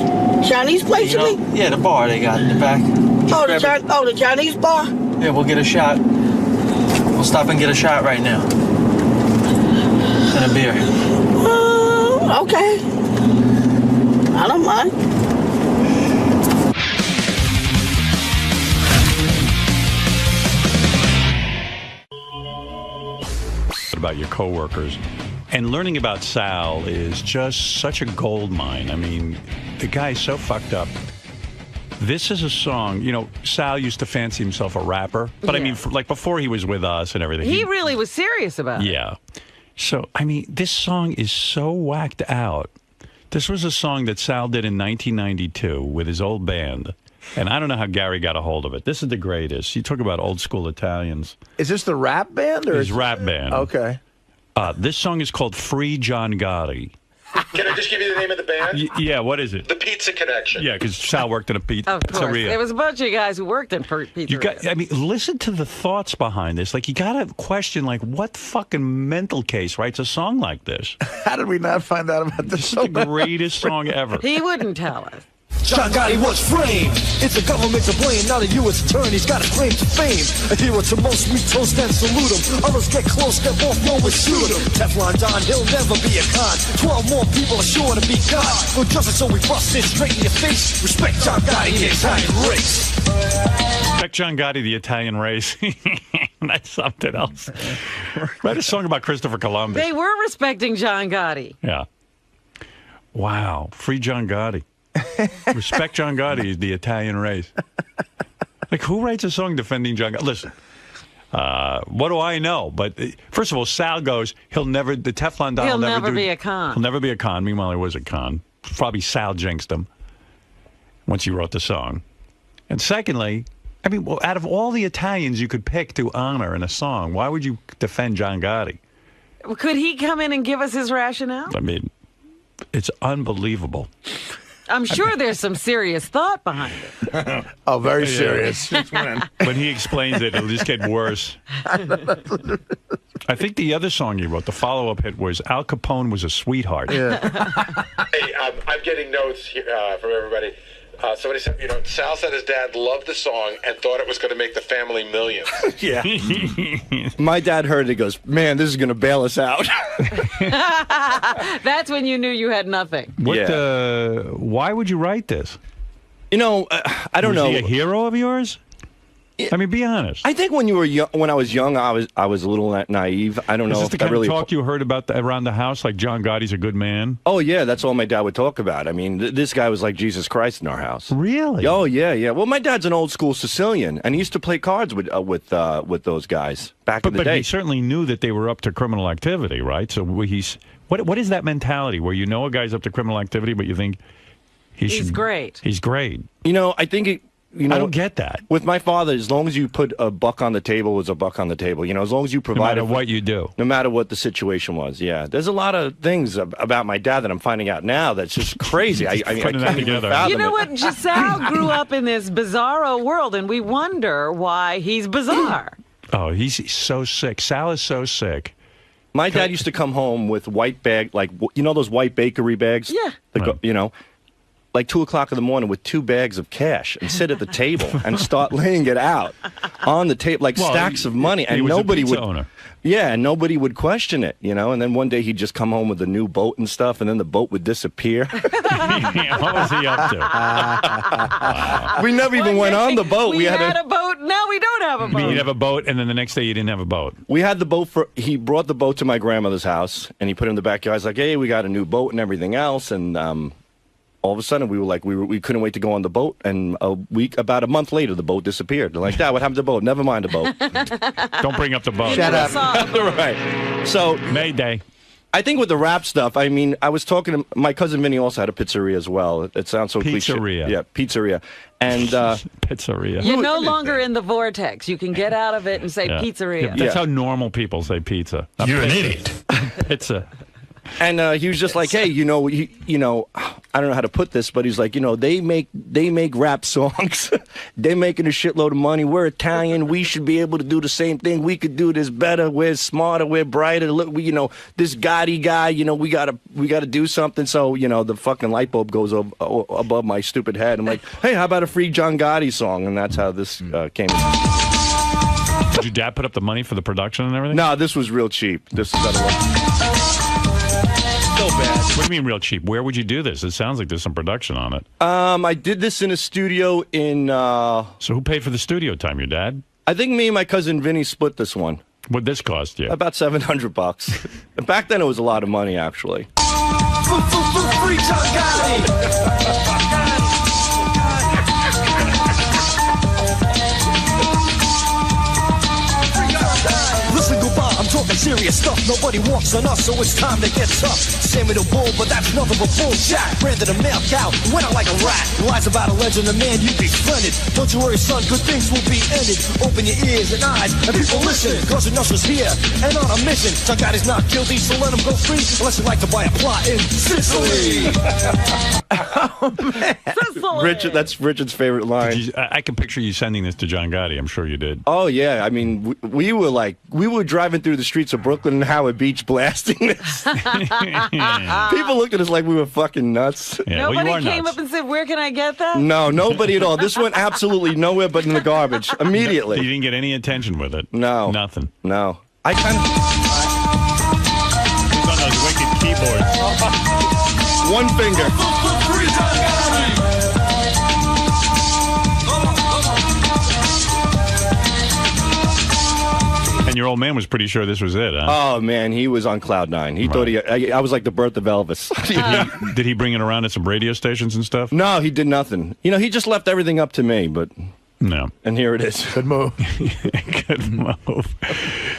place, you mean? Yeah, the bar they got in the back. The Chinese bar? Yeah, we'll get a shot. We'll stop and get a shot right now. And a beer. Okay. I don't mind. About your coworkers, and learning about Sal is just such a gold mine. I mean, the guy's so fucked up. This is a song, you know, Sal used to fancy himself a rapper, but I mean, like before he was with us and everything. He really was serious about it. Yeah. So, I mean, this song is so whacked out. This was a song that Sal did in 1992 with his old band. And I don't know how Gary got a hold of it. This is the greatest. You talk about old school Italians. Is this the rap band? Or his rap band. Okay. This song is called Free John Gotti. Can I just give you the name of the band? Yeah, what is it? The Pizza Connection. Yeah, because Sal worked in a pizzeria. Of course. There was a bunch of guys who worked in pizzeria. I mean, listen to the thoughts behind this. Like, you got to question, like, what fucking mental case writes a song like this? How did we not find out about this? This is the greatest song ever. He wouldn't tell us. John Gotti was framed. It's the government to blame. Now the U.S. attorney's got a claim to fame. A hero to most, we toast and salute him. Others get close, step off, no one shoot him. Teflon Don, he'll never be a con. 12 more people are sure to be caught. No justice, so we bust it straight in your face. Respect John Gotti, the Italian race. Respect John Gotti, the Italian race. That's something else. Write a song about Christopher Columbus. They were respecting John Gotti. Yeah. Wow. Free John Gotti. Respect John Gotti, the Italian race. Like, who writes a song defending John Gotti? Listen, what do I know? But first of all, Sal goes, the Teflon Don will never be a con. He'll never be a con. Meanwhile, he was a con. Probably Sal jinxed him once he wrote the song. And secondly, I mean, well, out of all the Italians you could pick to honor in a song, why would you defend John Gotti? Could he come in and give us his rationale? I mean, it's unbelievable. I'm sure there's some serious thought behind it. Oh, very serious. When he explains it, it'll just get worse. I think the other song he wrote, the follow-up hit, was Al Capone was a sweetheart. Yeah. Hey, I'm getting notes here, from everybody. Somebody said, Sal said his dad loved the song and thought it was going to make the family millions. Yeah. My dad heard it, goes, man, this is going to bail us out. That's when you knew you had nothing. Why would you write this? You know, I don't know. Was he a hero of yours? I mean, be honest. I think when you were young, when I was young, I was a little naive. I don't know. Is this if the that kind really of talk you heard about around the house? Like John Gotti's a good man. Oh yeah, that's all my dad would talk about. I mean, this guy was like Jesus Christ in our house. Really? Oh yeah, yeah. Well, my dad's an old school Sicilian, and he used to play cards with those guys back in the day. But he certainly knew that they were up to criminal activity, right? So he's what is that mentality where you know a guy's up to criminal activity, but you think he's great. He's great. You know, I think I don't get that. With my father, as long as you put a buck on the table, it's a buck on the table. You know, as long as you provide no matter what you do. No matter what the situation was, yeah. There's a lot of things about my dad that I'm finding out now that's just crazy. I can't even fathom You know it. what? Giselle grew up in this bizarro world, and we wonder why he's bizarre. Oh, he's so sick. Sal is so sick. My dad used to come home with white bag, like, you know those white bakery bags? Yeah. You know, like 2 o'clock in the morning with 2 bags of cash and sit at the table and start laying it out on the table, like stacks of money. And nobody would. Owner. Yeah, and nobody would question it, you know. And then one day he'd just come home with a new boat and stuff, and then the boat would disappear. What was he up to? Wow. We never even went on the boat. We had a boat. Now we don't have a boat. You'd have a boat, and then the next day you didn't have a boat. We had the boat he brought the boat to my grandmother's house, and he put it in the backyard. I was like, hey, we got a new boat and everything else, and all of a sudden, we were like, we couldn't wait to go on the boat, and about a month later, the boat disappeared. They're like, Dad, what happened to the boat? Never mind the boat. Don't bring up the boat. Shut up. Right. So Mayday. I think with the rap stuff, I mean, I was talking to my cousin Vinny also had a pizzeria as well. It sounds so cliche. Pizzeria. Yeah, pizzeria. And pizzeria. You're no longer in the vortex. You can get out of it and say pizzeria. Yeah, that's how normal people say pizza. You're an idiot. Pizza. And he was just like, hey, you know, I don't know how to put this, but he's like, you know, they make rap songs. They're making a shitload of money. We're Italian. We should be able to do the same thing. We could do this better. We're smarter. We're brighter. Look, you know, this Gotti guy. You know, we gotta do something. So you know, the fucking light bulb goes above my stupid head. I'm like, hey, how about a free John Gotti song? And that's how this came. Did your dad put up the money for the production and everything? No, this was real cheap. This is so bad. What do you mean real cheap? Where would you do this? It sounds like there's some production on it. I did this in a studio in... So who paid for the studio time? Your dad? I think me and my cousin Vinny split this one. What'd this cost you? About $700. Back then it was a lot of money, actually. Free John Gotti. I'm talking serious stuff, nobody walks on us, so it's time to get tough. Sammy the Bull, but that's nothing but bullshit. Branded a male cow, went out like a rat. Lies about a legend, a man you'd be splendid. Don't you worry, son, good things will be ended. Open your ears and eyes, and people listen. Cause the was here, and on a mission. John Gotti's not guilty, so let him go free. Unless you like to buy a plot in Sicily. Oh, man. Richard, that's Richard's favorite line. I can picture you sending this to John Gotti. I'm sure you did. Oh, yeah. I mean, we were driving through the streets of Brooklyn and Howard Beach blasting this. People looked at us like we were fucking nuts. Yeah, nobody came up and said, where can I get that? No, nobody at all. This went absolutely nowhere but in the garbage immediately. You didn't get any attention with it? No. Nothing? No. I kind of... He's on those wicked keyboards. One finger. And your old man was pretty sure this was it, huh? Oh, man, he was on cloud nine. He thought I was like the birth of Elvis. Did he bring it around at some radio stations and stuff? No, he did nothing. You know, he just left everything up to me, but... No. And here it is. Good move. Good move.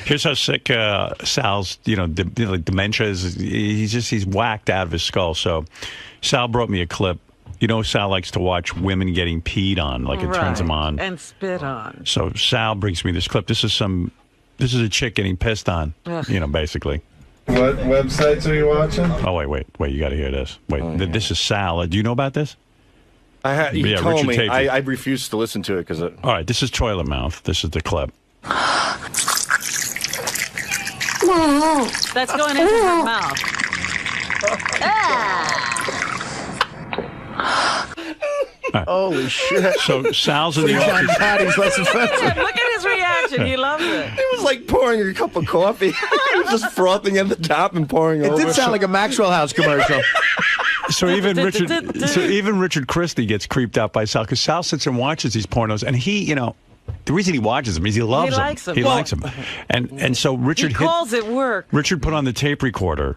Here's how sick Sal's, dementia is. He's whacked out of his skull. So Sal brought me a clip. You know, Sal likes to watch women getting peed on, like it turns him on. And spit on. So Sal brings me this clip. This is a chick getting pissed on, basically. What websites are you watching? Oh, wait. You got to hear this. Wait, this is Sal. Do you know about this? You told Richard me. taped it. I refused to listen to it because... All right, this is Toilet Mouth. This is the clip. That's going into her mouth. Holy shit. So Sal's in the office. Patty's less offensive. Look at his reaction. He loves it. It was like pouring a cup of coffee. He was just frothing at the top and pouring over. It did sound like a Maxwell House commercial. So even Richard Christie gets creeped out by Sal because Sal sits and watches these pornos, and he, the reason he watches them is he loves them. He likes them. And so Richard calls it work. Richard put on the tape recorder,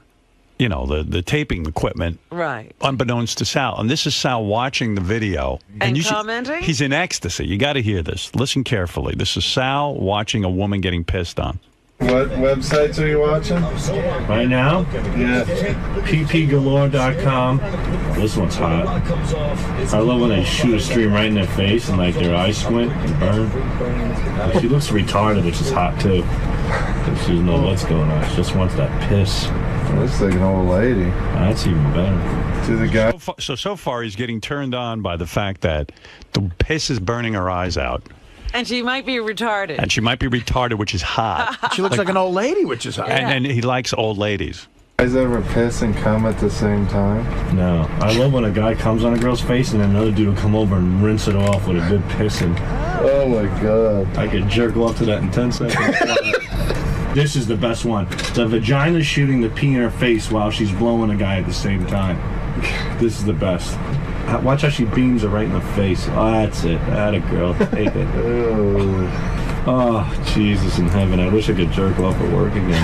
the taping equipment, right? Unbeknownst to Sal, and this is Sal watching the video and commenting. He's in ecstasy. You got to hear this. Listen carefully. This is Sal watching a woman getting pissed on. What websites are you watching? Right now? Yeah. ppgalore.com. This one's hot. I love when they shoot a stream right in their face and their eyes squint and burn. She looks retarded, which is hot too. She doesn't know what's going on. She just wants that piss. Looks like an old lady. That's even better. To the guy. So far, he's getting turned on by the fact that the piss is burning her eyes out. And she might be retarded. Which is hot. She looks like an old lady, which is hot. And he likes old ladies. You guys ever piss and come at the same time? No. I love when a guy comes on a girl's face and then another dude will come over and rinse it off with a good pissing. Oh my God. I could jerk off to that in 10 seconds. This is the best one. The vagina shooting the pee in her face while she's blowing a guy at the same time. This is the best. Watch how she beams her right in the face. Oh, that's it. Atta girl. Take it. Oh, Jesus in heaven. I wish I could jerk off at work again.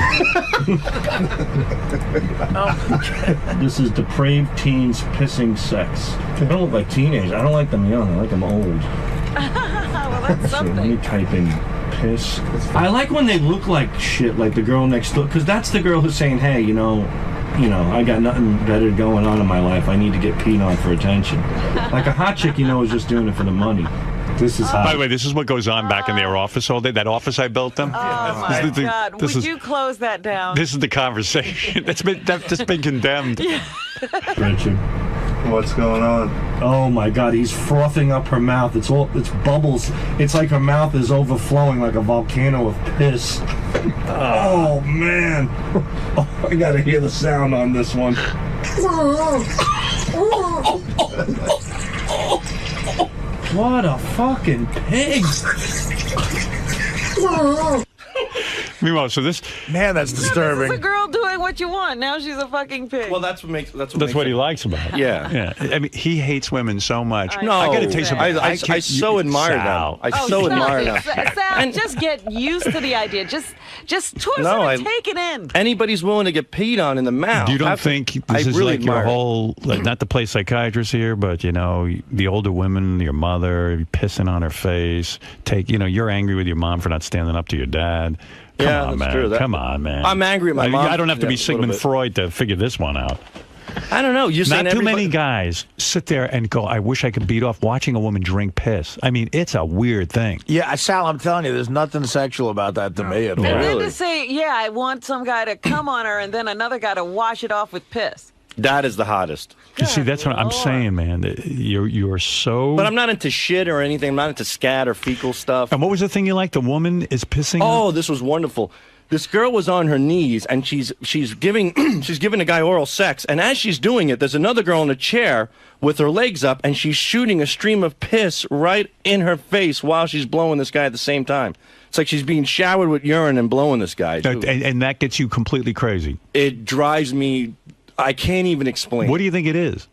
This is depraved teens pissing sex. They don't look like teenagers. I don't like them young. I like them old. Well, that's something. Let me type in piss. I like when they look like shit, like the girl next door, because that's the girl who's saying, hey, I got nothing better going on in my life. I need to get peed on for attention. Like a hot chick, is just doing it for the money. This is hot. By the way, this is what goes on back in their office all day. That office I built them. Oh my God! Would you close that down? This is the conversation that's been condemned. Yeah. Richard, what's going on? Oh my God! He's frothing up her mouth. It's bubbles. It's like her mouth is overflowing like a volcano of piss. Oh man! Oh, I gotta hear the sound on this one. What a fucking pig! Meanwhile, so this that's disturbing. This is a girl doing what you want. Now she's a fucking pig. Well, that's what he likes about it. Yeah. I mean, he hates women so much. No, I got to take some. I so admire them. I so admire them. Sal, just get used to the idea. Just take it in. Anybody's willing to get peed on in the mouth. You don't think this is really like your whole, not to play psychiatrist here, but the older women, your mother, pissing on her face. You're angry with your mom for not standing up to your dad. Come on, man. True. Come on, man. I'm angry at my mom. I don't have to be Sigmund Freud to figure this one out. I don't know. Not too many guys sit there and go, I wish I could beat off watching a woman drink piss. I mean, it's a weird thing. Yeah, Sal, I'm telling you, there's nothing sexual about that to me at all. And then to say, I want some guy to come on her and then another guy to wash it off with piss. That is the hottest. You see, that's what I'm saying, man. You're so... But I'm not into shit or anything. I'm not into scat or fecal stuff. And what was the thing you liked? The woman is pissing? Oh, this was wonderful. This girl was on her knees, and she's giving a guy oral sex, and as she's doing it, there's another girl in a chair with her legs up, and she's shooting a stream of piss right in her face while she's blowing this guy at the same time. It's like she's being showered with urine and blowing this guy. And that gets you completely crazy. It drives me... I can't even explain. What do you think it is?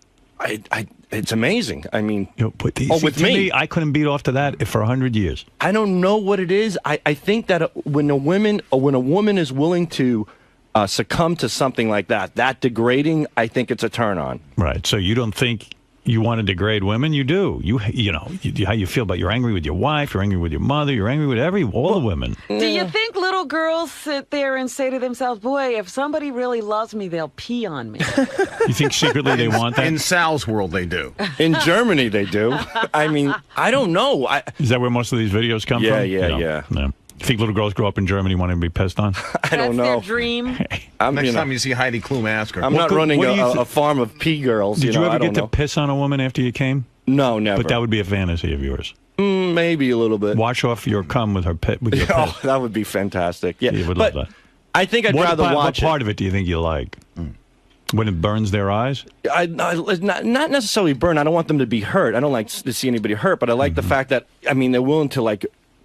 It's amazing. I mean, with me, I couldn't beat off to that for 100 years. I don't know what it is. I think that when a woman is willing to succumb to something like that degrading, I think it's a turn on. Right. So you don't think you want to degrade women? You do. How you feel about you're angry with your wife, you're angry with your mother, you're angry with all the women. Do you think little girls sit there and say to themselves, boy, if somebody really loves me, they'll pee on me? You think secretly they want that? In Sal's world, they do. In Germany, they do. I mean, I don't know. Is that where most of these videos come from? Yeah. You think little girls grow up in Germany wanting to be pissed on? I don't know. That's their dream. Next time you see Heidi Klum, ask her. I'm not running a farm of pee girls. Did you ever get to piss on a woman after you came? No, never. But that would be a fantasy of yours. Maybe a little bit. Wash off your cum with your piss. Oh, that would be fantastic. Yeah, you would love that. I think I'd rather watch it. What part of it do you think you like? When it burns their eyes? Not necessarily burn. I don't want them to be hurt. I don't like to see anybody hurt, but I like the fact that, they're willing to,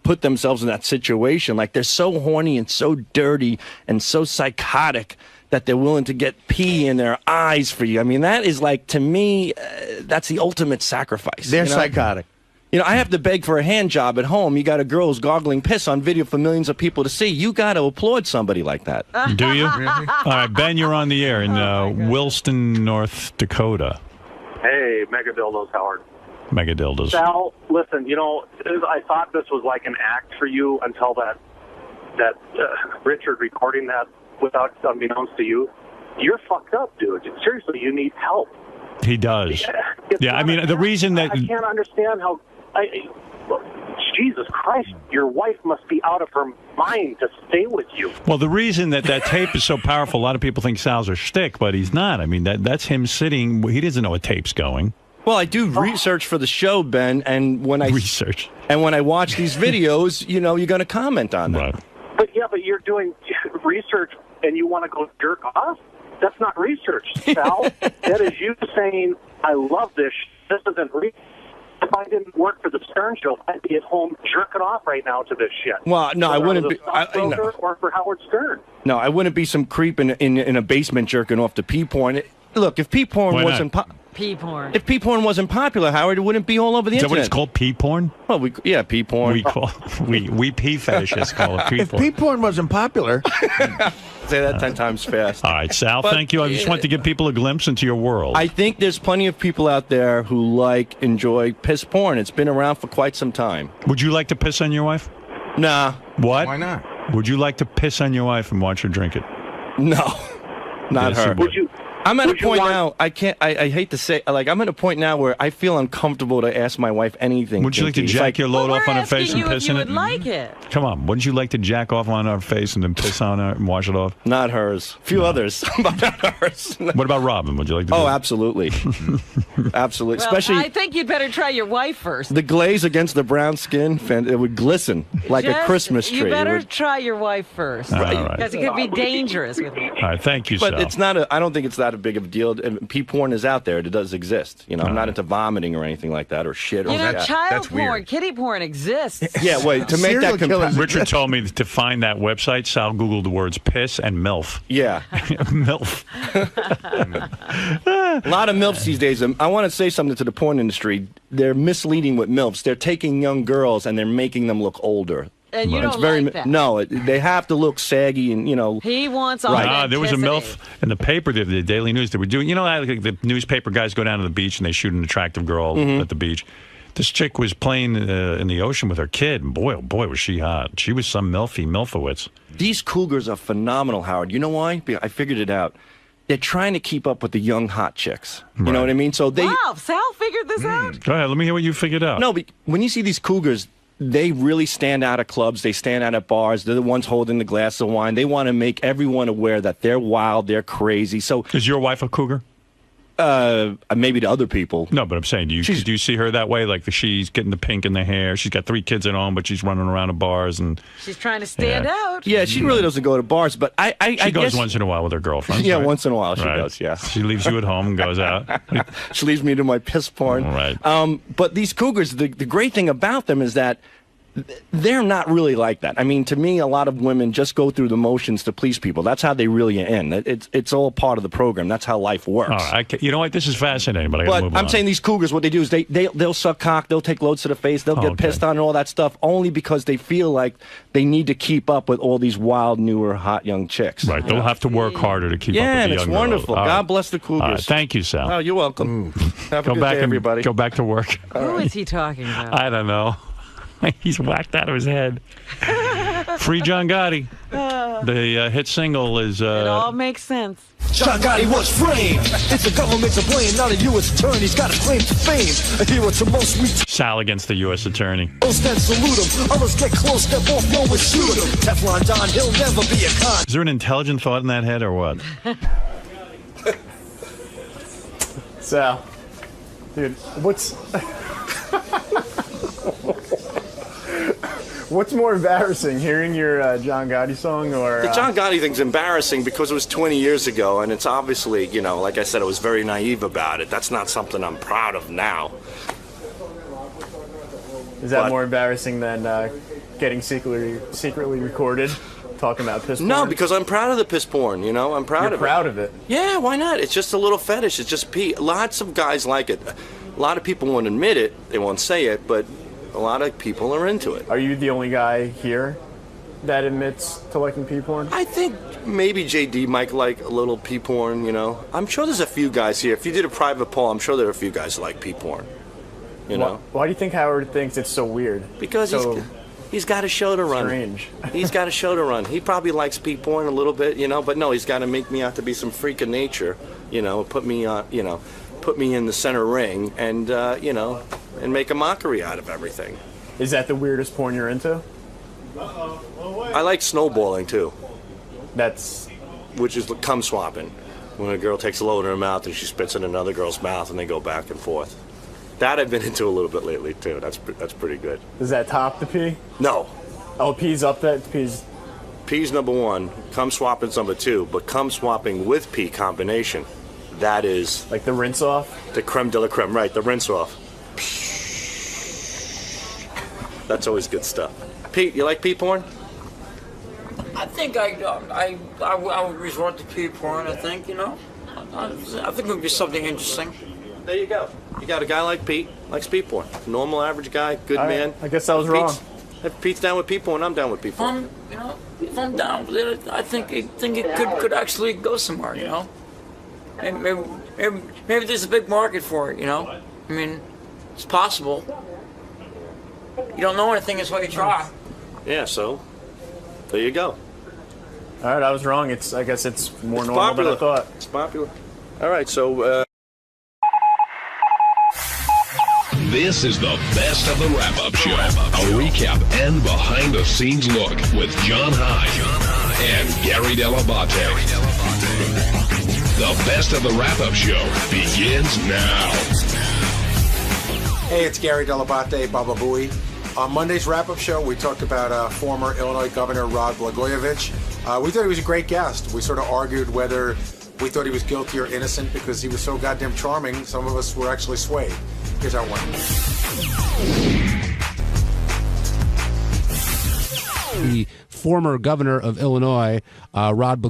put themselves in that situation. Like, they're so horny and so dirty and so psychotic that they're willing to get pee in their eyes for you. I mean, that is like, to me, that's the ultimate sacrifice. They're psychotic. You know, I have to beg for a hand job at home. You got a girl who's goggling piss on video for millions of people to see. You got to applaud somebody like that. Do you? All right, Ben, you're on the air in Williston, North Dakota. Hey, Mega Dildos, Howard. Mega Dildos. Sal, listen, you know, I thought this was like an act for you until that Richard recording that without unbeknownst to you. You're fucked up, dude. Seriously, you need help. He does. Yeah, I mean, the reason that... I can't understand how... Jesus Christ, your wife must be out of her mind to stay with you. Well, the reason that tape is so powerful, a lot of people think Sal's a shtick, but he's not. I mean, that's him sitting... He doesn't know a tape's going. Well, I do research for the show, Ben, and when I... Research. And when I watch these videos, you know, you're going to comment on them. Right. But you're doing research and you want to go jerk off? That's not research, Sal. That is you saying, I love this. This isn't research. If I didn't work for the Stern Show, I'd be at home jerking off right now to this shit. Well, no, I wouldn't be. No. Or for Howard Stern. No, I wouldn't be some creep in a basement jerking off to pee porn. Look, if pee porn wasn't pee porn. If pee porn wasn't popular, Howard, it wouldn't be all over the internet. Is that what it's called, pee porn? Well, pee porn. We pee fetishists call it pee porn. If pee porn wasn't popular... Say that 10 times fast. All right, Sal, thank you. I just want to give people a glimpse into your world. I think there's plenty of people out there who enjoy piss porn. It's been around for quite some time. Would you like to piss on your wife? Nah. What? Why not? Would you like to piss on your wife and watch her drink it? No. Not her. Would you? I'm at a point now, I hate to say, I'm at a point now where I feel uncomfortable to ask my wife anything. Would you like to jack your load off on her face and piss in it? Would like it. Come on, wouldn't you like to jack off on her face and then piss on her and wash it off? Not hers. A few others, but not hers. What about Robin? Would you like to do that? Absolutely. Absolutely. Well, Especially, I think you'd better try your wife first. The glaze against the brown skin, it would glisten like a Christmas tree. You better try your wife first. Because it could be dangerous with you. All right, thank you, But Sal. it's not I don't think it's that big of a deal. Pee porn is out there. It does exist. You know, I'm not into vomiting or anything like that or shit. You know, child porn, kiddie porn exists. Yeah, wait, to make that comparison. Richard told me to find that website. Sal Googled the words piss and MILF. Yeah. MILF. A lot of MILFs these days. I want to say something to the porn industry. They're misleading with MILFs. They're taking young girls and they're making them look older. And you don't like that. No, they have to look saggy and, you know. He wants authenticity. There was a MILF in the paper, the Daily News, they were doing, you know, like the newspaper guys go down to the beach and they shoot an attractive girl at the beach. This chick was playing in the ocean with her kid, and boy, oh boy, was she hot. She was some Milfowitz. These cougars are phenomenal, Howard. You know why? I figured it out. They're trying to keep up with the young hot chicks. You know what I mean? So Wow, Sal figured this out? Go ahead, let me hear what you figured out. No, but when you see these cougars, they really stand out at clubs. They stand out at bars. They're the ones holding the glass of wine. They want to make everyone aware that they're wild, they're crazy. So, is your wife a cougar? Maybe to other people. No, but I'm saying, do you see her that way? Like she's getting the pink in the hair. She's got 3 kids at home, but she's running around to bars and she's trying to stand out. Yeah, she really doesn't go to bars, but she goes once in a while with her girlfriends. Yeah, right? once in a while she does. Yeah, she leaves you at home and goes out. She leaves me to my piss porn. Right. But these cougars, the great thing about them is that they're not really like that. I mean, to me, a lot of women just go through the motions to please people. That's how they really in. It's all part of the program. That's how life works. All right, you know what? This is fascinating, but I gotta move on. I'm saying these cougars, what they do is they'll suck cock, they'll take loads to the face, they'll get pissed on and all that stuff, only because they feel like they need to keep up with all these wild, newer, hot young chicks. Right. They'll have to work harder to keep up with the young Yeah, and it's wonderful. girls. God bless the cougars. Thank you, Sal. Oh, you're welcome. Have a good day, everybody. Go back to work. Who is he talking about? I don't know. He's whacked out of his head. Free John Gotti. The hit single is... It all makes sense. John Gotti was framed. It's the government to blame, not a U.S. attorney's got a claim to fame. A hero to most we Sal against the U.S. attorney. then salute him. Others get close, step off, no one shoot him. Teflon Don, he'll never be a con. Is there an intelligent thought in that head or what? Sal, dude, what's more embarrassing, hearing your John Gotti song or... The John Gotti thing's embarrassing because it was 20 years ago, and it's obviously, you know, like I said, I was very naive about it. That's not something I'm proud of now. Is that more embarrassing than getting secretly recorded talking about piss porn? No, because I'm proud of the piss porn, you know? I'm proud You're of proud it. of it? Yeah, why not? It's just a little fetish. It's just pee. Lots of guys like it. A lot of people won't admit it. They won't say it, but a lot of people are into it. Are you the only guy here that admits to liking pee porn? I think maybe JD might like a little pee porn, you know? I'm sure there's a few guys here. If you did a private poll, I'm sure there are a few guys that like pee porn, you know? Why do you think Howard thinks it's so weird? Because he's got a show to run. Strange. He's got a show to run. He probably likes pee porn a little bit, you know, but no, he's got to make me out to be some freak of nature, you know, put me in the center ring and, you know, and make a mockery out of everything. Is that the weirdest porn you're into? I like snowballing, too. Which is cum swapping. When a girl takes a load in her mouth and she spits in another girl's mouth and they go back and forth. That I've been into a little bit lately, too. That's pretty good. Does that top the pee? No. Oh, pee's up that? Pee's... Pee's number one. Cum swapping's number two. But cum swapping with pee combination, that is... Like the rinse off? The creme de la creme, right. The rinse off. That's always good stuff. Pete, you like pee porn? I think I would resort to pee porn, I think, you know. I think it would be something interesting. There you go. You got a guy like Pete, likes pee porn. Normal, average guy, good man. I guess I was wrong. If Pete's down with pee porn, I'm down with pee porn. If I'm down with it, I think it could actually go somewhere, you know. Maybe there's a big market for it, you know. I mean, it's possible. You don't know anything until you try. Yeah, so there you go. All right, I was wrong. I guess it's more normal popular. than I thought. It's popular. All right, so. This is the best of the wrap-up show. A recap and behind-the-scenes look with John Hyde and Gary Dell'Abate. The best of the wrap-up show begins now. Hey, it's Gary Dell'Abate, Baba Booey. On Monday's wrap-up show, we talked about former Illinois Governor Rod Blagojevich. We thought he was a great guest. We sort of argued whether we thought he was guilty or innocent because he was so goddamn charming, some of us were actually swayed. Here's our one. The former governor of Illinois, Rod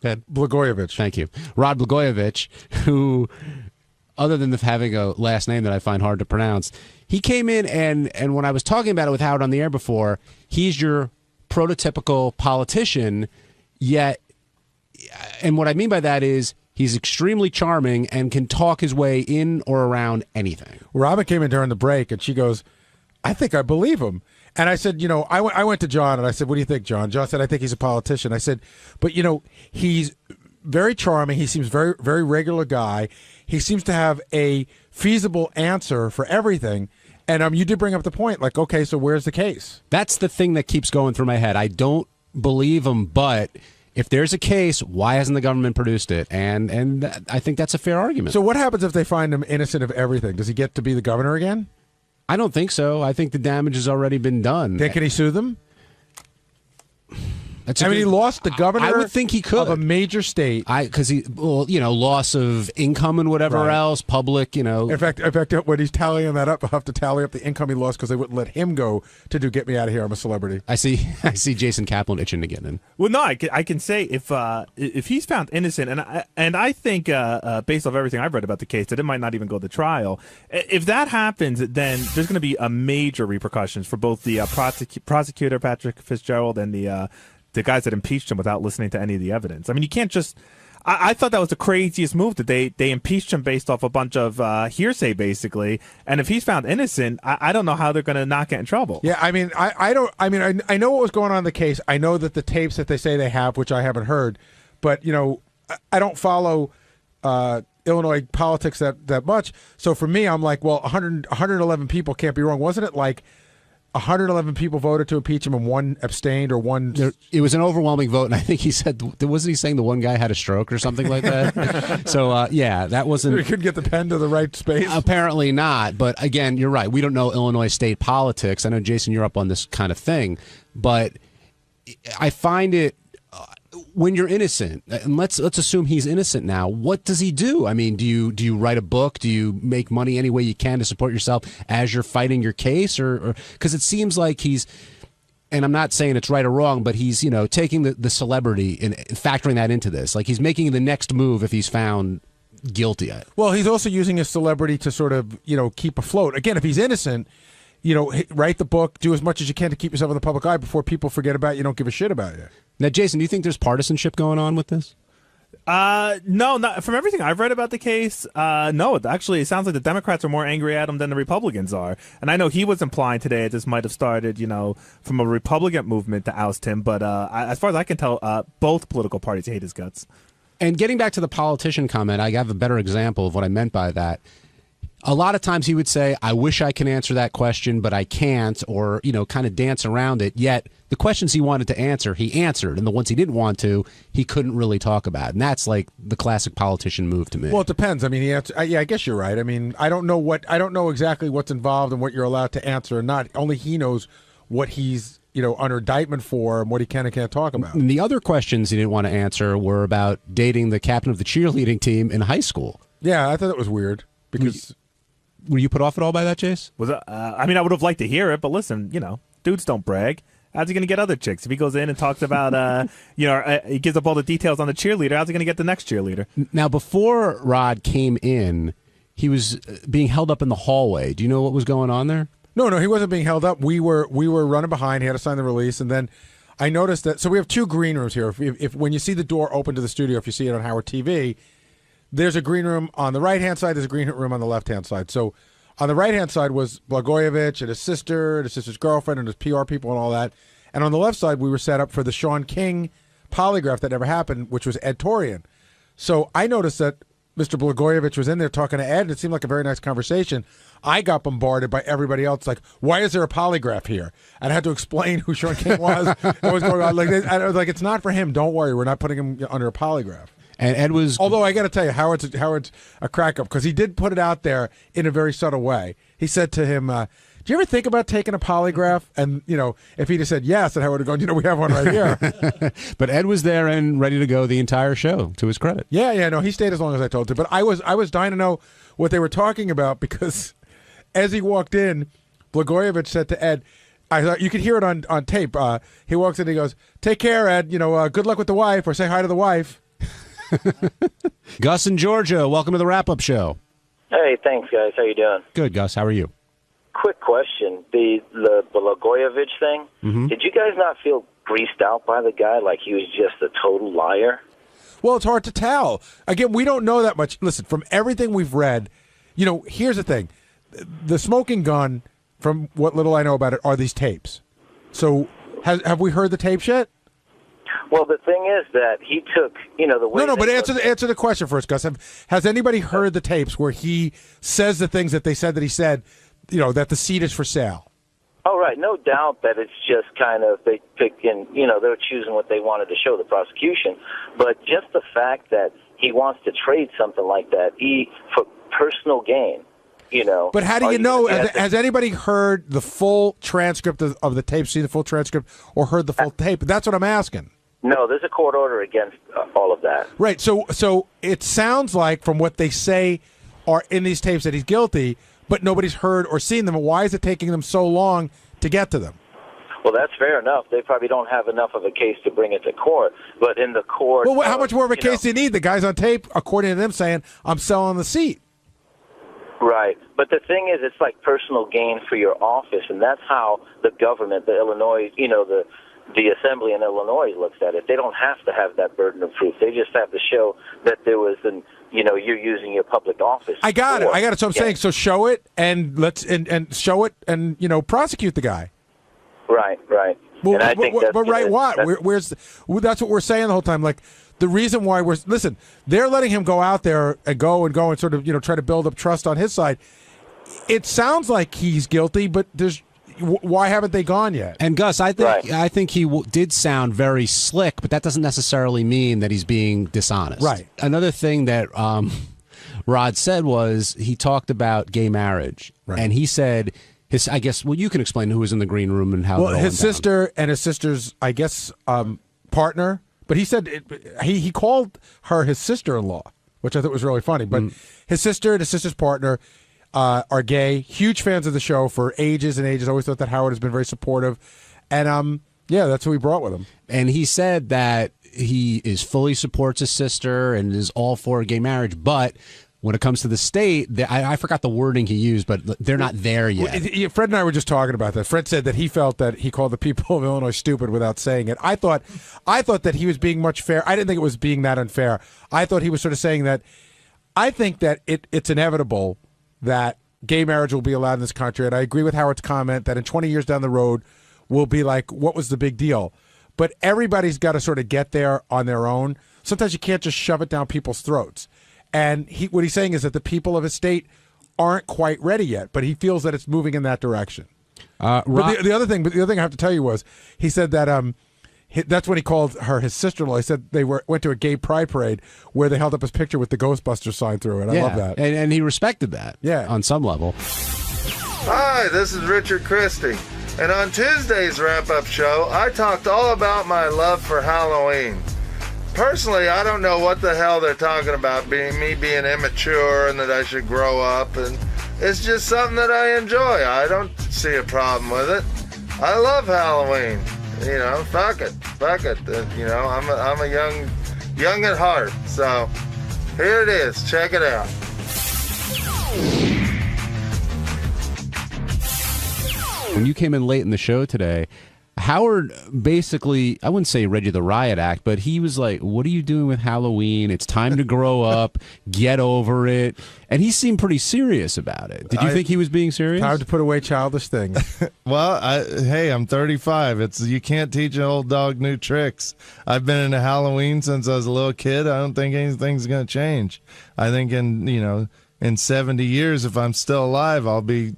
Blagojevich. Thank you. Rod Blagojevich, who, other than having a last name that I find hard to pronounce, he came in and when I was talking about it with Howard on the air before, he's your prototypical politician, yet, and what I mean by that is he's extremely charming and can talk his way in or around anything. Robin came in during the break and she goes, I think I believe him. And I said, you know, I went to John and I said, what do you think, John? John said, I think he's a politician. I said, but, you know, he's very charming. He seems very, very regular guy. He seems to have a feasible answer for everything. And you did bring up the point, like, okay, so where's the case? That's the thing that keeps going through my head. I don't believe him, but if there's a case, why hasn't the government produced it? And I think that's a fair argument. So what happens if they find him innocent of everything? Does he get to be the governor again? I don't think so. I think the damage has already been done. Then can he sue them? He lost the governor. I would think he could of a major state because loss of income and whatever else, public, In fact, when he's tallying that up, I'll have to tally up the income he lost because they wouldn't let him go to do "Get Me Out of Here, I'm a Celebrity." I see Jason Kaplan itching to get in. Well, no, I can say if he's found innocent, and I think based off everything I've read about the case, that it might not even go to trial. If that happens, then there's going to be a major repercussions for both the prosecutor Patrick Fitzgerald and the guys that impeached him without listening to any of the evidence. I mean, you can't just... I thought that was the craziest move, that they impeached him based off a bunch of hearsay, basically. And if he's found innocent, I don't know how they're going to not get in trouble. Yeah, I mean, I know what was going on in the case. I know that the tapes that they say they have, which I haven't heard, but, you know, I don't follow Illinois politics that much. So for me, I'm like, well, 111 people can't be wrong. Wasn't it like 111 people voted to impeach him and one abstained or one... It was an overwhelming vote, and I think he said... Wasn't he saying the one guy had a stroke or something like that? So, yeah, that wasn't... He couldn't get the pen to the right space? Apparently not, but again, you're right. We don't know Illinois state politics. I know, Jason, you're up on this kind of thing, but I find it... when you're innocent, and let's assume he's innocent now, what does he do? I mean, do you write a book? Do you make money any way you can to support yourself as you're fighting your case? Or because it seems like he's and I'm not saying it's right or wrong, but he's, taking the celebrity and factoring that into this. Like, he's making the next move if he's found guilty. Well, he's also using his celebrity to sort of, keep afloat. Again, if he's innocent, write the book, do as much as you can to keep yourself in the public eye before people forget about you, don't give a shit about you. Now, Jason, do you think there's partisanship going on with this? No, not from everything I've read about the case. No, actually, it sounds like the Democrats are more angry at him than the Republicans are. And I know he was implying today that this might have started, from a Republican movement to oust him. But as far as I can tell, both political parties hate his guts. And getting back to the politician comment, I have a better example of what I meant by that. A lot of times he would say, I wish I can answer that question, but I can't, or, kind of dance around it. Yet the questions he wanted to answer, he answered. And the ones he didn't want to, he couldn't really talk about. And that's like the classic politician move to me. Well, it depends. I mean, I guess you're right. I mean, I don't know exactly what's involved and what you're allowed to answer or not. Only he knows what he's, under indictment for and what he can and can't talk about. And the other questions he didn't want to answer were about dating the captain of the cheerleading team in high school. Yeah, I thought that was weird because... Were you put off at all by that, Chase? I mean, I would have liked to hear it, but listen, dudes don't brag. How's he going to get other chicks? If he goes in and talks about, he gives up all the details on the cheerleader, how's he going to get the next cheerleader? Now, before Rod came in, he was being held up in the hallway. Do you know what was going on there? No, he wasn't being held up. We were running behind. He had to sign the release, and then I noticed that. So we have two green rooms here. If when you see the door open to the studio, if you see it on Howard TV, there's a green room on the right-hand side. There's a green room on the left-hand side. So on the right-hand side was Blagojevich and his sister, and his sister's girlfriend, and his PR people and all that. And on the left side, we were set up for the Sean King polygraph that never happened, which was Ed Torian. So I noticed that Mr. Blagojevich was in there talking to Ed, and it seemed like a very nice conversation. I got bombarded by everybody else, like, why is there a polygraph here? And I had to explain who Sean King was, what was going on. I was like, it's not for him. Don't worry. We're not putting him under a polygraph. And Ed was... Although I got to tell you, Howard's a crack-up because he did put it out there in a very subtle way. He said to him, do you ever think about taking a polygraph? And, if he'd have said yes, then Howard would have gone, we have one right here. But Ed was there and ready to go the entire show, to his credit. Yeah, no, he stayed as long as I told him to. But I was dying to know what they were talking about because as he walked in, Blagojevich said to Ed, I thought you could hear it on tape. He walks in and he goes, take care, Ed. Good luck with the wife, or say hi to the wife. Gus in Georgia, welcome to the wrap-up show. Hey, thanks, guys. How you doing? Good, Gus. How are you? Quick question. The Blagojevich thing, Did you guys not feel greased out by the guy like he was just a total liar? Well, it's hard to tell. Again, we don't know that much. Listen, from everything we've read, here's the thing. The smoking gun, from what little I know about it, are these tapes. So have we heard the tapes yet? Well, the thing is that he took, the way... No, but answer the question first, Gus. Has anybody heard the tapes where he says the things that they said that he said, that the seat is for sale? Oh, right. No doubt that it's just kind of, they pick and, they're choosing what they wanted to show the prosecution. But just the fact that he wants to trade something like that for personal gain, But how do you know? Has anybody heard the full transcript of the tape, seen the full transcript, or heard the full tape? That's what I'm asking. No, there's a court order against all of that. Right. So it sounds like from what they say are in these tapes that he's guilty, but nobody's heard or seen them. Why is it taking them so long to get to them? Well, that's fair enough. They probably don't have enough of a case to bring it to court. But in the court... Well, how much more of a case do you need? The guy's on tape, according to them, saying, I'm selling the seat. Right. But the thing is, it's like personal gain for your office, and that's how the government, the Illinois, the assembly in Illinois looks at it. They don't have to have that burden of proof. They just have to show that there was you're using your public office. I got it. So I'm saying, so show it and show it and prosecute the guy. Right. Well, and I think what? That's what we're saying the whole time. Like the reason why they're letting him go out there and go and sort of try to build up trust on his side. It sounds like he's guilty, but why haven't they gone yet? And Gus, I think he did sound very slick, but that doesn't necessarily mean that he's being dishonest. Right. Another thing that Rod said was he talked about gay marriage, and he said I guess you can explain who was in the green room and how. Well, his sister and his sister's partner, but he said he called her his sister-in-law, which I thought was really funny. But his sister and his sister's partner are gay, huge fans of the show for ages and ages. Always thought that Howard has been very supportive. And yeah, that's who he brought with him. And he said that he fully supports his sister and is all for gay marriage, but when it comes to the state, I forgot the wording he used, but they're not there yet. Fred and I were just talking about that. Fred said that he felt that he called the people of Illinois stupid without saying it. I thought that he was being much fair. I didn't think it was being that unfair. I thought he was sort of saying that I think that it's inevitable that gay marriage will be allowed in this country, and I agree with Howard's comment that in 20 years down the road, we'll be like, what was the big deal? But everybody's got to sort of get there on their own. Sometimes you can't just shove it down people's throats. And what he's saying is that the people of his state aren't quite ready yet, but he feels that it's moving in that direction. But the other thing I have to tell you was he said that that's when he called her his sister-in-law. He said they went to a gay pride parade where they held up his picture with the Ghostbusters sign through it. I love that. And he respected that. Yeah, on some level. Hi, this is Richard Christie. And on Tuesday's wrap-up show, I talked all about my love for Halloween. Personally, I don't know what the hell they're talking about, me being immature and that I should grow up, and it's just something that I enjoy. I don't see a problem with it. I love Halloween. You know, fuck it. You know, I'm a young at heart. So here it is. Check it out. When you came in late in the show today, Howard basically, I wouldn't say read you the riot act, but he was like, what are you doing with Halloween? It's time to grow up, get over it. And he seemed pretty serious about it. Did you think he was being serious? Time to put away childish things. Well, hey, I'm 35. You can't teach an old dog new tricks. I've been into Halloween since I was a little kid. I don't think anything's going to change. I think in 70 years, if I'm still alive, I'll be,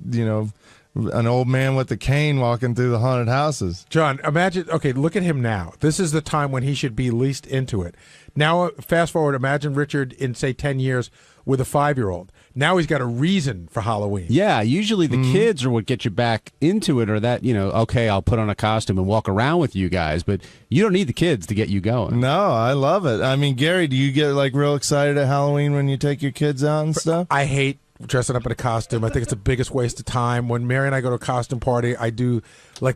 an old man with a cane walking through the haunted houses. John, imagine, okay, look at him now. This is the time when he should be least into it. Now, fast forward, imagine Richard in, say, 10 years with a 5-year-old. Now he's got a reason for Halloween. Yeah, usually the kids are what get you back into it, or that, okay, I'll put on a costume and walk around with you guys, but you don't need the kids to get you going. No, I love it. I mean, Gary, do you get, real excited at Halloween when you take your kids out and stuff? I hate dressing up in a costume. I think it's the biggest waste of time. When Mary and I go to a costume party, I do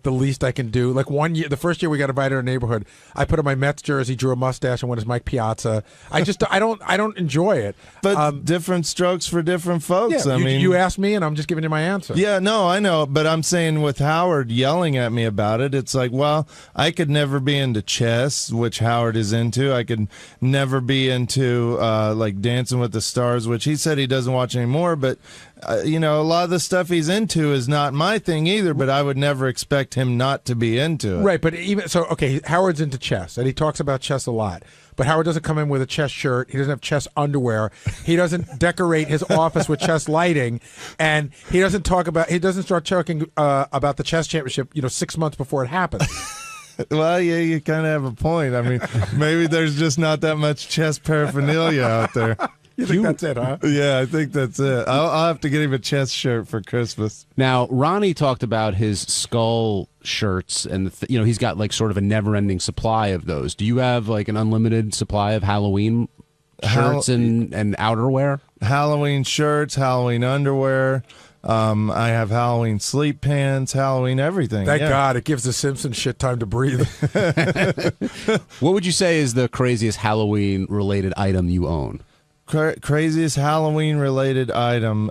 the least I can do. Like one year, the first year we got invited to our neighborhood, I put on my Mets jersey, drew a mustache, and went as Mike Piazza. I don't enjoy it. But different strokes for different folks. Yeah, you asked me, and I'm just giving you my answer. Yeah, no, I know, but I'm saying with Howard yelling at me about it, it's like, well, I could never be into chess, which Howard is into. I could never be into Dancing with the Stars, which he said he doesn't watch anymore. But a lot of the stuff he's into is not my thing either, but I would never expect him not to be into it. Right, but even so, okay, Howard's into chess, and he talks about chess a lot. But Howard doesn't come in with a chess shirt. He doesn't have chess underwear. He doesn't decorate his office with chess lighting, and he doesn't start talking about the chess championship, 6 months before it happens. Well, yeah, you kind of have a point. I mean, maybe there's just not that much chess paraphernalia out there. You think that's it, huh? Yeah, I think that's it. I'll have to get him a chess shirt for Christmas. Now, Ronnie talked about his skull shirts, and he's got sort of a never-ending supply of those. Do you have an unlimited supply of Halloween shirts and outerwear? Halloween shirts, Halloween underwear. I have Halloween sleep pants, Halloween everything. Thank God, it gives the Simpsons shit time to breathe. What would you say is the craziest Halloween-related item you own? Craziest Halloween-related item.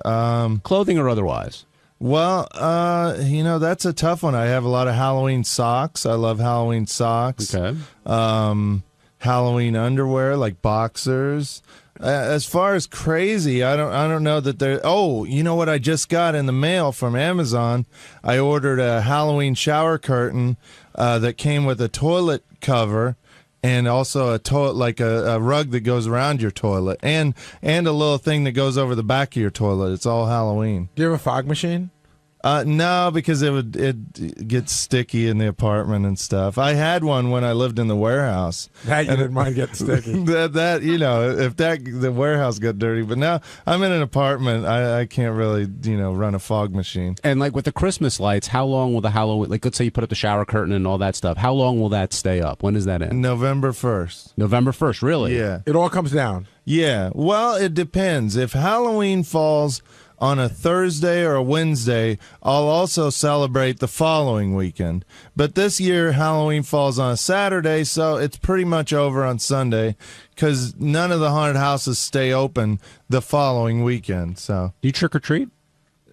Clothing or otherwise? Well, that's a tough one. I have a lot of Halloween socks. I love Halloween socks. Okay. Halloween underwear, like boxers. As far as crazy, I don't know that there. Oh, you know what I just got in the mail from Amazon? I ordered a Halloween shower curtain that came with a toilet cover. And also a rug that goes around your toilet, and a little thing that goes over the back of your toilet. It's all Halloween. Do you have a fog machine? No, because it gets sticky in the apartment and stuff. I had one when I lived in the warehouse. That you didn't mind getting sticky. If the warehouse got dirty, but now I'm in an apartment, I can't really run a fog machine. And with the Christmas lights, how long will the Halloween? Let's say you put up the shower curtain and all that stuff. How long will that stay up? When does that end? November 1st. November 1st, really? Yeah. It all comes down. Yeah. Well, it depends. If Halloween falls on a Thursday or a Wednesday, I'll also celebrate the following weekend. But this year, Halloween falls on a Saturday, so it's pretty much over on Sunday because none of the haunted houses stay open the following weekend. So, do you trick or treat?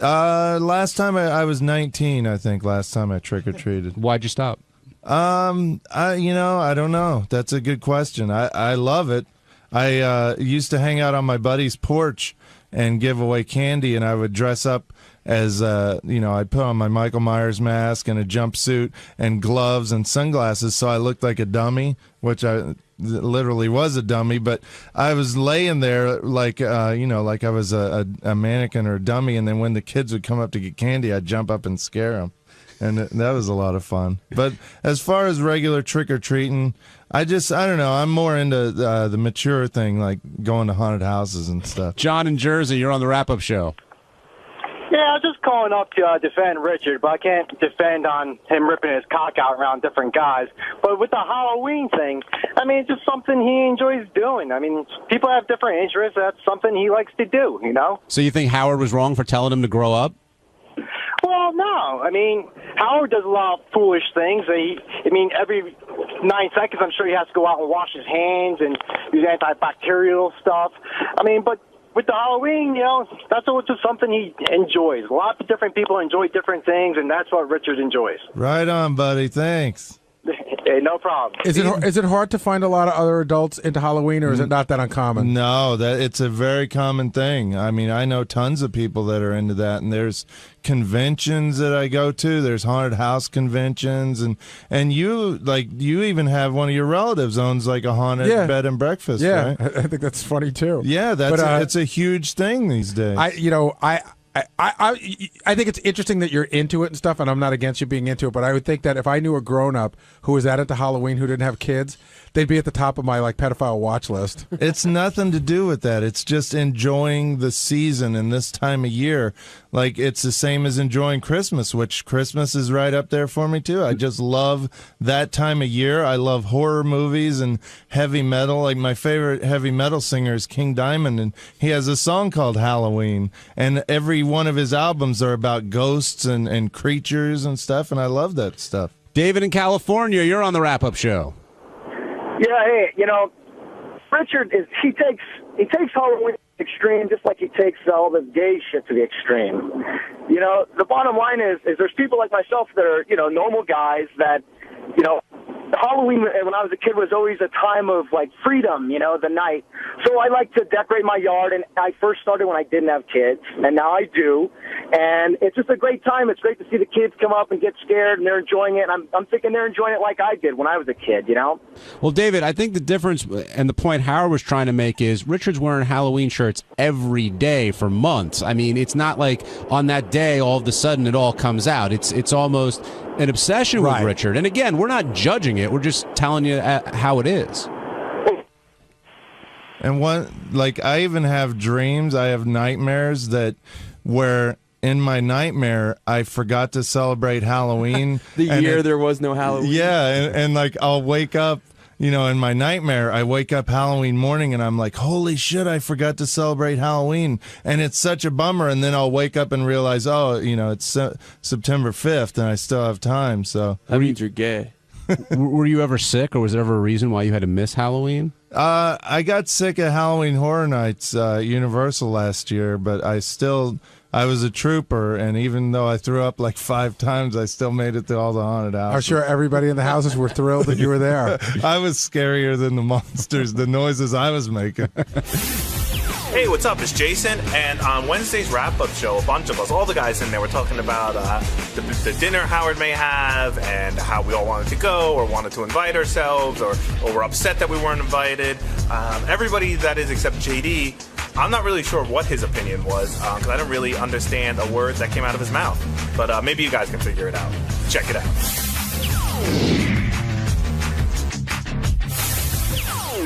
Last time I was 19, I think. Last time I trick or treated. Why'd you stop? I don't know. That's a good question. I love it. I used to hang out on my buddy's porch and give away candy, and I would dress up as, I'd put on my Michael Myers mask and a jumpsuit and gloves and sunglasses so I looked like a dummy, which I literally was a dummy, but I was laying there like I was a mannequin or a dummy, and then when the kids would come up to get candy, I'd jump up and scare them. And that was a lot of fun. But as far as regular trick-or-treating, I don't know. I'm more into the mature thing, like going to haunted houses and stuff. John in Jersey, you're on the wrap-up show. Yeah, I was just calling up to defend Richard, but I can't defend on him ripping his cock out around different guys. But with the Halloween thing, I mean, it's just something he enjoys doing. I mean, people have different interests. That's something he likes to do, you know? So you think Howard was wrong for telling him to grow up? Well, no. I mean, Howard does a lot of foolish things. Every 9 seconds, I'm sure he has to go out and wash his hands and use antibacterial stuff. I mean, but with the Halloween, that's just something he enjoys. Lots of different people enjoy different things, and that's what Richard enjoys. Right on, buddy. Thanks. Hey, no problem. Is it hard to find a lot of other adults into Halloween, or is it not that uncommon? No, it's a very common thing. I mean, I know tons of people that are into that, and there's conventions that I go to. There's haunted house conventions, and you even have one of your relatives owns like a haunted bed and breakfast. Yeah, right? I think that's funny too. Yeah, it's a huge thing these days. I think it's interesting that you're into it and stuff, and I'm not against you being into it, but I would think that if I knew a grown-up who was at it to Halloween who didn't have kids, they'd be at the top of my pedophile watch list. It's nothing to do with that. It's just enjoying the season and this time of year. Like, it's the same as enjoying Christmas, which Christmas is right up there for me, too. I just love that time of year. I love horror movies and heavy metal. Like, my favorite heavy metal singer is King Diamond, and he has a song called Halloween. And every one of his albums are about ghosts and creatures and stuff, and I love that stuff. David in California, you're on the wrap-up show. Yeah, hey, Richard he takes Halloween to the extreme just like he takes all the gay shit to the extreme. The bottom line is there's people like myself that are, normal guys that, Halloween when I was a kid was always a time of freedom, the night. So I like to decorate my yard, and I first started when I didn't have kids, and now I do. And it's just a great time. It's great to see the kids come up and get scared, and they're enjoying it. And I'm thinking they're enjoying it like I did when I was a kid, Well, David, I think the difference and the point Howard was trying to make is Richard's wearing Halloween shirts every day for months. I mean, it's not like on that day all of a sudden it all comes out. It's almost an obsession with Richard. And again, we're not judging it. We're just telling you how it is. And I even have dreams. I have nightmares where in my nightmare I forgot to celebrate Halloween. There was no Halloween. Yeah, and I'll wake up, in my nightmare, I wake up Halloween morning and I'm like, holy shit, I forgot to celebrate Halloween. And it's such a bummer. And then I'll wake up and realize, it's September 5th and I still have time. So that means you're gay. Were you ever sick, or was there ever a reason why you had to miss Halloween? I got sick at Halloween Horror Nights, Universal last year, but I was a trooper, and even though I threw up 5 times, I still made it to all the haunted houses. I'm sure everybody in the houses were thrilled that you were there. I was scarier than the monsters, the noises I was making. Hey, what's up? It's Jason, and on Wednesday's wrap-up show, a bunch of us, all the guys in there, were talking about the dinner Howard may have and how we all wanted to go or wanted to invite ourselves or were upset that we weren't invited. Everybody that is except JD, I'm not really sure what his opinion was because I don't really understand a word that came out of his mouth. But maybe you guys can figure it out. Check it out.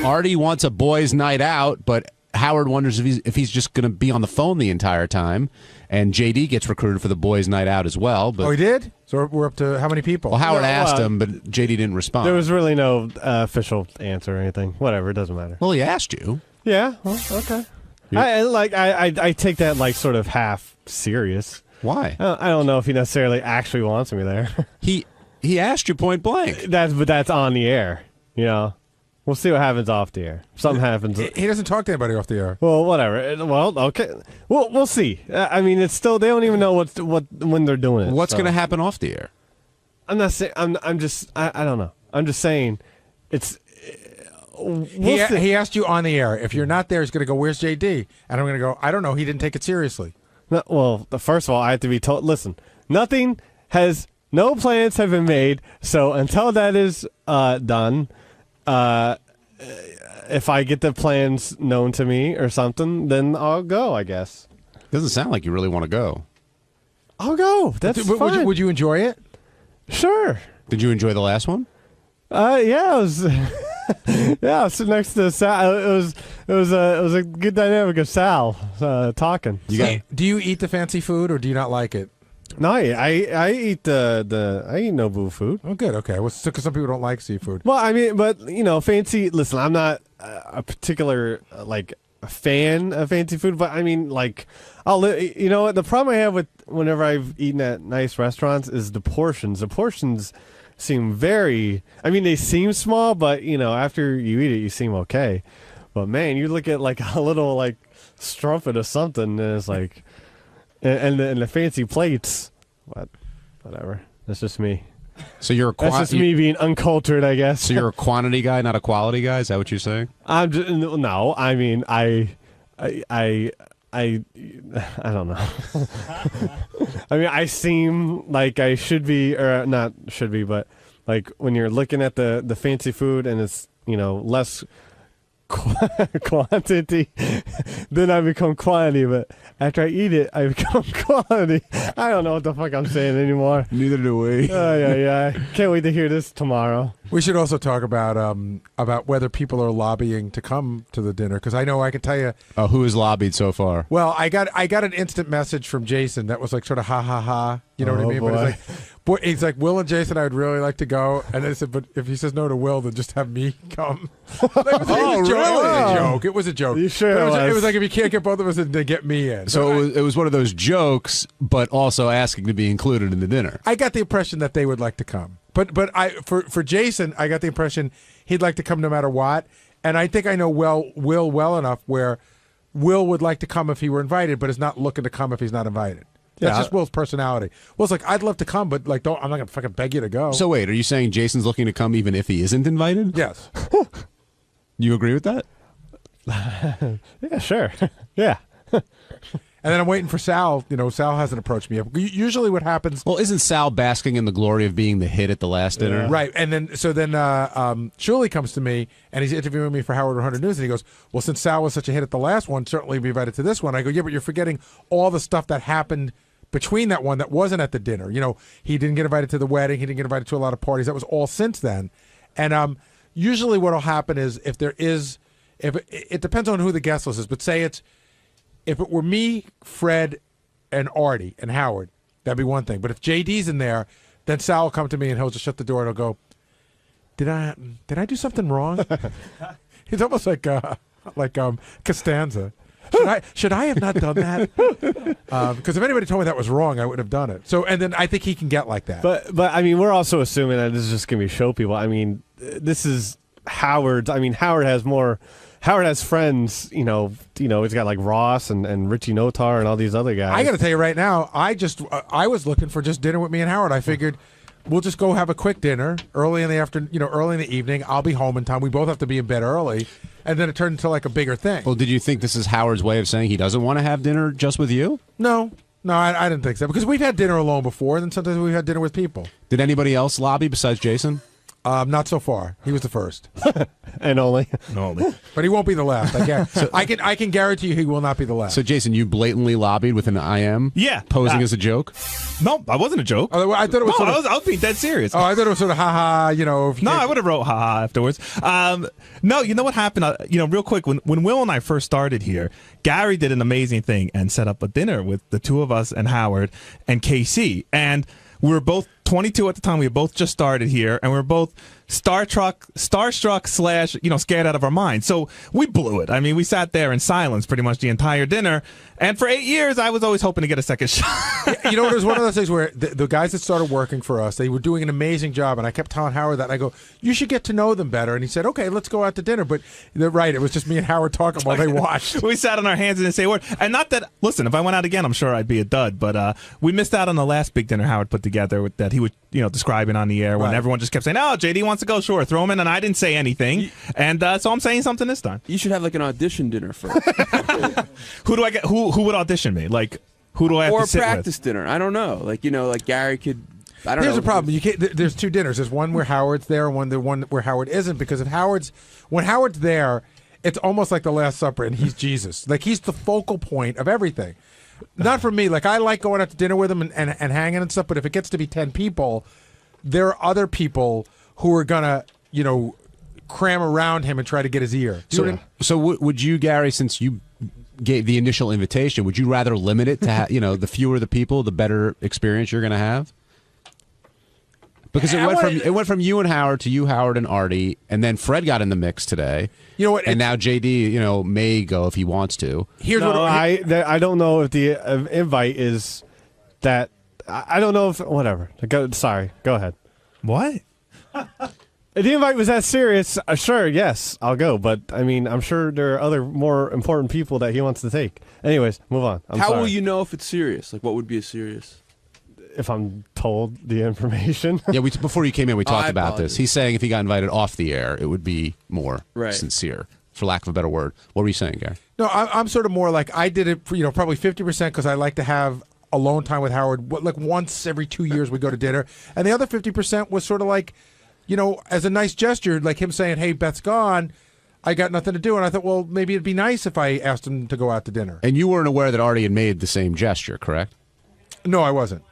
Artie wants a boys' night out, but Howard wonders if he's just going to be on the phone the entire time, and JD gets recruited for the boys' night out as well. But he did? So we're up to how many people? Well, Howard asked him, but JD didn't respond. There was really no official answer or anything. Whatever, it doesn't matter. Well, he asked you. Yeah, well, okay. I take that like sort of half serious. Why? I don't know if he necessarily actually wants me there. He asked you point blank. That's on the air. You know, we'll see what happens off the air. Something happens. He doesn't talk to anybody off the air. Well, whatever. Well, okay. We'll see. I mean, it's still they don't even know when they're doing it. What's going to happen off the air? I'm not saying. I'm just. I don't know. I'm just saying. It's. He asked you on the air. If you're not there, he's going to go, "Where's JD?" And I'm going to go, "I don't know. He didn't take it seriously." No, well, first of all, I have to be told. Listen, no plans have been made. So until that is done, if I get the plans known to me or something, then I'll go. I guess. Doesn't sound like you really want to go. I'll go. That's fine. Would you enjoy it? Sure. Did you enjoy the last one? Yeah, it was. Yeah, I was sitting next to Sal. It was a good dynamic of Sal talking. Do you eat the fancy food or do you not like it? No, I eat I eat Nobu food. Oh, good. Okay. Well, because some people don't like seafood. Well, I mean, but fancy. Listen, I'm not a particular like a fan of fancy food, but I mean, like, you know what? The problem I have with whenever I've eaten at nice restaurants is the portions. The portions seem very. I mean, they seem small, but after you eat it, you seem okay. But man, you look at like a little like strumpet or something, and it's like, and the fancy plates. Whatever. That's just me. So that's just me being uncultured, I guess. So you're a quantity guy, not a quality guy. Is that what you're saying? No. I mean, I don't know. I mean, I seem like I should be, or not should be, but like when you're looking at the fancy food and it's less quantity, then I become quantity. But after I eat it, I become quality. I don't know what the fuck I'm saying anymore. Neither do we. Yeah. Can't wait to hear this tomorrow. We should also talk about whether people are lobbying to come to the dinner, because I know I can tell you. Who has lobbied so far? Well, I got an instant message from Jason that was like sort of ha ha ha. You know what I mean? Boy. But he's like, Will and Jason, I would really like to go. And I said, but if he says no to Will, then just have me come. It was a joke. It was a joke. You sure it was like, if you can't get both of us, then get me in. So it was one of those jokes, but also asking to be included in the dinner. I got the impression that they would like to come. But for Jason, I got the impression he'd like to come no matter what. And I think I know Will well enough where Will would like to come if he were invited, but is not looking to come if he's not invited. That's just Will's personality. Will's like, I'd love to come, but like, I'm not gonna fucking beg you to go. So wait, are you saying Jason's looking to come even if he isn't invited? Yes. You agree with that? Yeah, sure. Yeah. And then I'm waiting for Sal. Sal hasn't approached me yet. Usually what happens... Well, isn't Sal basking in the glory of being the hit at the last dinner? Right. And then Shuli comes to me, and he's interviewing me for Howard 100 News, and he goes, well, since Sal was such a hit at the last one, certainly be invited to this one. I go, yeah, but you're forgetting all the stuff that happened between that one that wasn't at the dinner. He didn't get invited to the wedding. He didn't get invited to a lot of parties. That was all since then. And usually what will happen is if it depends on who the guest list is, but say if it were me, Fred, and Artie, and Howard, that'd be one thing. But if JD's in there, then Sal will come to me and he'll just shut the door and he'll go, did I do something wrong? He's almost like Costanza. Should I have not done that? Because if anybody told me that was wrong, I would have done it. So, and then I think he can get like that. But I mean, we're also assuming that this is just going to be show people. I mean, this is Howard's. I mean, Howard has friends, he's got like Ross and Richie Notar and all these other guys. I got to tell you right now, I was looking for just dinner with me and Howard. I figured we'll just go have a quick dinner early in the afternoon, early in the evening. I'll be home in time. We both have to be in bed early. And then it turned into like a bigger thing. Well, did you think this is Howard's way of saying he doesn't want to have dinner just with you? No, I didn't think so. Because we've had dinner alone before, and then sometimes we've had dinner with people. Did anybody else lobby besides Jason? Not so far. He was the first. And only. But he won't be the last. I can guarantee you he will not be the last. So, Jason, you blatantly lobbied with an IM? Yeah. Posing as a joke? No, I wasn't a joke. Oh, I thought it was I was being dead serious. Oh, I thought it was sort of ha-ha, No, I would have wrote ha-ha afterwards. No, you know what happened? Real quick, when Will and I first started here, Gary did an amazing thing and set up a dinner with the two of us and Howard and KC. And we were both 22 at the time. We had both just started here, and we were both starstruck / scared out of our minds. So we blew it. I mean, we sat there in silence pretty much the entire dinner. And for 8 years, I was always hoping to get a second shot. You know, it was one of those things where the guys that started working for us, they were doing an amazing job, and I kept telling Howard that. And I go, you should get to know them better. And he said, okay, let's go out to dinner. But they're right, it was just me and Howard talking while they watched. We sat on our hands and didn't say a word. And not that, listen, if I went out again, I'm sure I'd be a dud. But we missed out on the last big dinner Howard put together that he would, describing on the air when everyone just kept saying, oh, JD wants to go, sure, throw him in. And I didn't say anything. And so I'm saying something this time. You should have like an audition dinner first. Who do I get? Who would audition me? Like, who do I have or to sit with? Or practice dinner. I don't know. Like, like Gary could. I don't know. Here's the problem. You can't. There's two dinners. There's one where Howard's there, and one where Howard isn't. Because when Howard's there, it's almost like the Last Supper, and he's Jesus. Like he's the focal point of everything. Not for me. Like I like going out to dinner with him and hanging and stuff. But if it gets to be 10 people, there are other people who are gonna cram around him and try to get his ear. So would you, Gary, since you gave the initial invitation, would you rather limit it to the fewer the people, the better experience you're going to have? Because it went from you and Howard to you, Howard, and Artie, and then Fred got in the mix today. You know what? And now JD, may go if he wants to. I don't know if the invite is that. I don't know if whatever. Sorry, go ahead. What? If the invite was that serious, sure, yes, I'll go. But, I mean, I'm sure there are other more important people that he wants to take. Anyways, move on. How will you know if it's serious? Like, what would be a serious? If I'm told the information. Yeah, before you came in, we talked about this. He's saying if he got invited off the air, it would be more sincere, for lack of a better word. What were you saying, Gary? No, I'm sort of more like I did it, probably 50% because I like to have alone time with Howard. Like once every 2 years we go to dinner. And the other 50% was sort of like, as a nice gesture, like him saying, hey, Beth's gone, I got nothing to do. And I thought, well, maybe it'd be nice if I asked him to go out to dinner. And you weren't aware that Artie had made the same gesture, correct? No, I wasn't.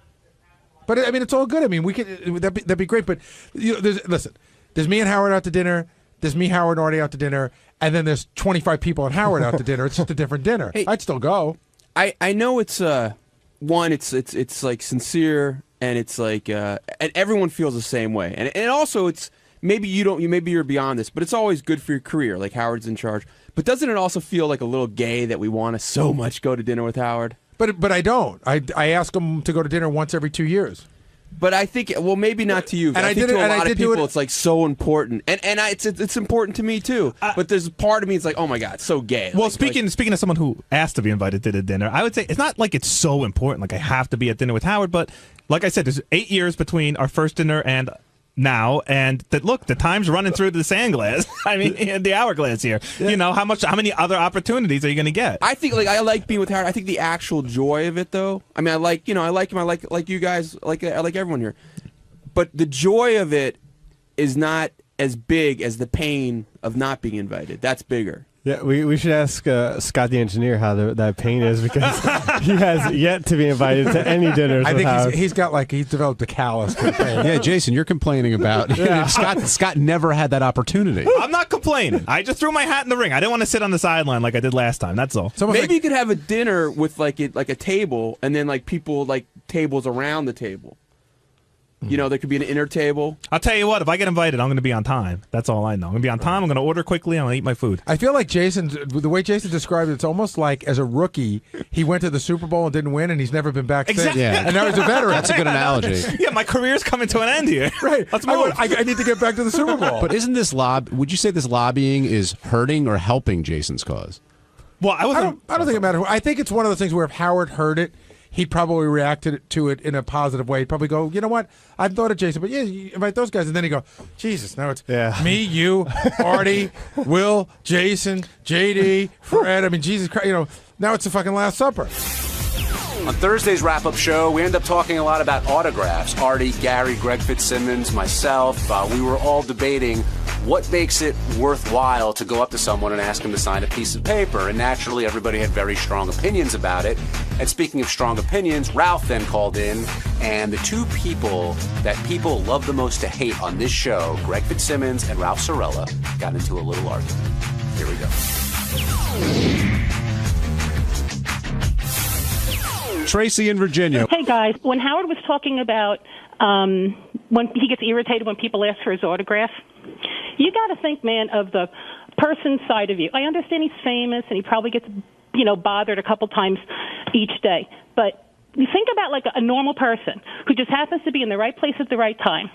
But, I mean, it's all good. I mean, that'd be great. But, there's me and Howard out to dinner. There's me, Howard, and Artie out to dinner. And then there's 25 people and Howard out to dinner. It's just a different dinner. Hey, I'd still go. I know it's, it's like sincere. And it's like, and everyone feels the same way. And also, it's maybe you're beyond this, but it's always good for your career. Like Howard's in charge. But doesn't it also feel like a little gay that we want to so much go to dinner with Howard? But I don't. I ask him to go to dinner once every 2 years. But I think, well, maybe not to you. And I think to a lot of people, it's like so important, and it's important to me too. But there's part of me, it's like, oh my god, it's so gay. Well, speaking of someone who asked to be invited to the dinner, I would say it's not like it's so important. Like I have to be at dinner with Howard, but like I said, there's 8 years between our first dinner and now, and the time's running through the sand glass. I mean, the hourglass here. Yeah. How many other opportunities are you going to get? I think I like being with Howard. I think the actual joy of it, though. I mean, I like him. I like you guys. I like everyone here. But the joy of it is not as big as the pain of not being invited. That's bigger. Yeah, we should ask Scott the engineer how that pain is because he has yet to be invited to any dinners. I think he's developed a callus to pain. Yeah, Jason, you're complaining about Scott never had that opportunity. I'm not complaining. I just threw my hat in the ring. I didn't want to sit on the sideline like I did last time. That's all. Maybe you could have a dinner with like a table and then like people like tables around the table. There could be an inner table. I'll tell you what, if I get invited, I'm going to be on time. That's all I know. I'm going to be on time. I'm going to order quickly. I'm going to eat my food. I feel like the way Jason described it, it's almost like as a rookie, he went to the Super Bowl and didn't win, and he's never been back exactly. since. Yeah. And now he's a veteran. That's a good analogy. Yeah, my career's coming to an end here. Right. I need to get back to the Super Bowl. But isn't this would you say this lobbying is hurting or helping Jason's cause? Well, I don't think it matters. I think it's one of those things where if Howard heard it, he'd probably react to it in a positive way. He'd probably go, you know what? I've thought of Jason, but yeah, you invite those guys. And then he'd go, Jesus, now it's me, you, Artie, Will, Jason, JD, Fred. I mean, Jesus Christ, now it's the fucking Last Supper. On Thursday's wrap-up show, we end up talking a lot about autographs. Artie, Gary, Greg Fitzsimmons, myself, we were all debating what makes it worthwhile to go up to someone and ask them to sign a piece of paper. And naturally, everybody had very strong opinions about it. And speaking of strong opinions, Ralph then called in, and the two people that people love the most to hate on this show, Greg Fitzsimmons and Ralph Sorella, got into a little argument. Here we go. Tracy in Virginia. Hey, guys. When Howard was talking about when he gets irritated when people ask for his autograph. You got to think, man, of the person side of you. I understand he's famous and he probably gets, bothered a couple times each day. But you think about like a normal person who just happens to be in the right place at the right time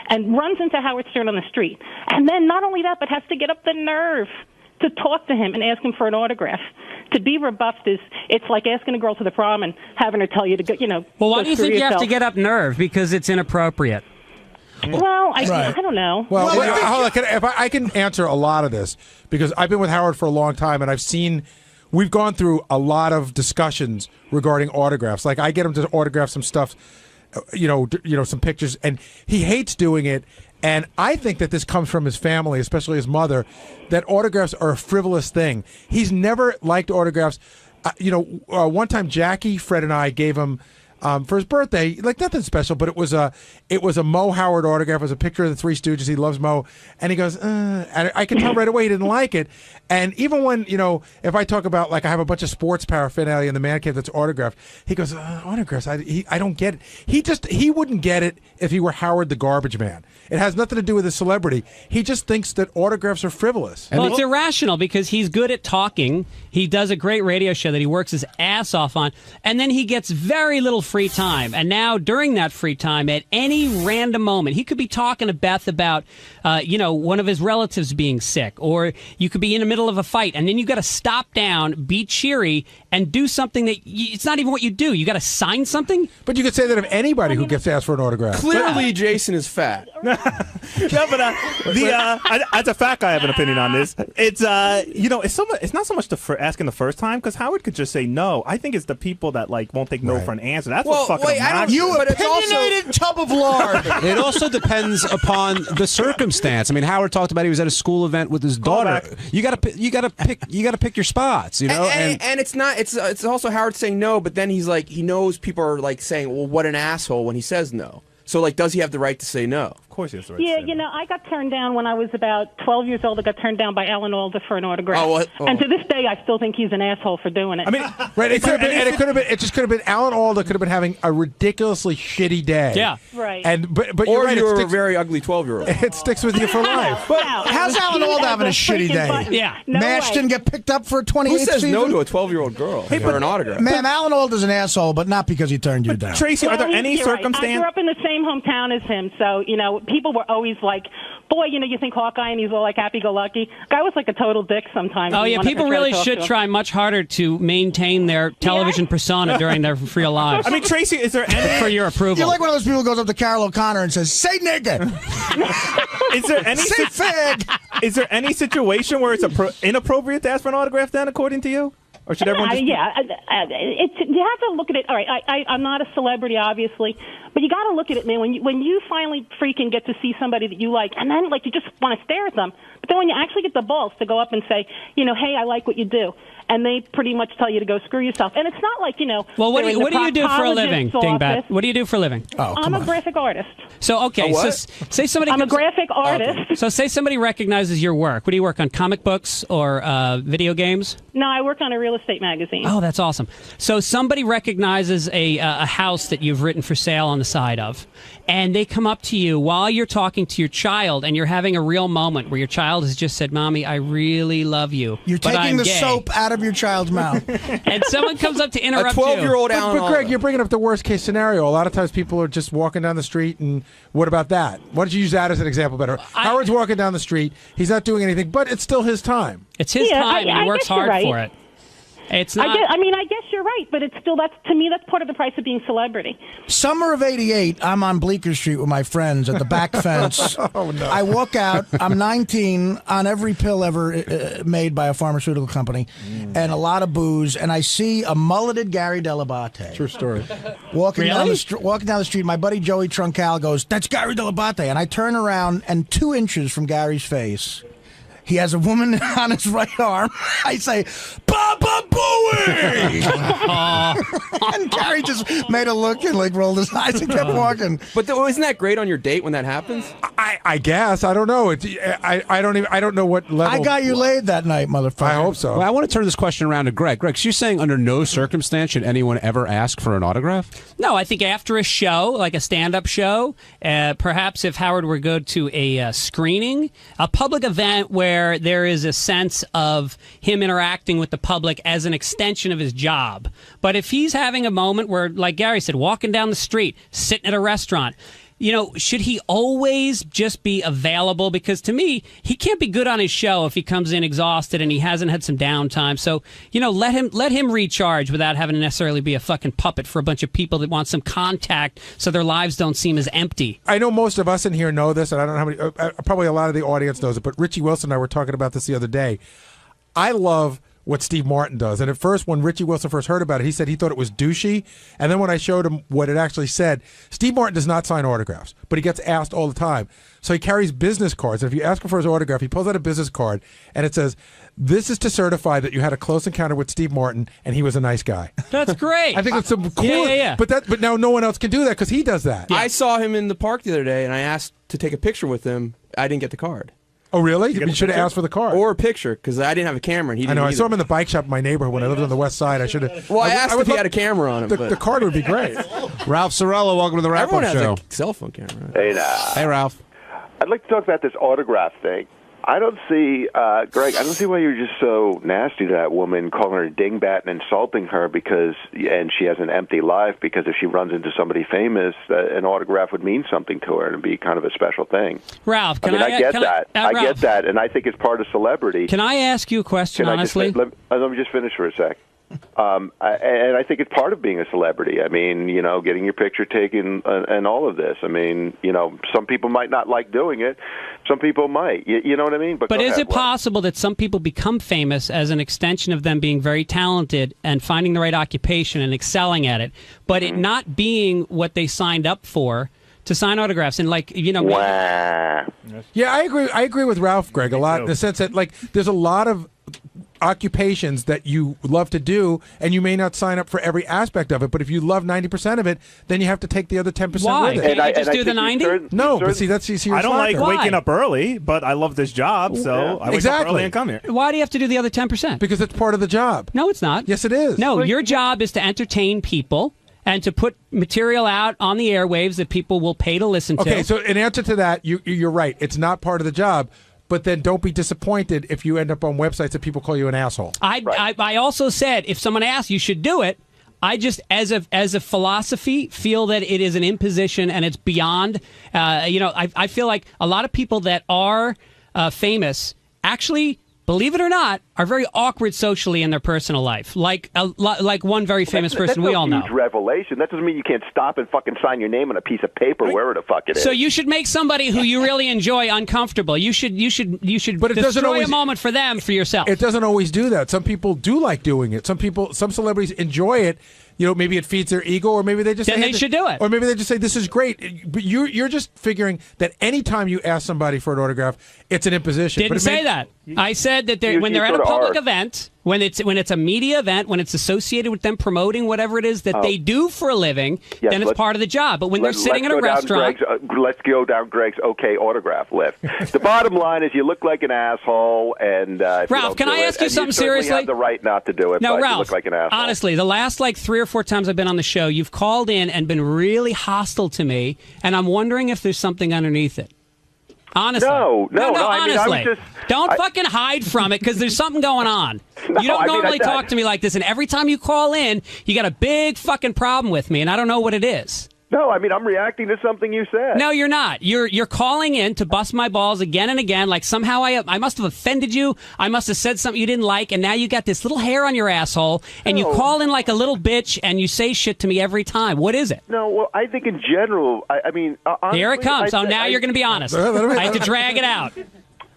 and runs into Howard Stern on the street. And then not only that, but has to get up the nerve to talk to him and ask him for an autograph. To be rebuffed it's like asking a girl to the prom and having her tell you to go, Well, why go do you screw think you have yourself. to get up nerve? Because it's inappropriate. Well, I don't know. Well, hold on. If I can answer a lot of this, because I've been with Howard for a long time, and we've gone through a lot of discussions regarding autographs. Like, I get him to autograph some stuff, some pictures, and he hates doing it. And I think that this comes from his family, especially his mother, that autographs are a frivolous thing. He's never liked autographs. One time Jackie, Fred, and I gave him for his birthday, like nothing special, but it was a Mo Howard autograph. It was a picture of the Three Stooges. He loves Mo, and he goes, and I could tell right away he didn't like it. And even when if I talk about like I have a bunch of sports paraphernalia in the man cave that's autographed, he goes, autographs. I don't get it. He wouldn't get it if he were Howard the Garbage Man. It has nothing to do with his celebrity. He just thinks that autographs are frivolous. Well, it's irrational because he's good at talking. He does a great radio show that he works his ass off on, and then he gets very little free time. And now, during that free time, at any random moment, he could be talking to Beth about, one of his relatives being sick, or you could be in the middle of a fight, and then you got to stop down, be cheery, and do something that it's not even what you do. You got to sign something. But you could say that of anybody who gets asked for an autograph. Clearly, Jason is fat. No, but as a fat guy, I have an opinion on this. It's it's not so much for asking the first time, because Howard could just say no. I think it's the people that won't take no for an answer. That's what's fucking obnoxious. You opinionated tub of lard. It also depends upon the circumstance. I mean, Howard talked about he was at a school event with his daughter. You got to pick your spots, And it's not. It's also Howard saying no, but then he's like, he knows people are like saying, well, what an asshole when he says no. So, like, does he have the right to say no? Of course he has the right Yeah, to say no. I got turned down when I was about 12 years old. I got turned down by Alan Alda for an autograph. Oh. And to this day, I still think he's an asshole for doing it. I mean, right? It just could have been Alan Alda could have been having a ridiculously shitty day. Yeah, right. But or you're right, you're a very ugly 12-year-old. It sticks with you for life. But how's Alan Alda having a shitty day? Yeah, Mash didn't get picked up for a 28th Who says season? no to a 12-year-old girl for an autograph? Ma'am, Alan Alda's an asshole, but not because he turned you down. Tracy, are there any You're right. circumstances? I grew up in the same hometown as him, so people were always like, "Boy, you think Hawkeye and he's all like happy-go-lucky." Guy was like a total dick sometimes. Oh, You yeah, wanted to people try to really talk should to him. try much harder to maintain their television persona during their real lives. I mean, Tracy, is there any... For your approval. You're like one of those people who goes up to Carol O'Connor and says, "Say nigga." Is there any Say fag. Is there any situation where it's inappropriate to ask for an autograph then, according to you? Or should everyone just... You have to look at it. All right, I'm not a celebrity, obviously, but you got to look at it, man. When you finally freaking get to see somebody that you like, and then you just want to stare at them, but then when you actually get the balls to go up and say, hey, I like what you do, and they pretty much tell you to go screw yourself, and it's not like Well, what do you do for a proctologist's living, Dingbat? office. What do you do for a living? I'm a graphic artist. So okay, so say somebody. I'm a graphic artist. Okay. So say somebody recognizes your work. What do you work on? Comic books or video games? No, I work on a real estate magazine. Oh, that's awesome. So somebody recognizes a house that you've written for sale on the side of, and they come up to you while you're talking to your child, and you're having a real moment where your child has just said, "Mommy, I really love you." You're but taking I'm the gay." soap out of your child's mouth. And someone comes up to interrupt you. But Greg, you're bringing up the worst case scenario. A lot of times people are just walking down the street, and what about that? Why don't you use that as an example better? Howard's walking down the street. He's not doing anything, but it's still his time. It's his time, and he works hard for it. It's not. I guess you're right, but it's still to me that's part of the price of being celebrity. Summer of '88, I'm on Bleecker Street with my friends at the back fence. Oh no! I walk out. I'm 19, on every pill ever made by a pharmaceutical company, and a lot of booze. And I see a mulleted Gary Dell'Abate. True story. Walking down the street, my buddy Joey Truncal goes, "That's Gary Dell'Abate," and I turn around, and 2 inches from Gary's face, he has a woman on his right arm. I say, "Baba Booey!" And Gary just made a look and rolled his eyes and kept walking. But isn't that great on your date when that happens? I guess I don't know. I don't know what level. I got you laid that night, motherfucker. I hope so. Well, I want to turn this question around to Greg. Greg, so you're saying under no circumstance should anyone ever ask for an autograph? No, I think after a show, like a stand-up show, perhaps if Howard were to go to a screening, a public event where there is a sense of him interacting with the public as an extension of his job. But if he's having a moment where, like Gary said, walking down the street, sitting at a restaurant, should he always just be available? Because to me, he can't be good on his show if he comes in exhausted and he hasn't had some downtime. So, let him recharge without having to necessarily be a fucking puppet for a bunch of people that want some contact so their lives don't seem as empty. I know most of us in here know this, and I don't know how many, probably a lot of the audience knows it, but Richie Wilson and I were talking about this the other day. I love what Steve Martin does. And at first, when Richie Wilson first heard about it, he said he thought it was douchey. And then when I showed him what it actually said, Steve Martin does not sign autographs, but he gets asked all the time. So he carries business cards. And if you ask him for his autograph, he pulls out a business card, and it says, "This is to certify that you had a close encounter with Steve Martin, and he was a nice guy." That's great. I think it's some cool. Yeah. But now no one else can do that because he does that. I saw him in the park the other day, and I asked to take a picture with him. I didn't get the card. Oh, really? You should have asked for the card. Or a picture, because I didn't have a camera, and he didn't I know. either. I saw him in the bike shop in my neighborhood when I lived on the west side. I should have. Well, I asked if he had a camera on him. The card would be great. Ralph Sorella, welcome to the Wrap-Up Everyone Show. has a cell phone camera. Hey, now. Hey, Ralph. I'd like to talk about this autograph thing. I don't see, Greg, I don't see why you're just so nasty to that woman, calling her a dingbat and insulting her and she has an empty life, because if she runs into somebody famous, an autograph would mean something to her and it'd be kind of a special thing. Ralph, I get that. I Ralph, get that, and I think it's part of celebrity. Can I ask you a question, honestly? Let me just finish for a sec. And I think it's part of being a celebrity. I mean, getting your picture taken and all of this. I mean, some people might not like doing it. Some people might. You know what I mean? But is it possible that some people become famous as an extension of them being very talented and finding the right occupation and excelling at it, but it not being what they signed up for? To sign autographs and Yeah, I agree with Ralph, Greg, a lot in the sense that there's a lot of occupations that you love to do, and you may not sign up for every aspect of it. But if you love 90% of it, then you have to take the other 10% Why? with it. Can't you just do the 90? No, but see, that's your I don't like slacker. waking up early, but I love this job, so I wake up early and come here. Why do you have to do the other 10%? Because it's part of the job. No, it's not. Yes, it is. No, your job is to entertain people and to put material out on the airwaves that people will pay to listen to. Okay, so in answer to that, you're right. It's not part of the job. But then don't be disappointed if you end up on websites that people call you an asshole. I also said if someone asks, you should do it. I just, as a philosophy, feel that it is an imposition and it's beyond. I feel like a lot of people that are famous actually, believe it or not, are very awkward socially in their personal life. Like one very famous person we all know. That's a huge revelation. That doesn't mean you can't stop and fucking sign your name on a piece of paper, wherever the fuck it is. So you should make somebody who you really enjoy uncomfortable. You should But it doesn't destroy always, a moment for them, for yourself. It doesn't always do that. Some people do like doing it. Some celebrities enjoy it. Maybe it feeds their ego, or maybe they just then they should do it. Or maybe they just say, "This is great." But you're just figuring that anytime you ask somebody for an autograph, it's an imposition. Didn't say that. I said that when they're at a public event, when it's a media event, when it's associated with them promoting whatever it is that they do for a living, then it's part of the job. But when they're sitting in a restaurant, let's go down Greg's okay autograph list. The bottom line is, you look like an asshole, and Ralph, can I ask you something seriously? You have the right not to do it. No, but Ralph. You look like an asshole. Honestly, the last 3 or 4 times I've been on the show, you've called in and been really hostile to me, and I'm wondering if there's something underneath it. Honestly. No. Honestly. I was just, don't fucking hide from it, because there's something going on. You don't normally talk to me like this, and every time you call in, you got a big fucking problem with me, and I don't know what it is. No, I'm reacting to something you said. No, you're not. You're calling in to bust my balls again and again, like somehow I must have offended you. I must have said something you didn't like, and now you got this little hair on your asshole, and you call in like a little bitch, and you say shit to me every time. What is it? No, well, I think in general, honestly, here it comes. Now you're going to be honest. I have to drag it out.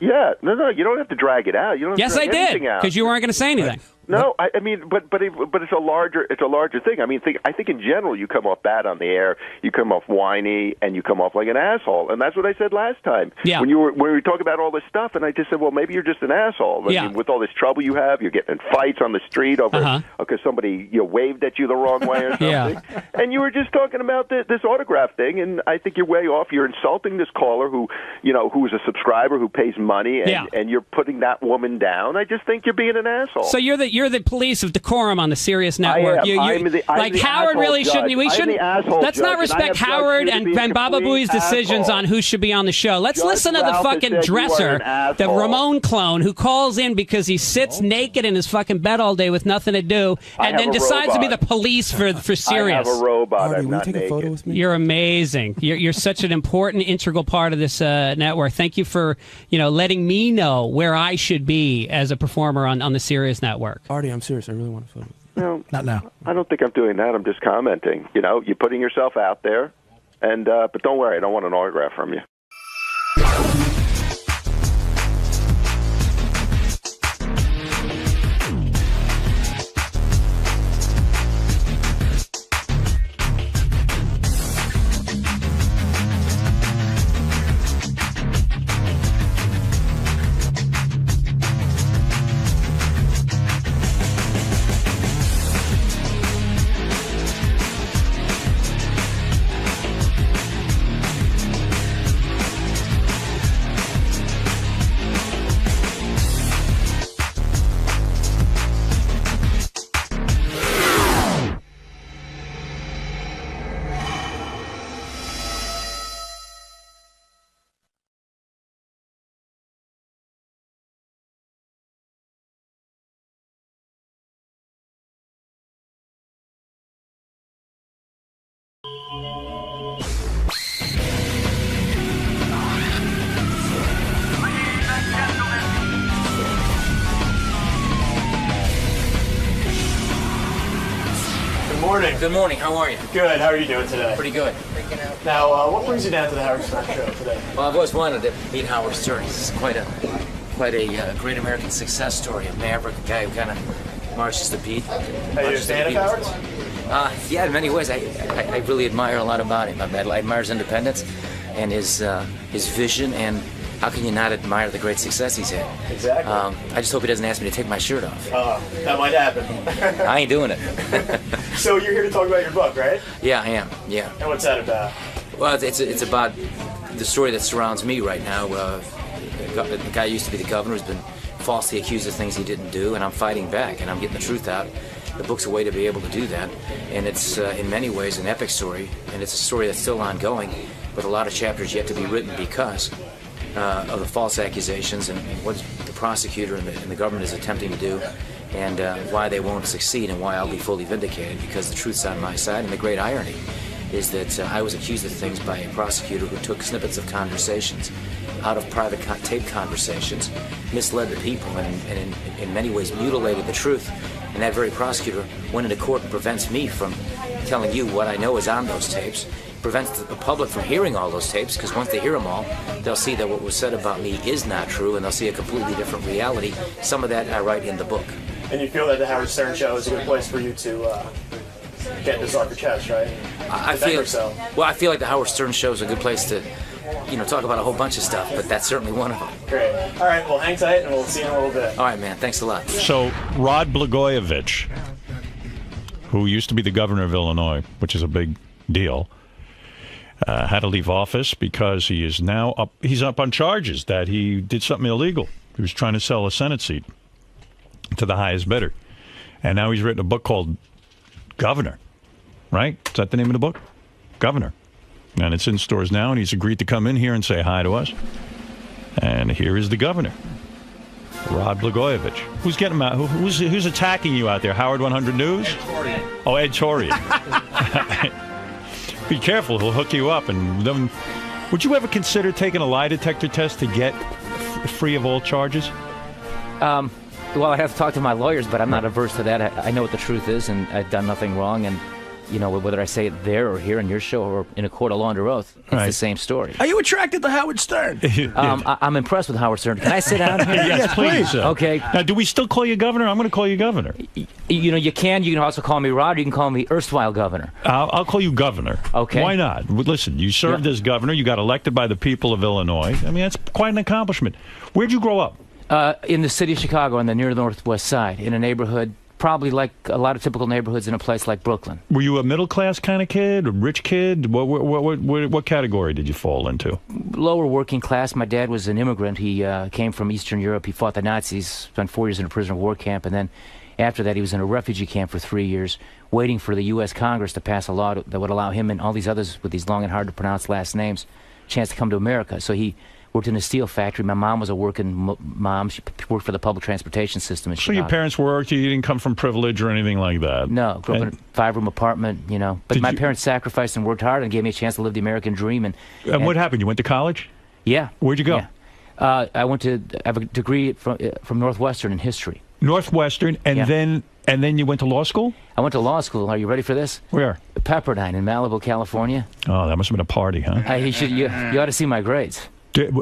Yeah, no, you don't have to drag it out. You don't have to drag I did, anything out. because you weren't going to say anything. No, I mean, but it's a larger thing. I mean, I think in general you come off bad on the air, you come off whiny, and you come off like an asshole, and that's what I said last time. Yeah. When we were talking about all this stuff, and I just said, well, maybe you're just an asshole. I mean, with all this trouble you have, you're getting in fights on the street over because somebody waved at you the wrong way or something, and you were just talking about this autograph thing, and I think you're way off. You're insulting this caller who is a subscriber who pays money, and you're putting that woman down. I just think you're being an asshole. So you're the police of decorum on the Sirius Network. I'm the Howard really judge. shouldn't. We shouldn't. Let's not respect Howard and Baba Booey's decisions on who should be on the show. Let's listen to the fucking dresser, the Ramon clone, who calls in because he sits naked in his fucking bed all day with nothing to do, and then decides to be the police for Sirius. I have a robot. Artie, I'm will you not take naked. a photo with me? You're amazing. You're such an important, integral part of this network. Thank you for letting me know where I should be as a performer on the Sirius Network. Artie, I'm serious. I really want a photo. No, not now. I don't think I'm doing that. I'm just commenting. You're putting yourself out there, and but don't worry, I don't want an autograph from you. Good morning. How are you? Good. How are you doing today? Pretty good. Now, what brings you down to the Howard Stern show today? Well, I've always wanted to meet Howard Stern. He's quite a great American success story. A maverick, a guy who kind of marches the beat. Are you a fan of Howard's? Yeah, in many ways. I really admire a lot about him. I admire his independence and his vision, and how can you not admire the great success he's had? Exactly. I just hope he doesn't ask me to take my shirt off. That might happen. I ain't doing it. So you're here to talk about your book, right? Yeah, I am. Yeah. And what's that about? Well, it's about the story that surrounds me right now. The guy who used to be the governor has been falsely accused of things he didn't do, and I'm fighting back, and I'm getting the truth out. The book's a way to be able to do that, and it's in many ways an epic story, and it's a story that's still ongoing, with a lot of chapters yet to be written because of the false accusations and what the prosecutor and the government is attempting to do, and why they won't succeed, and why I'll be fully vindicated because the truth's on my side. And the great irony is that I was accused of things by a prosecutor who took snippets of conversations out of private tape conversations, misled the people, and in many ways mutilated the truth. And that very prosecutor went into court and prevents me from telling you what I know is on those tapes, prevents the public from hearing all those tapes, because once they hear them all, they'll see that what was said about me is not true, and they'll see a completely different reality. Some of that I write in the book. And you feel that the Howard Stern show is a good place for you to get this off your chest, right? I feel like the Howard Stern show is a good place to, talk about a whole bunch of stuff, but that's certainly one of them. Great. All right, well, hang tight, and we'll see you in a little bit. All right, man. Thanks a lot. So, Rod Blagojevich, who used to be the governor of Illinois, which is a big deal, had to leave office because he is now he's up on charges that he did something illegal. He was trying to sell a Senate seat to the highest bidder. And now he's written a book called Governor, right? Is that the name of the book? Governor. And it's in stores now, and he's agreed to come in here and say hi to us. And here is the governor, Rod Blagojevich. Who's getting him out? Who's attacking you out there? Howard 100 News? Ed Torian. Oh, Ed Torian. Be careful, he'll hook you up. And then, would you ever consider taking a lie detector test to get free of all charges? Well, I have to talk to my lawyers, but I'm not averse to that. I know what the truth is, and I've done nothing wrong, and whether I say it there or here on your show or in a court of law under oath, it's the same story. Are you attracted to Howard Stern? I'm impressed with Howard Stern. Can I sit down here? Yes, please. Okay. Now, do we still call you governor? I'm going to call you governor. You can. You can also call me Rod. Or you can call me erstwhile governor. I'll call you governor. Okay. Why not? Listen, you served as governor. You got elected by the people of Illinois. I mean, that's quite an accomplishment. Where'd you grow up? In the city of Chicago, on the near northwest side, in a neighborhood probably like a lot of typical neighborhoods in a place like Brooklyn. Were you a middle-class kind of kid, a rich kid? What category did you fall into? Lower working class. My dad was an immigrant. He came from Eastern Europe. He fought the Nazis, spent 4 years in a prisoner of war camp, and then after that he was in a refugee camp for 3 years, waiting for the U.S. Congress to pass a law that would allow him and all these others with these long and hard-to-pronounce last names a chance to come to America. So he worked in a steel factory. My mom was a working mom. She worked for the public transportation system in Chicago. So your parents worked? You didn't come from privilege or anything like that? No. Grew up in a 5-room apartment, But my parents sacrificed and worked hard and gave me a chance to live the American dream. And what happened? You went to college? Yeah. Where'd you go? Yeah. I have a degree from Northwestern in history. Northwestern, and then you went to law school? I went to law school. Are you ready for this? Where? Pepperdine in Malibu, California. Oh, that must have been a party, huh? You ought to see my grades.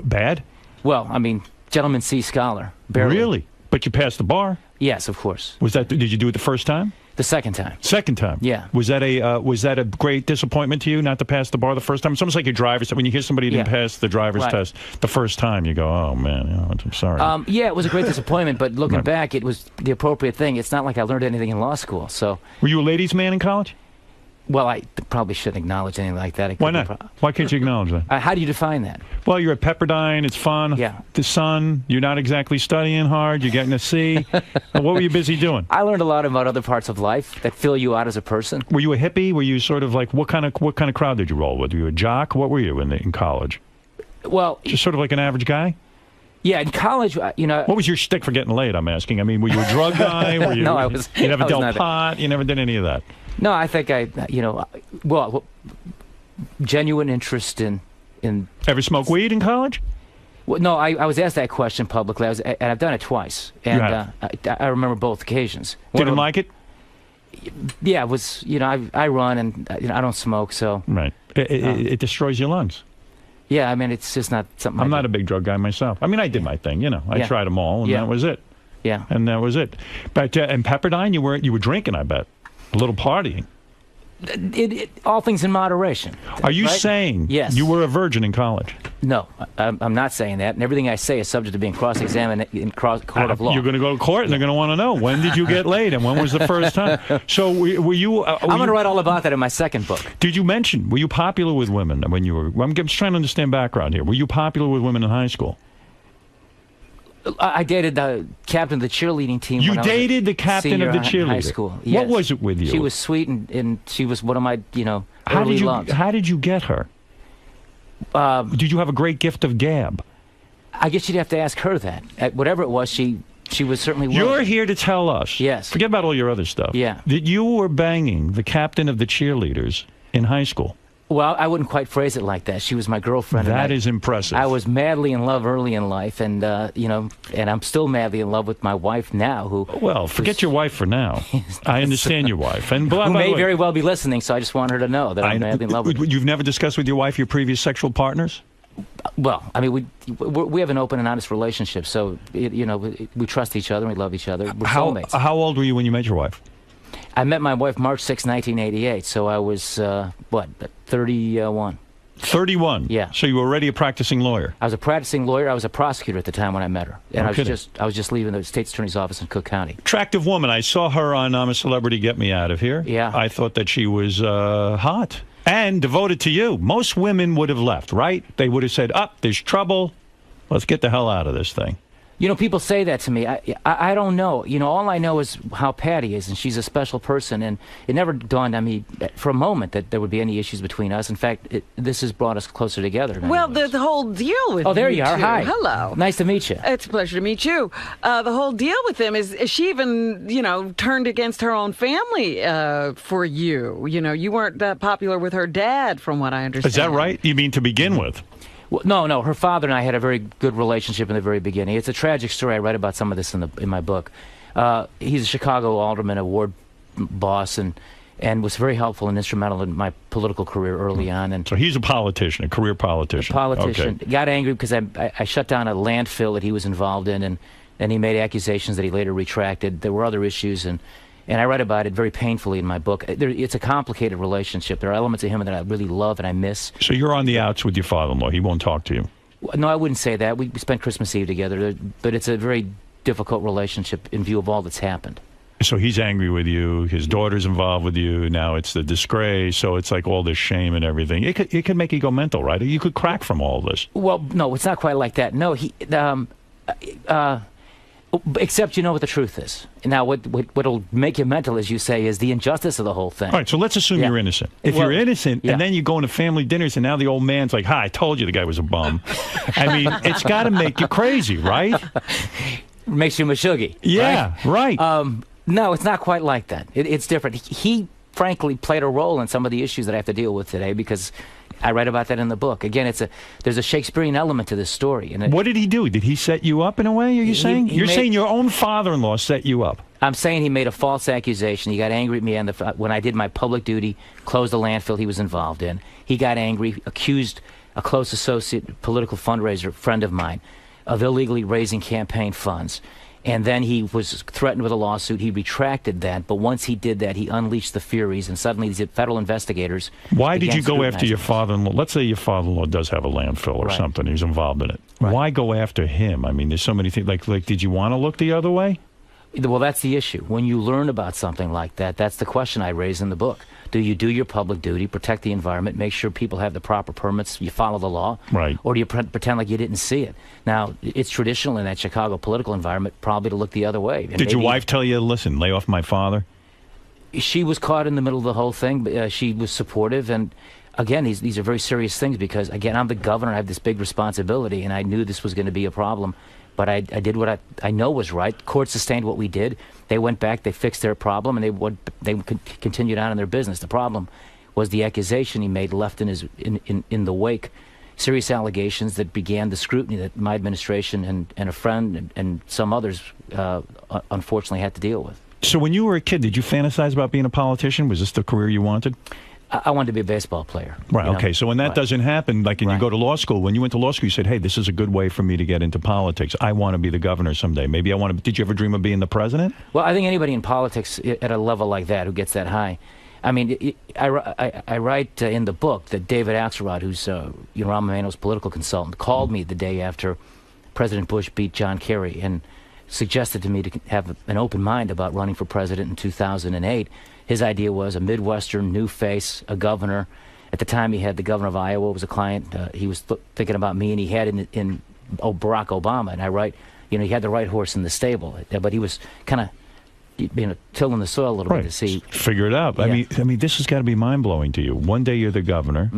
Bad? Well, I mean, gentleman C scholar. Barely. Really? But you passed the bar? Yes, of course. Did you do it the first time? The second time. Second time? Yeah. Was that a great disappointment to you not to pass the bar the first time? It's almost like your driver's. When you hear somebody didn't pass the driver's test the first time, you go, "Oh man, I'm sorry." Yeah, it was a great disappointment. But looking back, it was the appropriate thing. It's not like I learned anything in law school. So. Were you a ladies' man in college? Well, I probably shouldn't acknowledge anything like that. Why not? Why can't you acknowledge that? How do you define that? Well, you're at Pepperdine. It's fun. Yeah. The sun. You're not exactly studying hard. You're getting a C. What were you busy doing? I learned a lot about other parts of life that fill you out as a person. Were you a hippie? Were you sort of like what kind of crowd did you roll with? Were you a jock? What were you in college? Well, just sort of like an average guy. Yeah, in college, What was your stick for getting laid? I'm asking. I mean, were you a drug guy? Were you, No, I was. You never I was dealt pot. You never did any of that. No, I think genuine interest in. Ever smoke weed in college? Well, no, I was asked that question publicly, and I've done it twice, and I remember both occasions. Didn't like it? Yeah, it was. I run and I don't smoke, so. Right. It destroys your lungs. Yeah, I mean, it's just not something. I'm not a big drug guy myself. I mean, I did my thing. I tried them all, and that was it. Yeah. And that was it. But in Pepperdine, you were drinking, I bet. A little partying. All things in moderation. Are you saying you were a virgin in college? No, I'm not saying that. And everything I say is subject to being cross-examined in court of law. You're going to go to court, and they're going to want to know, when did you get laid, and when was the first time? So were you... I'm going to write all about that in my second book. Did you mention, were you popular with women when you were... I'm just trying to understand background here. Were you popular with women in high school? I dated the captain of the cheerleading team. You dated the captain of the cheerleader? In high school. Yes. What was it with you? She was sweet, and she was one of my, early loves. How did you get her? Did you have a great gift of gab? I guess you'd have to ask her that. Whatever it was, she was certainly willing. You're here to tell us. Yes. Forget about all your other stuff. Yeah. That you were banging the captain of the cheerleaders in high school. Well, I wouldn't quite phrase it like that. She was my girlfriend. That is impressive. I was madly in love early in life, and and I'm still madly in love with my wife now. Well, forget your wife for now. I understand your wife, and who may very well be listening. So I just want her to know that I'm madly in love with her. You've never discussed with your wife your previous sexual partners? Well, I mean, we have an open and honest relationship, so we trust each other and we love each other. We're soulmates. How old were you when you met your wife? I met my wife March 6, 1988, so I was, 31. 31? Yeah. So you were already a practicing lawyer? I was a practicing lawyer. I was a prosecutor at the time when I met her. And I was just leaving the state's attorney's office in Cook County. Attractive woman. I saw her on I'm a Celebrity, Get Me Out of Here. Yeah. I thought that she was hot and devoted to you. Most women would have left, right? They would have said, there's trouble. Let's get the hell out of this thing. People say that to me. I don't know. All I know is how Patty is, and she's a special person. And it never dawned on me for a moment that there would be any issues between us. In fact, this has brought us closer together. Well, the whole deal with there you are. Two. Hi. Hello. Nice to meet you. It's a pleasure to meet you. The whole deal with them is she even, turned against her own family for you. You weren't that popular with her dad, from what I understand. Is that right? You mean to begin with? Well, no. Her father and I had a very good relationship in the very beginning. It's a tragic story. I write about some of this in my book. He's a Chicago alderman, a ward boss, and and was very helpful and instrumental in my political career early on. And so he's a politician, a career politician. Politician. Okay. Got angry because I shut down a landfill that he was involved in, and he made accusations that he later retracted. There were other issues, and I write about it very painfully in my book. It's a complicated relationship. There are elements of him that I really love and I miss. So you're on the outs with your father-in-law. He won't talk to you. No, I wouldn't say that. We spent Christmas Eve together, but it's a very difficult relationship in view of all that's happened. So he's angry with you. His daughter's involved with you. Now it's the disgrace. So it's like all this shame and everything. It could make you go mental, right? You could crack from all this. Well, no, it's not quite like that. No, except you know what the truth is. Now, what'll make you mental, as you say, is the injustice of the whole thing. All right, so let's assume you're innocent. If you're innocent, and then you go into family dinners, and now the old man's like, "Hi, I told you the guy was a bum." I mean, it's got to make you crazy, right? Makes you mashuggy. Yeah, right. No, it's not quite like that. It's different. He frankly played a role in some of the issues that I have to deal with today because I write about that in the book. Again, there's a Shakespearean element to this story. And what did he do? Did he set you up in a way? Are you saying? You're saying your own father-in-law set you up? I'm saying he made a false accusation. He got angry at me when I did my public duty, closed the landfill he was involved in. He got angry, accused a close associate, political fundraiser, friend of mine, of illegally raising campaign funds. And then he was threatened with a lawsuit. He retracted that, but once he did that, he unleashed the furies, and suddenly these federal investigators. Why did you go after your father-in-law? Let's say your father-in-law does have a landfill or something. He's involved in it. Right. Why go after him? I mean, there's so many things. Like, did you want to look the other way? Well, that's the issue. When you learn about something like that, that's the question I raise in the book. Do you do your public duty, protect the environment, make sure people have the proper permits, you follow the law? Right. Or do you pretend like you didn't see it? Now, it's traditional in that Chicago political environment probably to look the other way. And did your wife tell you, listen, lay off my father? She was caught in the middle of the whole thing. But, she was supportive. And, again, these are very serious things because, again, I'm the governor. I have this big responsibility, and I knew this was going to be a problem. But I did what I know was right. Court sustained what we did. They went back, they fixed their problem, and they continued on in their business. The problem was the accusation he made left in the wake. Serious allegations that began the scrutiny that my administration and a friend and some others unfortunately had to deal with. So when you were a kid, did you fantasize about being a politician? Was this the career you wanted? I wanted to be a baseball player. Right, okay. So when that doesn't happen, like when you go to law school, when you went to law school, you said, hey, this is a good way for me to get into politics. I want to be the governor someday. Maybe I want to. Did you ever dream of being the president? Well, I think anybody in politics at a level like that who gets that high. I mean, I write in the book that David Axelrod, who's Rahm Emanuel's political consultant, called me the day after President Bush beat John Kerry and suggested to me to have an open mind about running for president in 2008. His idea was a Midwestern new face, a governor. At the time, he had the governor of Iowa was a client. He was thinking about me, and he had in Barack Obama. And I write, he had the right horse in the stable, but he was kind of tilling the soil a little bit to see. Figure it out. Yeah. I mean, this has got to be mind-blowing to you. One day you're the governor,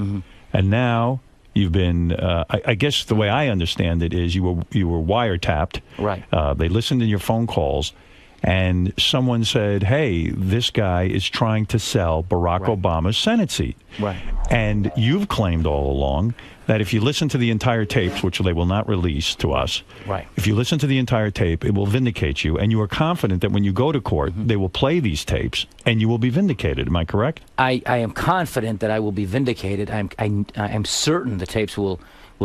and now you've been. I guess the way I understand it is you were wiretapped. Right. They listened to your phone calls. And someone said, hey, this guy is trying to sell Barack Obama's Senate seat. Right. And you've claimed all along that if you listen to the entire tapes, which they will not release to us, if you listen to the entire tape, it will vindicate you. And you are confident that when you go to court, they will play these tapes and you will be vindicated. Am I correct? I am confident that I will be vindicated. I'm certain the tapes will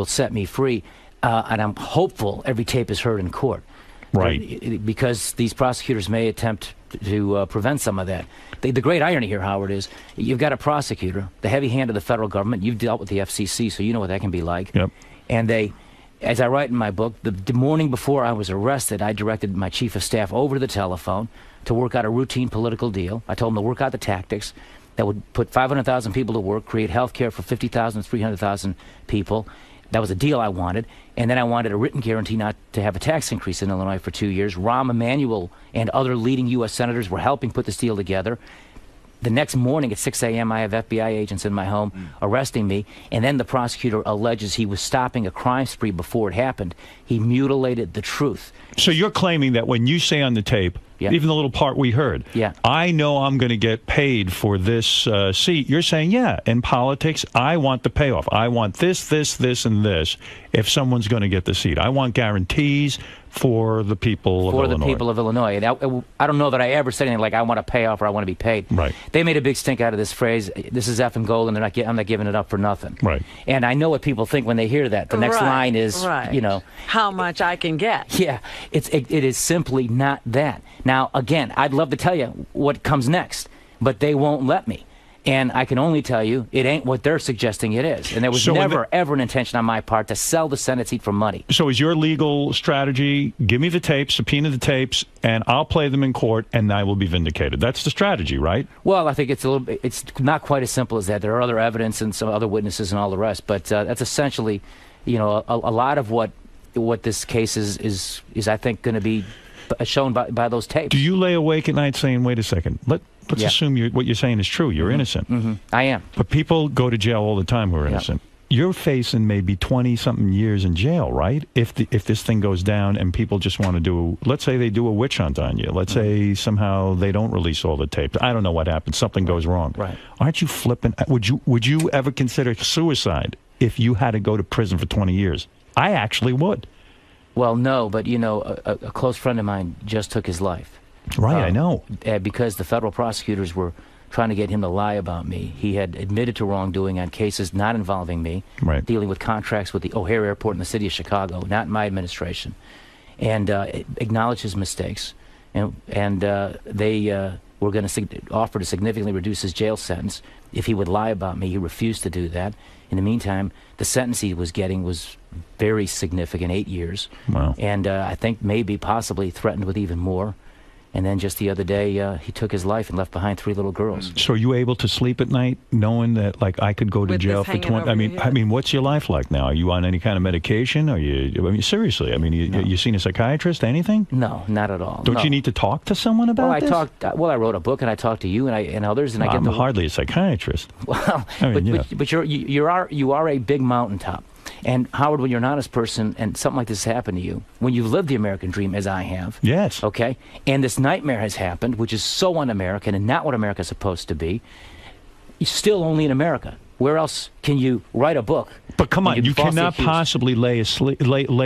set me free. And I'm hopeful every tape is heard in court. Right. Because these prosecutors may attempt to prevent some of that. The great irony here, Howard, is you've got a prosecutor, the heavy hand of the federal government. You've dealt with the FCC, so you know what that can be like. Yep. And they, as I write in my book, the morning before I was arrested, I directed my chief of staff over to the telephone to work out a routine political deal. I told him to work out the tactics that would put 500,000 people to work, create health care for 50,000, 300,000 people. That was a deal I wanted. And then I wanted a written guarantee not to have a tax increase in Illinois for 2 years. Rahm Emanuel and other leading U.S. senators were helping put this deal together. The next morning at 6 a.m., I have FBI agents in my home arresting me. And then the prosecutor alleges he was stopping a crime spree before it happened. He mutilated the truth. So you're claiming that when you say on the tape, Yeah. Even the little part we heard. Yeah. I know I'm going to get paid for this seat. You're saying, yeah, in politics, I want the payoff. I want this, this, and this if someone's going to get the seat. I want guarantees for the people of Illinois. For the people of Illinois. And I don't know that I ever said anything like I want a payoff or I want to be paid. Right. They made a big stink out of this phrase. This is effing gold, and I'm not giving it up for nothing. Right. And I know what people think when they hear that. The next line is, you know, how much I can get. Yeah, it is simply not that. Now, again, I'd love to tell you what comes next, but they won't let me. And I can only tell you it ain't what they're suggesting it is. And there was never, ever an intention on my part to sell the Senate seat for money. So is your legal strategy, give me the tapes, subpoena the tapes, and I'll play them in court, and I will be vindicated. That's the strategy, right? Well, I think it's it's not quite as simple as that. There are other evidence and some other witnesses and all the rest. But that's essentially, you know, a lot of what this case is I think, going to be shown by those tapes. Do you lay awake at night saying, wait a second, let's assume what you're saying is true. You're innocent. Mm-hmm. I am. But people go to jail all the time who are innocent. You're facing maybe 20-something years in jail, right? If this thing goes down and people just want to do, let's say they do a witch hunt on you. Let's say somehow they don't release all the tapes. I don't know what happens. Something goes wrong. Right. Aren't you flipping? Would you ever consider suicide if you had to go to prison for 20 years? I actually would. Well, no, but, you know, a close friend of mine just took his life. Right, I know. Because the federal prosecutors were trying to get him to lie about me. He had admitted to wrongdoing on cases not involving me, dealing with contracts with the O'Hare Airport in the city of Chicago, not in my administration, and acknowledged his mistakes. And they were going to offer to significantly reduce his jail sentence if he would lie about me. He refused to do that. In the meantime, the sentence he was getting was very significant, 8 years. Wow. And I think maybe, possibly threatened with even more. And then just the other day, he took his life and left behind 3 little girls. So are you able to sleep at night knowing that, like, I could go to jail for 20? I mean, what's your life like now? Are you on any kind of medication? Are you? I mean, seriously. I mean, you seen a psychiatrist? Anything? No, not at all. Don't you need to talk to someone about this? Well, I wrote a book, and I talked to you and others, and I'm hardly a psychiatrist. Well, but you are a big mountaintop. And Howard, when you're an honest person and something like this has happened to you, when you've lived the American dream as I have, yes, okay, and this nightmare has happened, which is so un-American and not what America's supposed to be, you're still only in America. Where else can you write a book? But come on, you cannot possibly lay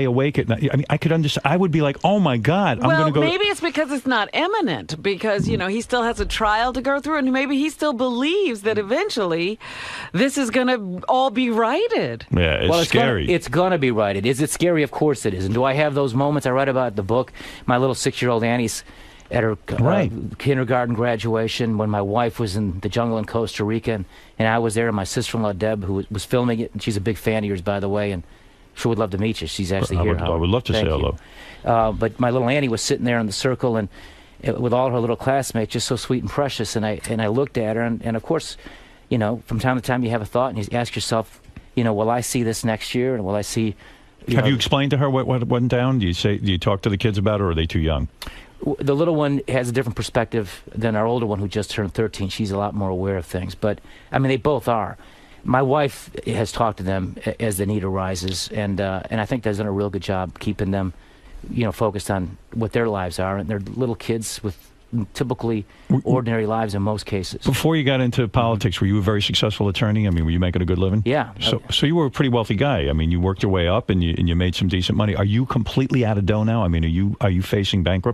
awake at night. I mean, I could understand. I would be like, oh my God, I'm going to go. Well, maybe it's because it's not imminent, because, you know, he still has a trial to go through, and maybe he still believes that eventually this is going to all be righted. Yeah, it's scary. It's going to be righted. Is it scary? Of course it is. And do I have those moments? I write about in the book. My little 6-year-old Annie's at her kindergarten graduation, when my wife was in the jungle in Costa Rica, and I was there, and my sister-in-law Deb, who was filming it, and she's a big fan of yours, by the way, and she would love to meet you. She's actually here. I would love to say hello. But my little Annie was sitting there in the circle, and with all her little classmates, just so sweet and precious, and I looked at her, and of course, you know, from time to time you have a thought, and you ask yourself, you know, will I see this next year, and will I see... Have you explained to her what went down? Do you talk to the kids about it, or are they too young? The little one has a different perspective than our older one, who just turned 13. She's a lot more aware of things. But, I mean, they both are. My wife has talked to them as the need arises, and I think they've done a real good job keeping them, you know, focused on what their lives are. And they're little kids with typically ordinary lives in most cases. Before you got into politics, were you a very successful attorney? I mean, were you making a good living? Yeah. So you were a pretty wealthy guy. I mean, you worked your way up, and you made some decent money. Are you completely out of dough now? I mean, are you facing bankruptcy?